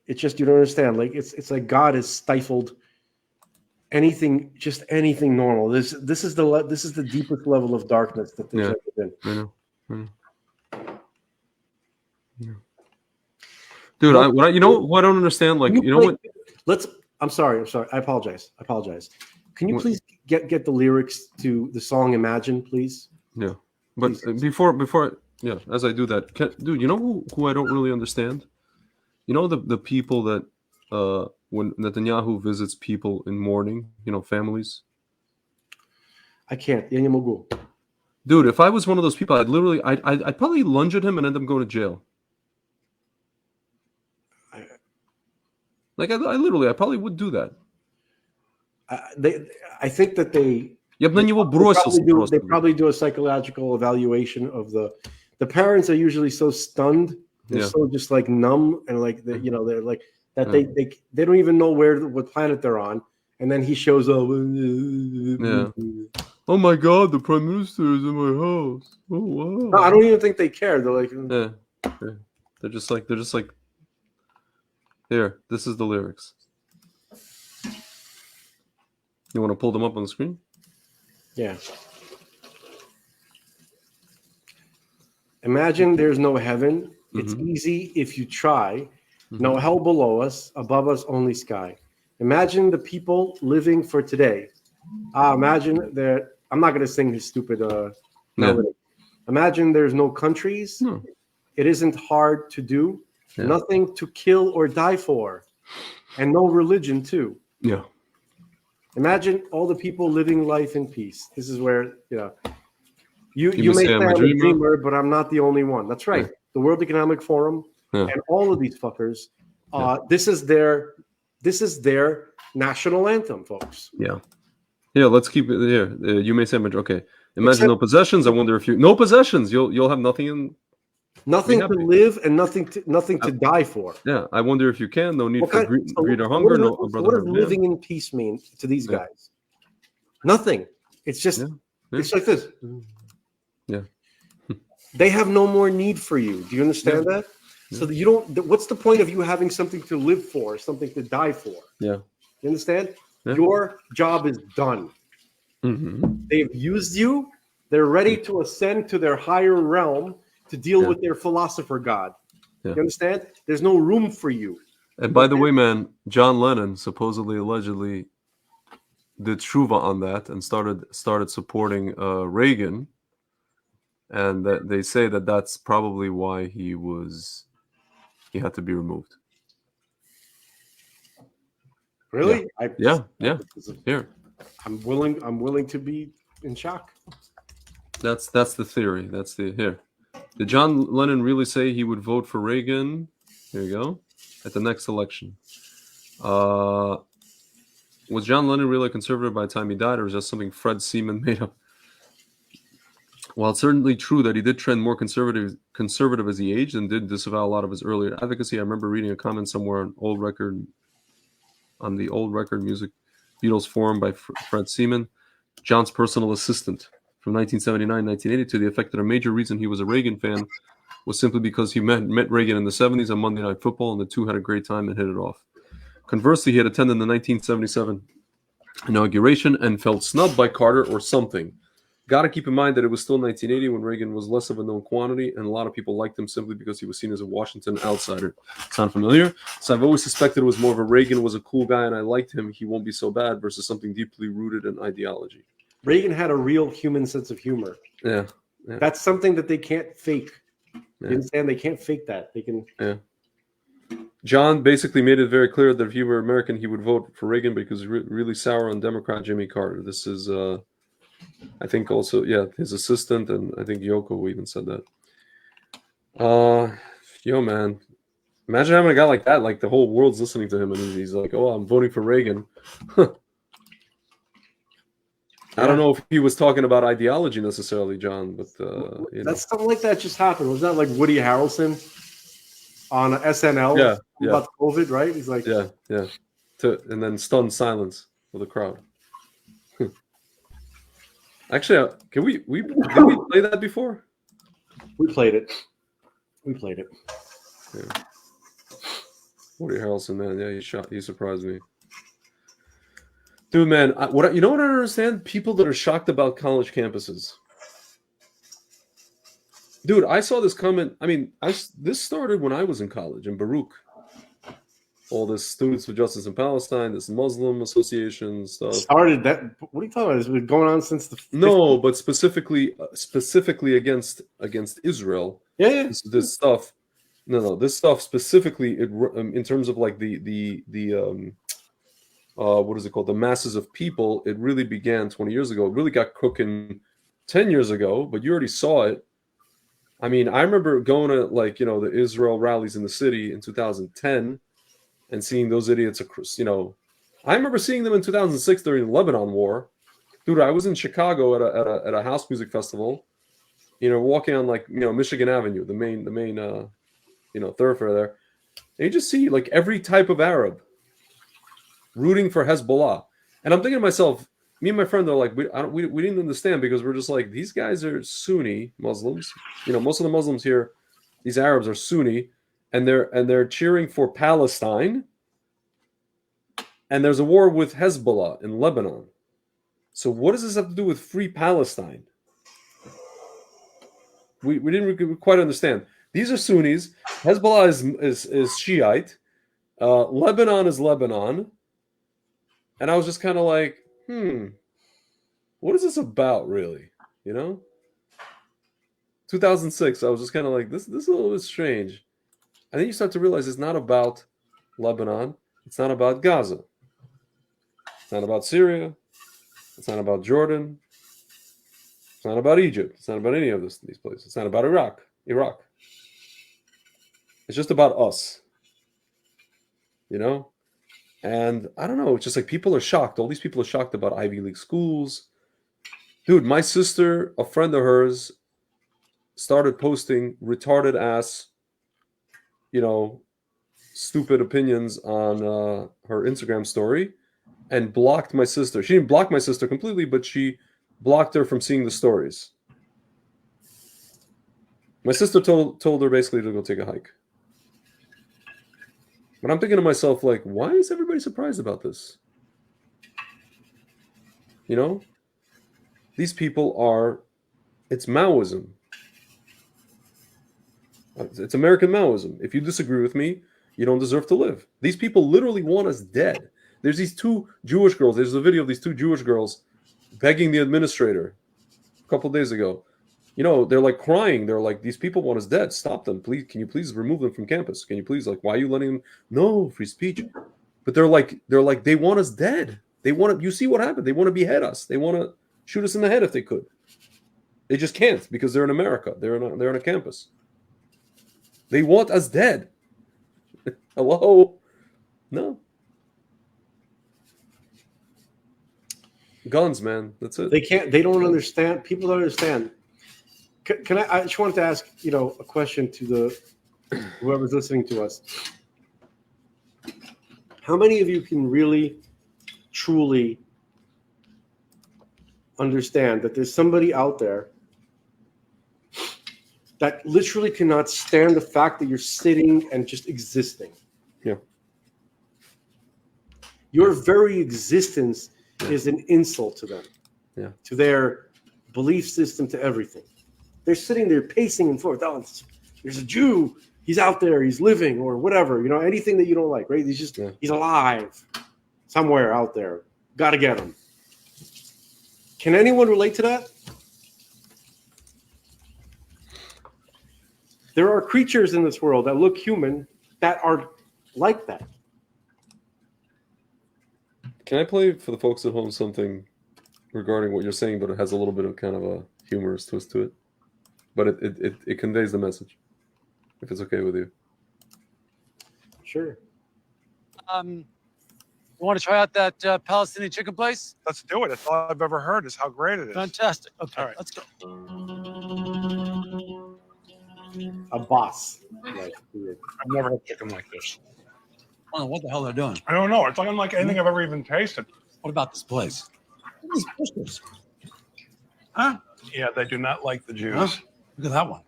it's just, you don't understand. Like it's like God has stifled anything normal. This is the deepest level of darkness that there's ever been. I know. Yeah. Dude, what I don't understand, like, I'm sorry. I apologize. Can you please get the lyrics to the song Imagine, please? Yeah. But before as I do that, dude, you know who I don't really understand? You know the people that when Netanyahu visits people in mourning, families? I can't. Dude, if I was one of those people, I'd probably lunge at him and end up going to jail. I probably would do that. I think that they. They probably do a psychological evaluation of the parents are usually so stunned, they're so just like numb and like they're like that they don't even know what planet they're on, and then he shows up. Yeah. Oh my God, the prime minister is in my house. Oh wow. No, I don't even think they care. They're like, They're just like, here, this is the lyrics. You want to pull them up on the screen? Yeah. Imagine there's no heaven. It's easy if you try. No hell below us, above us only sky. Imagine the people living for today. Imagine that. I'm not going to sing his stupid melody. Imagine there's no countries. It isn't hard to do. Nothing to kill or die for. And no religion, too. Yeah. Imagine all the people living life in peace. This is where, you You may say say I'm a I'm a dreamer. dreamer, but I'm not the only one. That's right. The World Economic Forum and all of these fuckers, this is their national anthem, folks. Yeah. Yeah, let's keep it here. You may say, okay. Imagine Except- no possessions. I wonder if you no possessions. You'll have nothing in. Nothing to live and nothing to die for. Yeah, I wonder if you can. No need What for kind- greed or so hunger. No what brother. does living in peace mean to these guys? Nothing. It's just it's like this. Yeah. They have no more need for you. Do you understand that? So that you don't. What's the point of you having something to live for, something to die for? Yeah. You understand? Yeah. Your job is done. They've used you. They're ready to ascend to their higher realm to deal with their philosopher god. You understand? There's no room for you. And by the way, man, John Lennon supposedly, allegedly, did tshuva on that and started supporting Reagan, and that they say that that's probably why he had to be removed. Really? Yeah. Here, I'm willing to be in shock. that's the theory. That's the here. Did John Lennon really say he would vote for Reagan? Here you go. At the next election. Was John Lennon really a conservative by the time he died, or was that something Fred Seaman made up? While it's certainly true that he did trend more conservative as he aged and did disavow a lot of his earlier advocacy, I remember reading a comment somewhere on the old record music Beatles forum by Fred Seaman, John's personal assistant, from 1979-1980, to the effect that a major reason he was a Reagan fan was simply because he met Reagan in the 70s on Monday Night Football, and the two had a great time and hit it off. Conversely, he had attended the 1977 inauguration and felt snubbed by Carter or something. Got to keep in mind that it was still 1980 when Reagan was less of a known quantity, and a lot of people liked him simply because he was seen as a Washington outsider. Sound familiar? So I've always suspected it was more of a Reagan was a cool guy and I liked him, he won't be so bad, versus something deeply rooted in ideology. Reagan had a real human sense of humor. Yeah. That's something that they can't fake. You understand? They can't fake that. They can. Yeah. John basically made it very clear that if he were American, he would vote for Reagan because he was really sour on Democrat Jimmy Carter. This is, I think, also, his assistant, and I think Yoko even said that. Yo, man. Imagine having a guy like that, like the whole world's listening to him, and he's like, oh, I'm voting for Reagan. I don't know if he was talking about ideology necessarily, John, but That's something like that just happened. Was that like Woody Harrelson on SNL? Yeah, about COVID, right? He's like, and then stunned silence for the crowd. Actually, did we play that before? We played it. Yeah. Woody Harrelson, man, he surprised me. Dude, man, you know what I don't understand? People that are shocked about college campuses. Dude, I saw this comment. I mean, this started when I was in college in Baruch. All this Students for Justice in Palestine, this Muslim association stuff. Started that? What are you talking about? It's been going on since the 50s? No, but specifically against Israel. Yeah. This stuff. No, this stuff specifically in terms of like the what is it called? The masses of people. It really began 20 years ago. It really got cooking 10 years ago, but you already saw it. I mean, I remember going to the Israel rallies in the city in 2010 and seeing those idiots, I remember seeing them in 2006 during the Lebanon War. Dude, I was in Chicago at a house music festival, walking on Michigan Avenue, the main thoroughfare there. And you just see like every type of Arab rooting for Hezbollah. And I'm thinking to myself, me and my friend are like, we didn't understand, because we're just like, these guys are Sunni Muslims. Most of the Muslims here, these Arabs are Sunni, and they're cheering for Palestine. And there's a war with Hezbollah in Lebanon. So what does this have to do with free Palestine? We didn't quite understand. These are Sunnis. Hezbollah is Shiite. Lebanon is Lebanon. And I was just kind of like, what is this about, really? 2006, I was just kind of like, this is a little bit strange. And then you start to realize it's not about Lebanon. It's not about Gaza. It's not about Syria. It's not about Jordan. It's not about Egypt. It's not about any of these places. It's not about Iraq. It's just about us. And I don't know. It's just like people are shocked. All these people are shocked about Ivy League schools. Dude, my sister, a friend of hers, started posting retarded ass, stupid opinions on her Instagram story and blocked my sister. She didn't block my sister completely, but she blocked her from seeing the stories. My sister told her basically to go take a hike. But I'm thinking to myself, like, why is everybody surprised about this? These people it's Maoism. It's American Maoism. If you disagree with me, you don't deserve to live. These people literally want us dead. There's these two Jewish girls. There's a video of these two Jewish girls begging the administrator a couple of days ago. They're like crying. They're like, these people want us dead. Stop them, please. Can you please remove them from campus? Can you please, why are you letting them? No, free speech. But they're like, they want us dead. You see what happened? They want to behead us. They want to shoot us in the head if they could. They just can't because they're in America. They're in a campus. They want us dead. Hello? No. Guns, man. That's it. They don't understand. People don't understand. Can I just wanted to ask, a question to whoever's listening to us. How many of you can really, truly understand that there's somebody out there that literally cannot stand the fact that you're sitting and just existing? Yeah. Your very existence is an insult to them. Yeah. To their belief system, to everything. They're sitting there pacing and forth. Oh, there's a Jew. He's out there. He's living, or whatever. anything that you don't like, right? He's alive somewhere out there. Got to get him. Can anyone relate to that? There are creatures in this world that look human that are like that. Can I play for the folks at home something regarding what you're saying, but it has a little bit of kind of a humorous twist to it? But it conveys the message, if it's okay with you. Sure. You want to try out that Palestinian chicken place? Let's do it. That's all I've ever heard is how great it is. Fantastic. Okay, all right. Let's go. A boss. I've never had chicken like this. I don't know what the hell they're doing. I don't know. It's not unlike anything I've ever even tasted. What about this place? Look at these posters. Huh? Yeah, they do not like the Jews. Huh? Look at that one.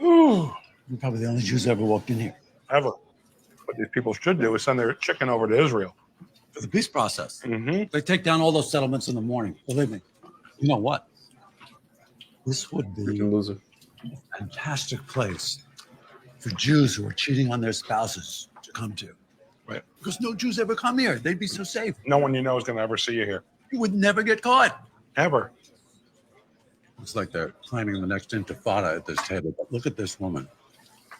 Ooh. You're probably the only Jews that ever walked in here. Ever. What these people should do is send their chicken over to Israel. For the peace process. Mm-hmm. They take down all those settlements in the morning. Believe me. You know what? This would be loser. a fantastic place for Jews who are cheating on their spouses to come to. Right. Because no Jews ever come here. They'd be so safe. No one you know is going to ever see you here. You would never get caught. Ever. It's like they're planning the next intifada at this table. But look at this woman.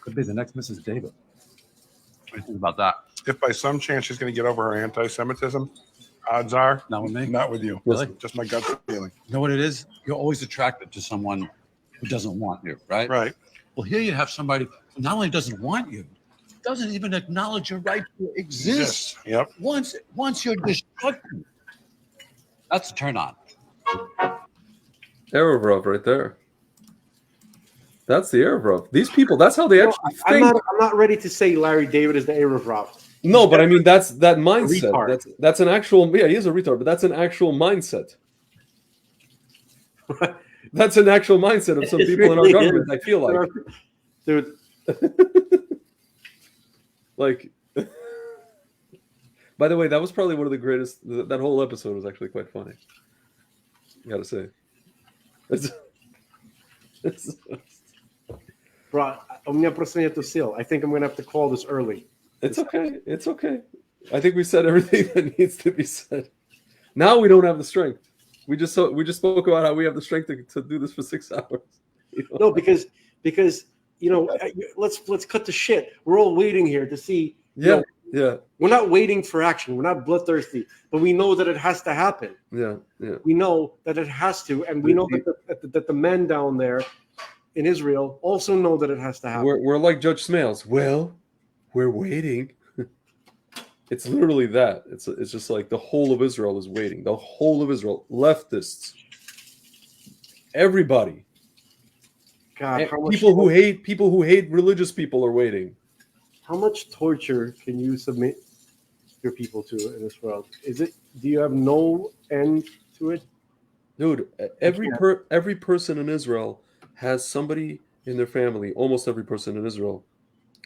Could be the next Mrs. David. What do you think about that? If by some chance she's going to get over her anti-Semitism, odds are not with me. Not with you. Really? Just my gut feeling. You know what it is? You're always attracted to someone who doesn't want you, right? Right. Well, here you have somebody who not only doesn't want you, doesn't even acknowledge your right to exist. Yep. Once you're destructive. That's a turn on. Erev right there. That's the Erev. These people, that's how they actually think. I'm not ready to say Larry David is the Erev. No, but I mean that's that mindset. Retard. That's an actual he is a retard, but that's an actual mindset. That's an actual mindset of some people in our government, I feel like. Dude. Like by the way, that was probably one of the greatest that whole episode was actually quite funny. Gotta say. Bro, у меня просто нету сил. I think I'm gonna have to call this early. It's okay. It's okay. I think we said everything that needs to be said. Now we don't have the strength. We just spoke about how we have the strength to do this for 6 hours. No, because let's cut the shit. We're all waiting here to see. Yeah. We're not waiting for action. We're not bloodthirsty, but we know that it has to happen. Yeah. We know that it has to, and we know that the men down there in Israel also know that it has to happen. We're like Judge Smales. Well, we're waiting. It's literally that. It's just like the whole of Israel is waiting. The whole of Israel, leftists, everybody. God, people who hate religious people are waiting. How much torture can you submit your people to in this world? Do you have no end to it? Dude, every person in Israel has somebody in their family, almost every person in Israel,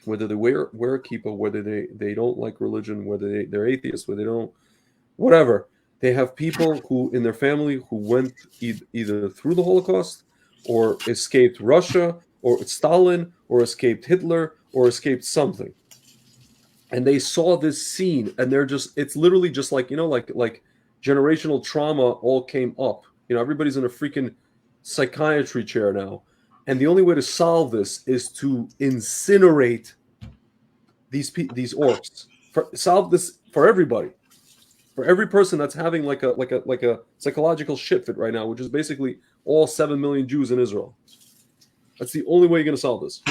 whether they wear a kippah, whether they don't like religion, whether they're atheists, whether they don't, whatever. They have people who in their family who went either through the Holocaust or escaped Russia or Stalin or escaped Hitler or escaped something. And they saw this scene and it's literally just like, like generational trauma all came up. Everybody's in a freaking psychiatry chair now. And the only way to solve this is to incinerate these orcs. Solve this for everybody. For every person that's having like a psychological shit fit right now, which is basically all 7 million Jews in Israel. That's the only way you're going to solve this.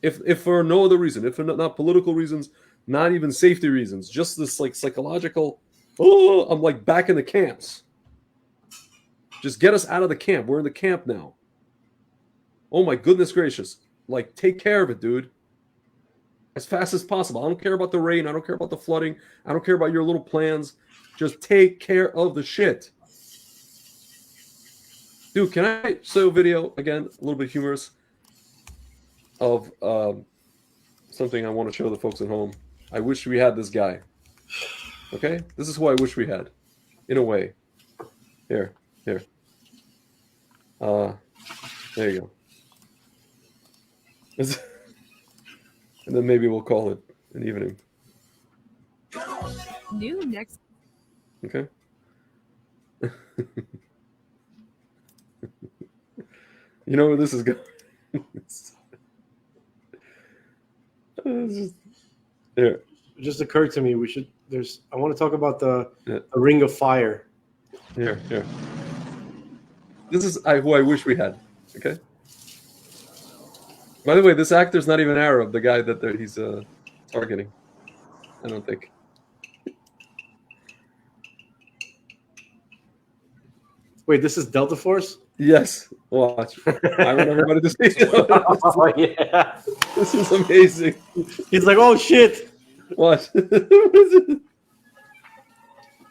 If for no other reason, if for not political reasons, not even safety reasons, just this like psychological, I'm like back in the camps. Just get us out of the camp. We're in the camp now. Oh my goodness gracious. Like, take care of it, dude. As fast as possible. I don't care about the rain. I don't care about the flooding. I don't care about your little plans. Just take care of the shit. Dude, can I show a video, again, a little bit humorous, of something I want to show the folks at home. I wish we had this guy. Okay? This is who I wish we had. In a way. Here. There you go. And then maybe we'll call it an evening. New next. Okay. You know where this is going? Here. It just occurred to me I want to talk about the Ring of Fire. Here. This is who I wish we had. Okay. By the way, this actor's not even Arab, the guy that he's targeting. I don't think. Wait, this is Delta Force? Yes. Watch. I want everybody to see it. Oh, yeah. This is amazing. He's like, oh, shit. Watch.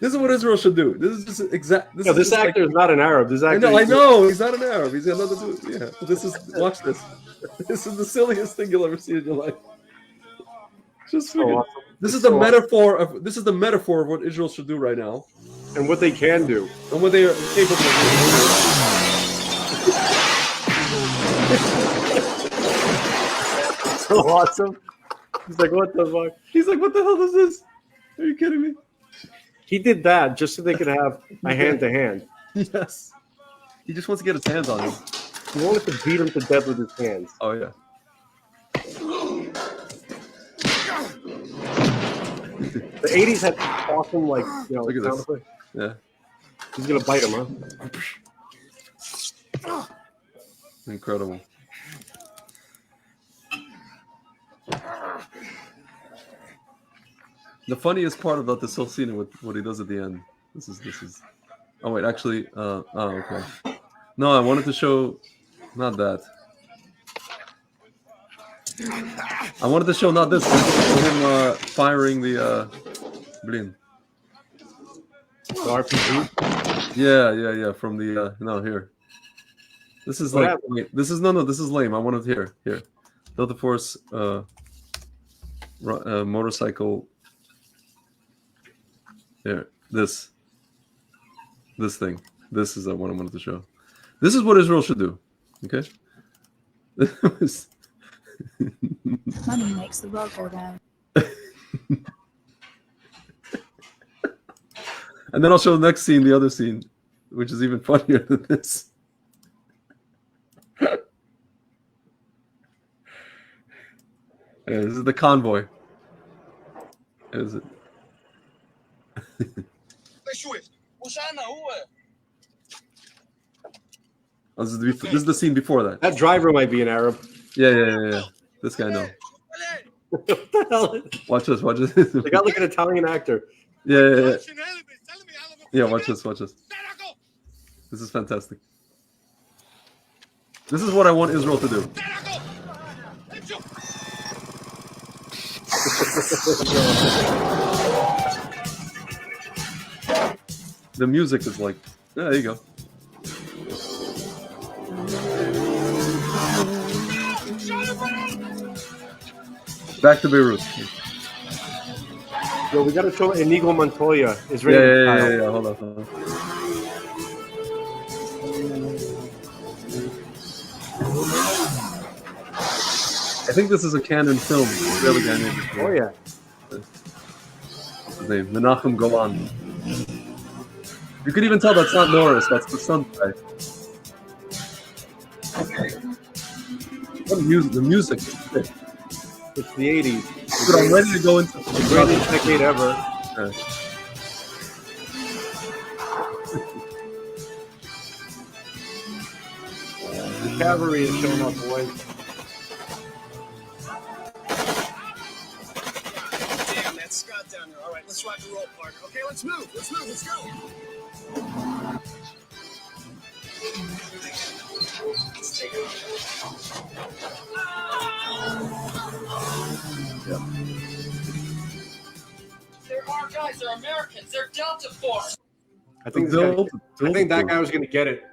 This is what Israel should do. This is just exact. This actor is not an Arab. This actor. I know. He's not an Arab. He's got nothing to do. Yeah. Watch this. This is the silliest thing you'll ever see in your life. Just freaking. Awesome. This is the metaphor of. This is the metaphor of what Israel should do right now, and what they can do, and what they are capable of doing. So awesome. He's like, what the fuck? He's like, what the hell is this? Are you kidding me? He did that just so they could have a hand-to-hand. Yes. He just wants to get his hands on him. He wanted to beat him to death with his hands. Oh, yeah. The 80s had awesome, like, look at sound this. effects. Yeah. He's going to bite him, huh? Incredible. The funniest part about this whole scene with what he does at the end. This is. Oh wait, actually. Okay. No, I wanted to show, not that. I wanted to show not this. Him firing the blin. The RPG. Yeah. From the no here. This is like this is no. This is lame. I wanted here. Delta Force motorcycle. Here, this thing. This is the one I wanted to show. This is what Israel should do. Okay. Money makes the world go round. And then I'll show the next scene, the other scene, which is even funnier than this. Yeah, this is the convoy. Is it? Oh, this is the scene before that. That driver might be an Arab. Yeah. This guy, no. What the hell? Watch this. They got like an Italian actor. Yeah. Yeah, watch this. This is fantastic. This is what I want Israel to do. The music is like, yeah, there you go. Back to Beirut. Yo, we gotta show Inigo Montoya, Israeli style. Yeah. Hold on. I think this is a Canon film. Israeli guy named it. Oh yeah. What's his name? Menachem Golan. You can even tell that's not Norris. That's the son guy. What music? The music is sick. It's the 80s. But I'm ready to go into the greatest decade ever. Yeah. The cavalry is showing up, boys. Damn, that's Scott down there. All right, let's rock and roll, partner. Okay, let's move. Let's go. Our guys are Americans. They're Delta Force. I think that guy was going to get it.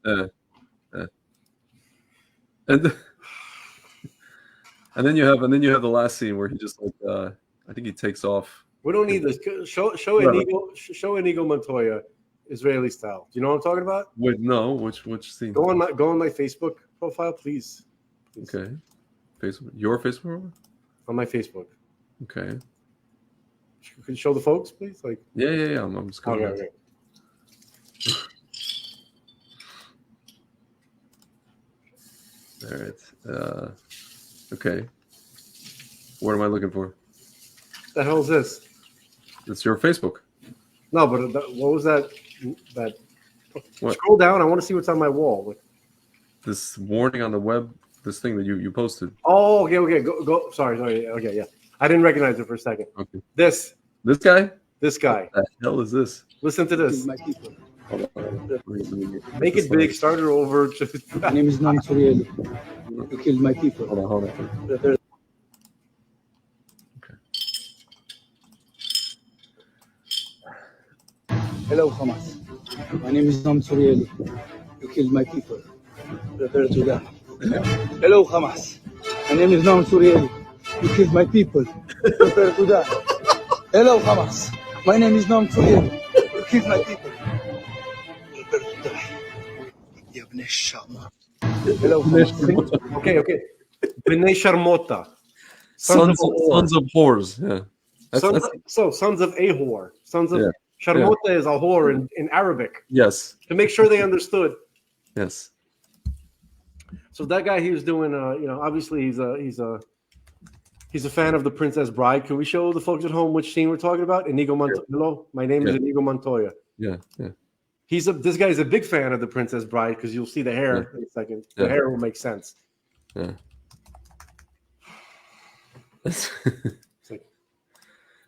And then you have the last scene where he just like I think he takes off. We don't need this. Show Inigo Montoya, Israeli style. Do you know what I'm talking about? Wait, no. Which scene? Go on my Facebook profile, please. Okay. Facebook. Your Facebook? On my Facebook. Okay. Could you show the folks, please? Like. Yeah. I'm just going. Okay. All right. Okay. What am I looking for? The hell is this? It's your Facebook. No, but what was that? What? Scroll down. I want to see what's on my wall. This warning on the web. This thing that you posted. Oh, okay. Go. Sorry. Okay, yeah. I didn't recognize it for a second. Okay. This guy. This guy. What the hell is this? Listen to this. Make it big. Start it over. My name is Nam Surieli. You killed my people. Hold on. Okay. Hello, Hamas. My name is Nam Surieli. You killed my people. Prepare to die. Hello, Hamas. My name is Nam Surieli. You killed my people. Prepare to die. Hello, Hamas. My name is Nam Surieli. You killed my people. Prepare to die. Hello, Hamas. Okay. Bnei Sharmota. Sons of whores. Yeah. Sons of Ahor. Sons of Sharmota is a whore in Arabic. Yes. To make sure they understood. Yes. So that guy, he was doing, obviously he's a fan of the Princess Bride. Can we show the folks at home which scene we're talking about? Inigo Montoya. Hello, my name is Inigo Montoya. Yeah. This guy's a big fan of the Princess Bride because you'll see the hair in a second. The hair will make sense. Yeah.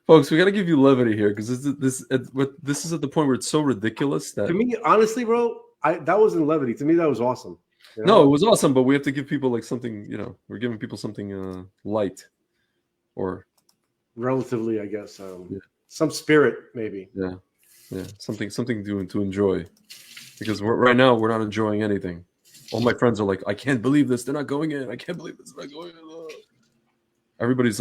Folks, we got to give you levity here because this is at the point where it's so ridiculous that to me, honestly, bro, that wasn't levity. To me, that was awesome. You know? No, it was awesome, but we have to give people like something. We're giving people something light, or relatively, I guess. Some spirit, maybe. Yeah, something to enjoy, because right now we're not enjoying anything. All my friends are like, I can't believe this. They're not going in. I can't believe this. They're not going in. Everybody's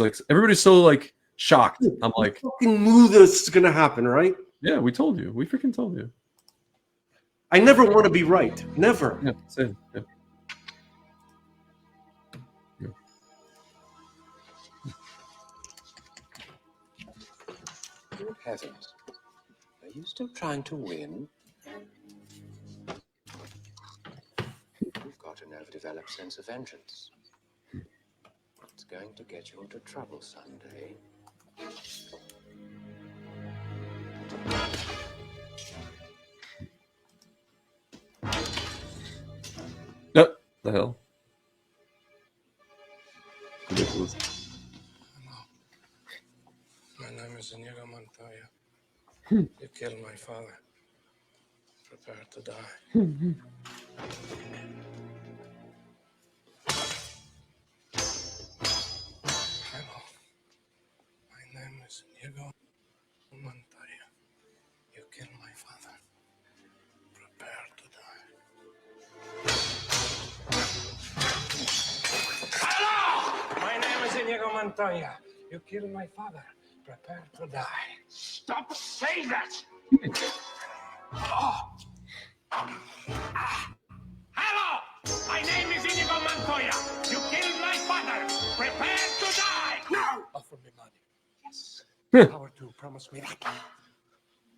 so like shocked. I'm like, fucking knew this is gonna happen, right? Yeah, we told you. We freaking told you. I never want to be right. Never. Yeah, same. Yeah. Good heavens. Are you still trying to win? You've got a never-developed sense of vengeance. It's going to get you into trouble someday. Yep. The hell. Ridiculous. My name is Inigo Montoya. You killed my father. Prepare to die. Hello. My name is Inigo Montoya. You killed my father. Prepare to die. Hello! My name is Inigo Montoya. You killed my father. Prepare to die. Stop saying that! Oh. Hello! My name is Inigo Montoya. You killed my father. Prepare to die! No! Offer me money. Yes. Power to promise me that.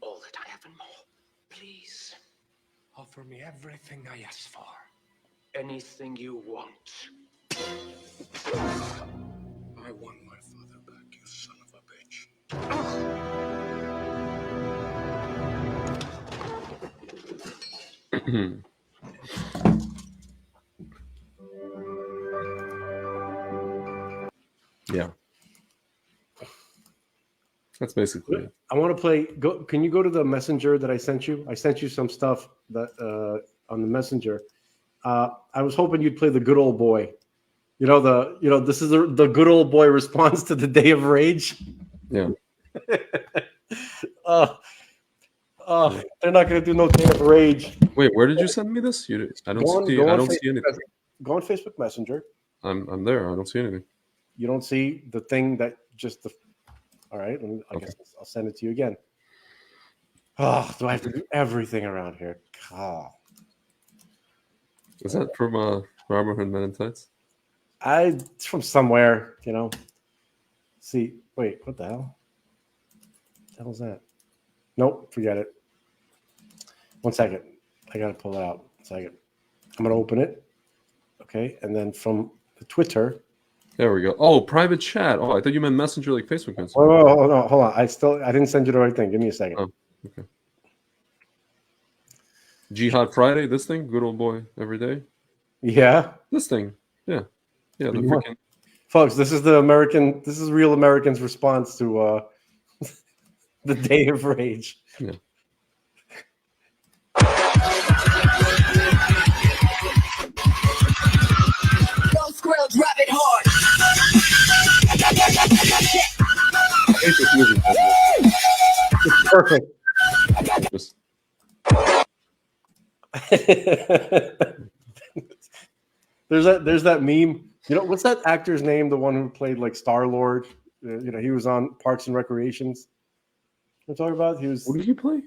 All that I have and more. Please. Offer me everything I ask for. Anything you want. I want my father back, you son of a bitch. Yeah. That's basically it. I want to play. Can you go to the messenger that I sent you? I sent you some stuff that on the messenger. I was hoping you'd play the good old boy. This is the good old boy response to the Day of Rage. Yeah. They're not going to do no Day of Rage. Wait, where did you send me this? I don't see anything. Go on Facebook Messenger. I'm there. I don't see anything. You don't see the thing that just the. All right, I guess I'll send it to you again. Oh, do I have to do everything around here? God. Is that from Robert Hood Men in Tights? It's from somewhere, See, wait, what the hell? What the hell is that? Nope, forget it. 1 second. I got to pull it out. 1 second. I'm going to open it. Okay, and then from the Twitter. There we go. Oh, private chat. Oh, I thought you meant Messenger like Facebook Messenger. Oh, hold on. I didn't send you the right thing. Give me a second. Oh, okay. Jihad Friday, this thing? Good old boy every day? Yeah. This thing. Yeah. Yeah, the freaking... Folks, this is real Americans' response to the Day of Rage. Yeah. Don't squirrel, drop it hard. It's perfect. There's that meme. What's that actor's name? The one who played like Star-Lord. He was on Parks and Recreations. What I'm talking about? What did he play?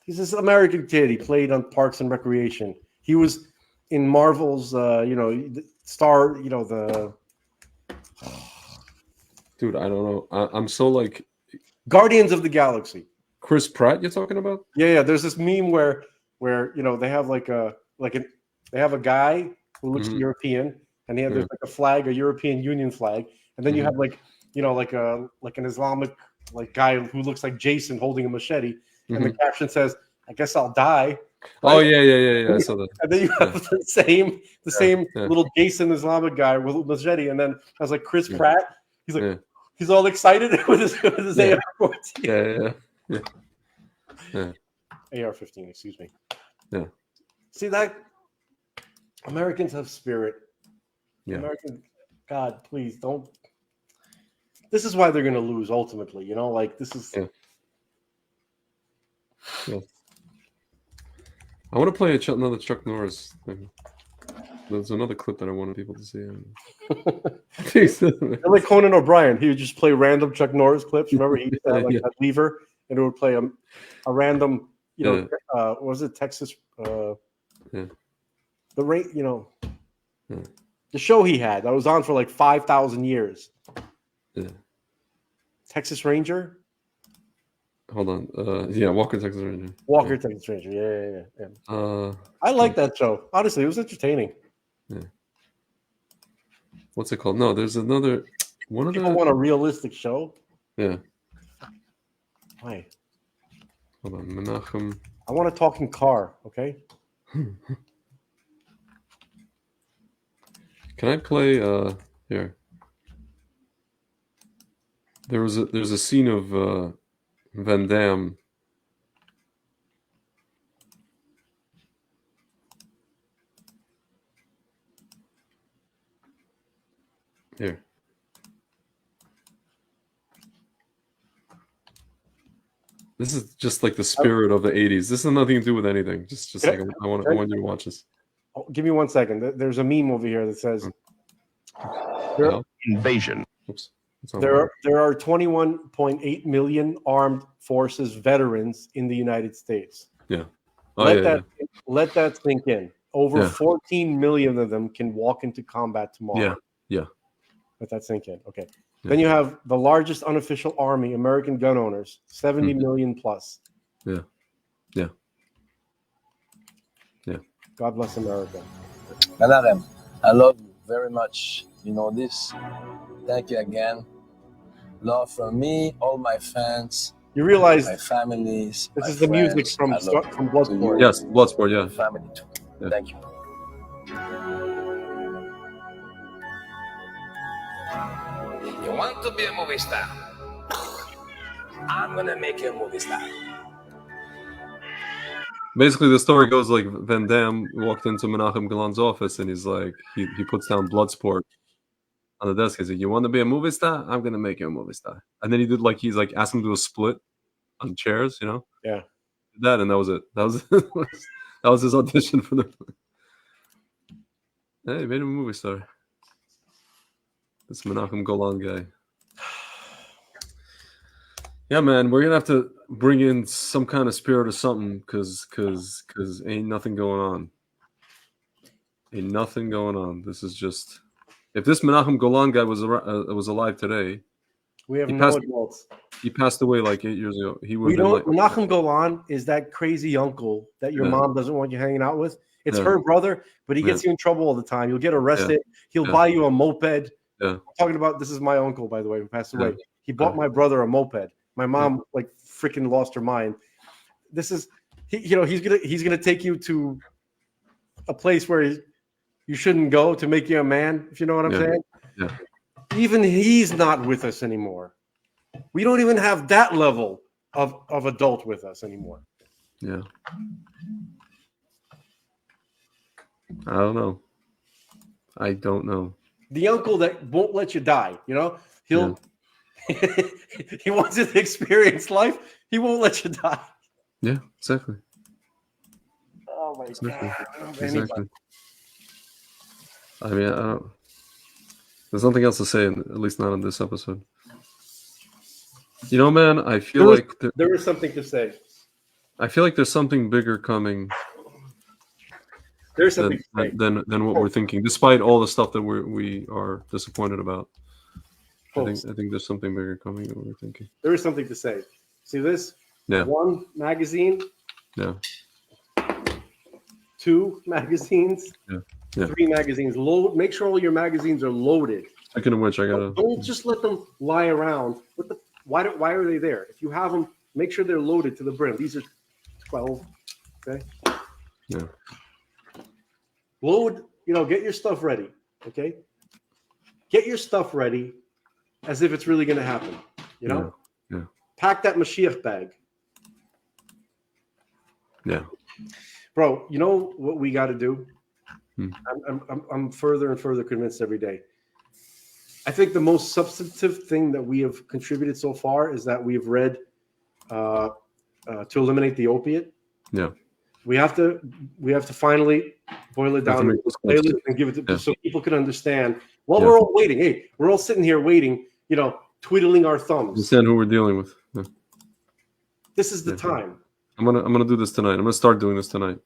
He's this American kid. He played on Parks and Recreation. He was in Marvel's, Star. The. Dude, I don't know. I'm so like. Guardians of the Galaxy. Chris Pratt, you're talking about? Yeah. There's this meme where they have they have a guy who looks European, and there's like a flag, a European Union flag, and then you have like an Islamic guy who looks like Jason holding a machete, and the caption says, "I guess I'll die." Right? Oh yeah. I saw that. And then you have the same little Jason Islamic guy with a machete, and then I was like Chris Pratt. He's like he's all excited with his AR-14. Yeah. AR-15, excuse me. Yeah. See that? Americans have spirit. Yeah. God, please don't. This is why they're going to lose ultimately. This is. Yeah. I want to play another Chuck Norris thing. There's another clip that I wanted people to see. Like Conan O'Brien, he would just play random Chuck Norris clips. Remember, he used to have that lever, and it would play a random you know, what was it Texas? Yeah. The rate, you know, Yeah. the show he had that was on for like 5,000 years. Yeah. Texas Ranger. Hold on. Yeah, Walker Texas Ranger. Walker Texas Ranger. Yeah. I Yeah. like that show. Honestly, it was entertaining. Yeah. What's it called? No, there's another one of People the. want a realistic show. Yeah. Why? Hold on, Menachem. I want a talking car. Okay. Can I play? Here. There's a scene of Van Damme. Here. This is just like the spirit of the '80s. This has nothing to do with anything. Just like I want you to watch this. Oh, give me 1 second. There's a meme over here that says Invasion. Oops. there are 21.8 million armed forces veterans in the United States. Yeah. Let that sink in. Over Yeah. 14 million of them can walk into combat tomorrow. Yeah. Yeah. Let that sink in. Okay. Yeah. Then you have the largest unofficial army, American gun owners, 70 million plus. Yeah. Yeah. Yeah. God bless America. Madam, I love you very much. You know this. Thank you again. Love from me, all my fans. You realize my families. This my is the music friends. from Bloodsport. Yes, Bloodsport. Yeah. Family too. Yeah. Thank you. You want to be a movie star? I'm gonna make you a movie star. Basically, the story goes like Van Damme walked into Menachem Golan's office and he's like, he puts down Bloodsport on the desk. He's like, "You want to be a movie star? I'm gonna make you a movie star." And then he's like asked him to do a split on chairs, you know? Yeah. That and that was it. That was that was his audition for the. Hey, he made him a movie star. This Menachem Golan guy. Yeah, man, we're gonna have to bring in some kind of spirit or something, cause ain't nothing going on. Ain't nothing going on. This is just if this Menachem Golan guy was alive today, We have no adults. He passed away like 8 years ago. He would. You know what? Menachem Golan is that crazy uncle that your mom doesn't want you hanging out with. It's her brother, but he gets you in trouble all the time. You'll get arrested. He'll buy you a moped. Yeah. I'm talking about this is my uncle, by the way, who passed away. He bought my brother a moped. My mom like freaking lost her mind. This is he's gonna take you to a place where you shouldn't go to make you a man, if you know what I'm saying. Yeah. Even he's not with us anymore. We don't even have that level of adult with us anymore. Yeah. I don't know. The uncle that won't let you die, he'll he wants to experience life. He won't let you die. Yeah, exactly. Oh my God. Exactly. I mean, I don't. There's nothing else to say, at least not on this episode. Man, I feel like there is something to say. I feel like there's something bigger coming. There's something than what we're thinking, despite all the stuff that we are disappointed about. I think there's something bigger coming than we're thinking. There is something to say. See this? Yeah. 1 magazine. Yeah. 2 magazines. Yeah. 3 magazines. Make sure all your magazines are loaded. Speaking of which, I gotta. Don't just let them lie around. Why are they there? If you have them, make sure they're loaded to the brim. These are 12. Okay. Yeah. Load. Get your stuff ready. Okay. Get your stuff ready, as if it's really going to happen. Yeah. Pack that Mashiach bag. Yeah. Bro, you know what we got to do? I'm further and further convinced every day. I think the most substantive thing that we have contributed so far is that we've read to eliminate the opiate. Yeah. We have to finally boil it down and give it to so people can understand. While we're all waiting, hey, we're all sitting here waiting, twiddling our thumbs. Understand who we're dealing with. Yeah. This is the time. I'm gonna do this tonight. I'm gonna start doing this tonight.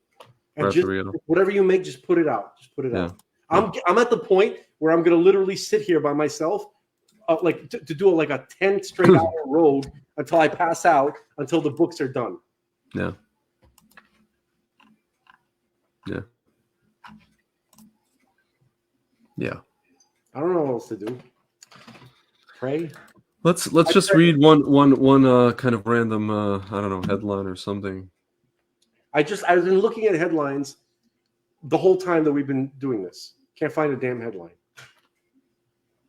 And Right just after we get off. whatever you make, just put it out. Just put it Yeah. out. I'm at the point where I'm gonna literally sit here by myself, like to do like a 10 straight hour road until I pass out, until the books are done. Yeah. Yeah. Yeah. I don't know what else to do. Pray. Let's just read one kind of random I don't know, headline or something. I've been looking at headlines the whole time that we've been doing this. Can't find a damn headline.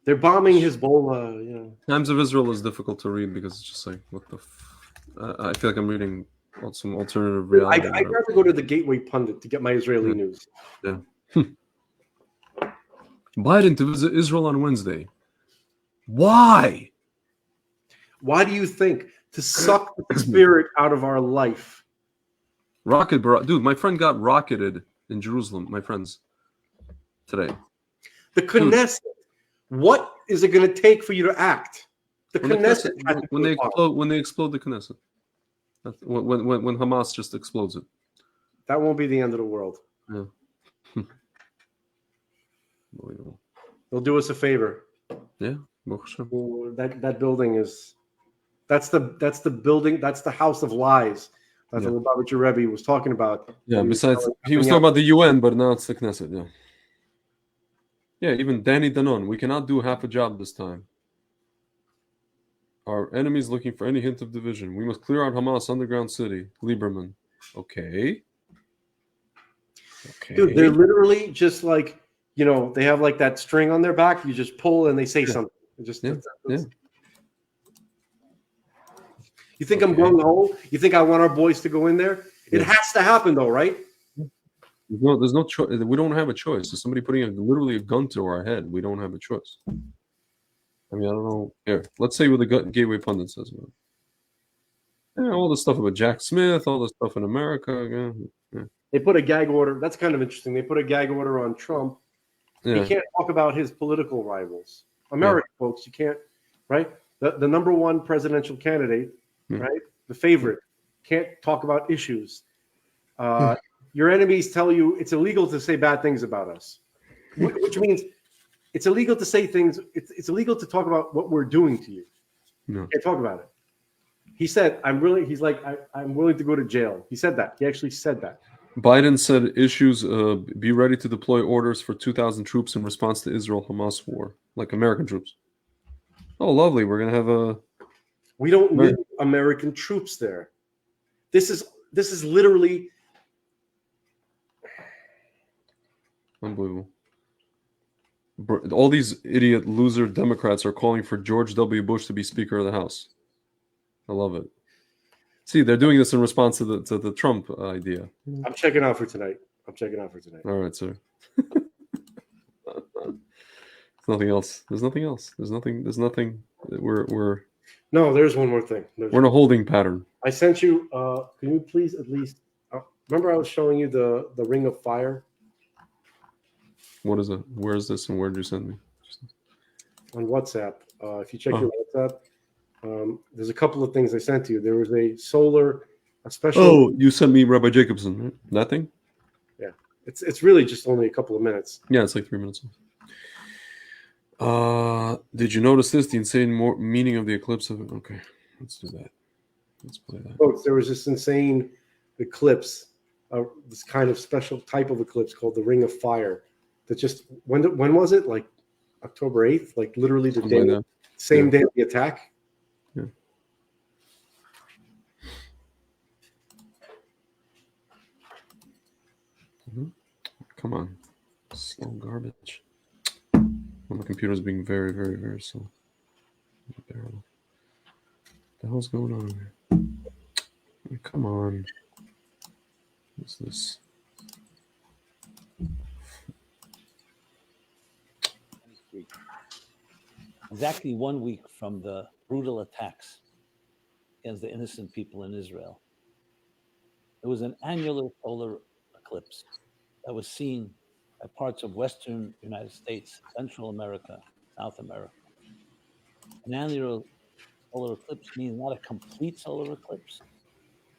They're bombing Hezbollah. You know. Times of Israel is difficult to read because it's just like what the. I feel like I'm reading some alternative reality. I'd rather go to the Gateway Pundit to get my Israeli news. Yeah. Biden to visit Israel on Wednesday. Why? Why do you think? To suck the spirit out of our life. Dude, my friend got rocketed in Jerusalem. My friends today. The Knesset. What is it going to take for you to act? The When Knesset. when they explode the Knesset. When Hamas just explodes it. That won't be the end of the world. Yeah. Unbelievable. They'll do us a favor. Yeah. That building is. That's the building. That's the house of lies. That's what Lubavitcher Rebbe was talking about. Yeah. Besides, he was talking about the UN, but now it's the Knesset. Yeah. Yeah. Even Danny Danon. We cannot do half a job this time. Our enemies looking for any hint of division. We must clear out Hamas underground city. Lieberman. Okay. Dude, they're literally just like, they have like that string on their back. You just pull and they say something. You think I'm gung ho? You think I want our boys to go in there? It has to happen though, right? There's no choice. We don't have a choice. There's somebody putting literally a gun to our head. We don't have a choice. I mean, I don't know. Here, let's say what the Gateway Pundit says about it. Yeah, all the stuff about Jack Smith, all the stuff in America. Yeah. They put a gag order. That's kind of interesting. They put a gag order on Trump. Yeah. He can't talk about his political rivals. American folks, you can't, right? The number one presidential candidate, right? The favorite, can't talk about issues. Your enemies tell you it's illegal to say bad things about us, which means it's illegal to say things. It's illegal to talk about what we're doing to you. No. You can't talk about it. He said, I'm willing to go to jail. He said that. He actually said that. Biden said issues, be ready to deploy orders for 2,000 troops in response to Israel-Hamas war, like American troops. Oh, lovely. We're going to have a... We don't need American troops there. This is literally... Unbelievable. All these idiot loser Democrats are calling for George W. Bush to be Speaker of the House. I love it. See, they're doing this in response to the Trump idea. I'm checking out for tonight. All right, sir. There's nothing else. There's nothing. We're. No, there's one more thing. We're in a holding pattern. I sent you. Can you please at least remember I was showing you the Ring of Fire? What is it? Where is this, and where did you send me? On WhatsApp. If you check your WhatsApp. There's a couple of things I sent to you. There was a special. Oh, you sent me Rabbi Jacobson, right? That thing? Yeah, it's really just only a couple of minutes. Yeah, it's like 3 minutes. Did you notice this? The insane meaning of the eclipse of it. Okay, let's do that. Let's play that. Folks, there was this insane eclipse, this kind of special type of eclipse called the Ring of Fire. That just when was it? Like October 8th, like literally the day, same day of the attack. Yeah. Come on, slow garbage. My computer's being very, very, very slow. What the hell's going on here? Come on. What's this? Exactly 1 week from the brutal attacks against the innocent people in Israel, there was an annular solar eclipse that was seen by parts of Western United States, Central America, South America. An annular solar eclipse means not a complete solar eclipse,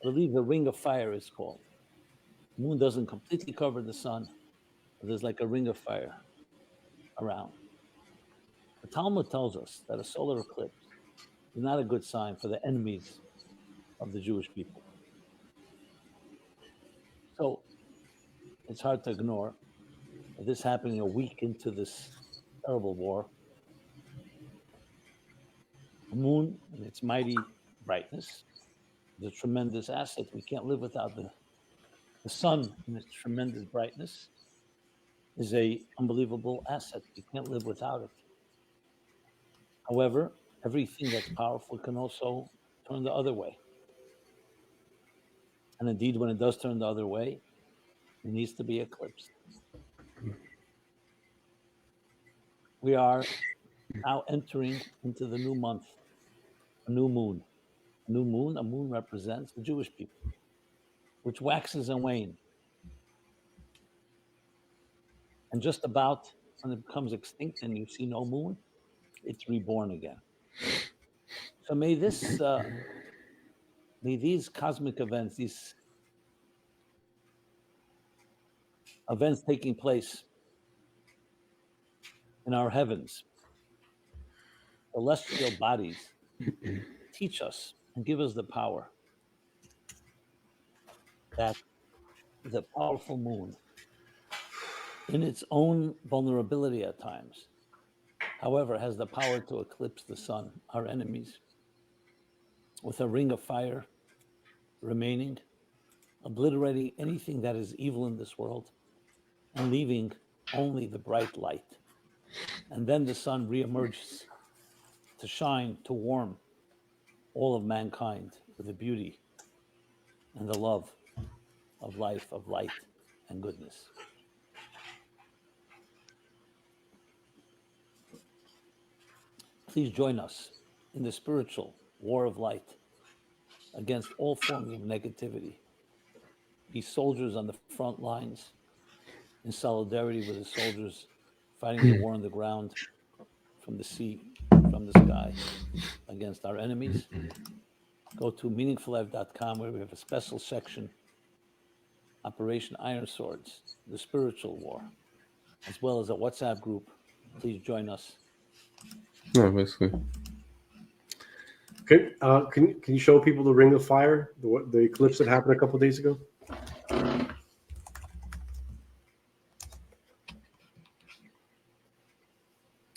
I believe the ring of fire is called. The moon doesn't completely cover the sun, but there's like a ring of fire around. The Talmud tells us that a solar eclipse is not a good sign for the enemies of the Jewish people. So it's hard to ignore that this happening a week into this terrible war. The moon and its mighty brightness is a tremendous asset. We can't live without the sun and its tremendous brightness is a unbelievable asset. We can't live without it. However, everything that's powerful can also turn the other way. And indeed, when it does turn the other way, it needs to be eclipsed. We are now entering into the new month, a new moon. A moon represents the Jewish people, which waxes and wanes. And just about when it becomes extinct and you see no moon, it's reborn again. So may these cosmic events, these events taking place in our heavens, celestial bodies, teach us and give us the power that the powerful moon, in its own vulnerability at times, however, has the power to eclipse the sun, our enemies, with a ring of fire remaining, obliterating anything that is evil in this world, and leaving only the bright light. And then the sun reemerges to shine, to warm all of mankind with the beauty and the love of life, of light and goodness. Please join us in the spiritual war of light against all forms of negativity. Be soldiers on the front lines in solidarity with the soldiers fighting the war on the ground, from the sea, from the sky, against our enemies. Go to meaningfullife.com where we have a special section, Operation Iron Swords, the spiritual war, as well as a WhatsApp group. Please join us. Yeah, basically. Can you show people the ring of fire, the eclipse that happened a couple of days ago?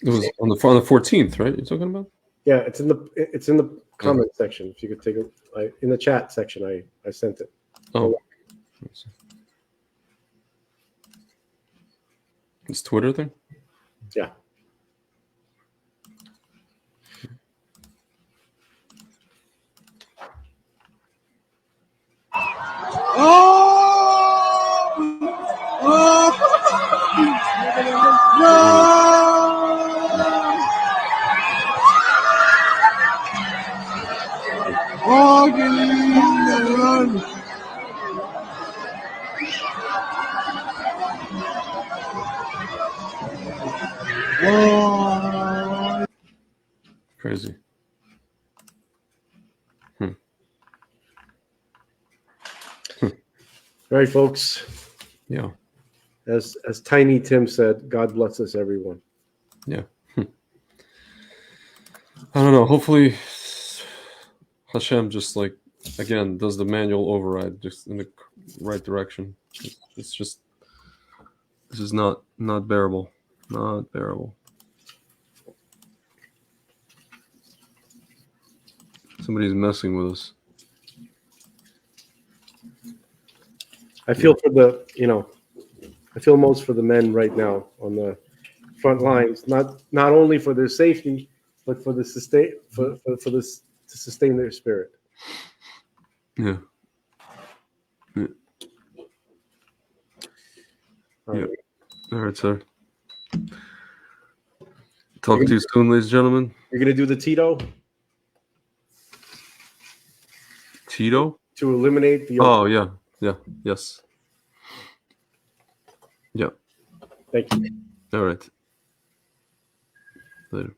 It was on the 14th, right? You're talking about? Yeah, it's in the comment section. If you could take in the chat section, I sent it. Oh, this Twitter thing? Yeah. Crazy. All right, folks. Yeah. As Tiny Tim said, God bless us, everyone. Yeah. I don't know. Hopefully, Hashem just again does the manual override just in the right direction. It's just this is not bearable. Not bearable. Somebody's messing with us. I feel I feel most for the men right now on the front lines, not only for their safety, but for the to sustain their spirit. Yeah. Yeah. All right. All right, sir. Talk to you soon, ladies and gentlemen. You're gonna do the Tito? Tito? To eliminate the... Oh, yeah. Yeah. Yes. Yeah. Thank you. All right. Later.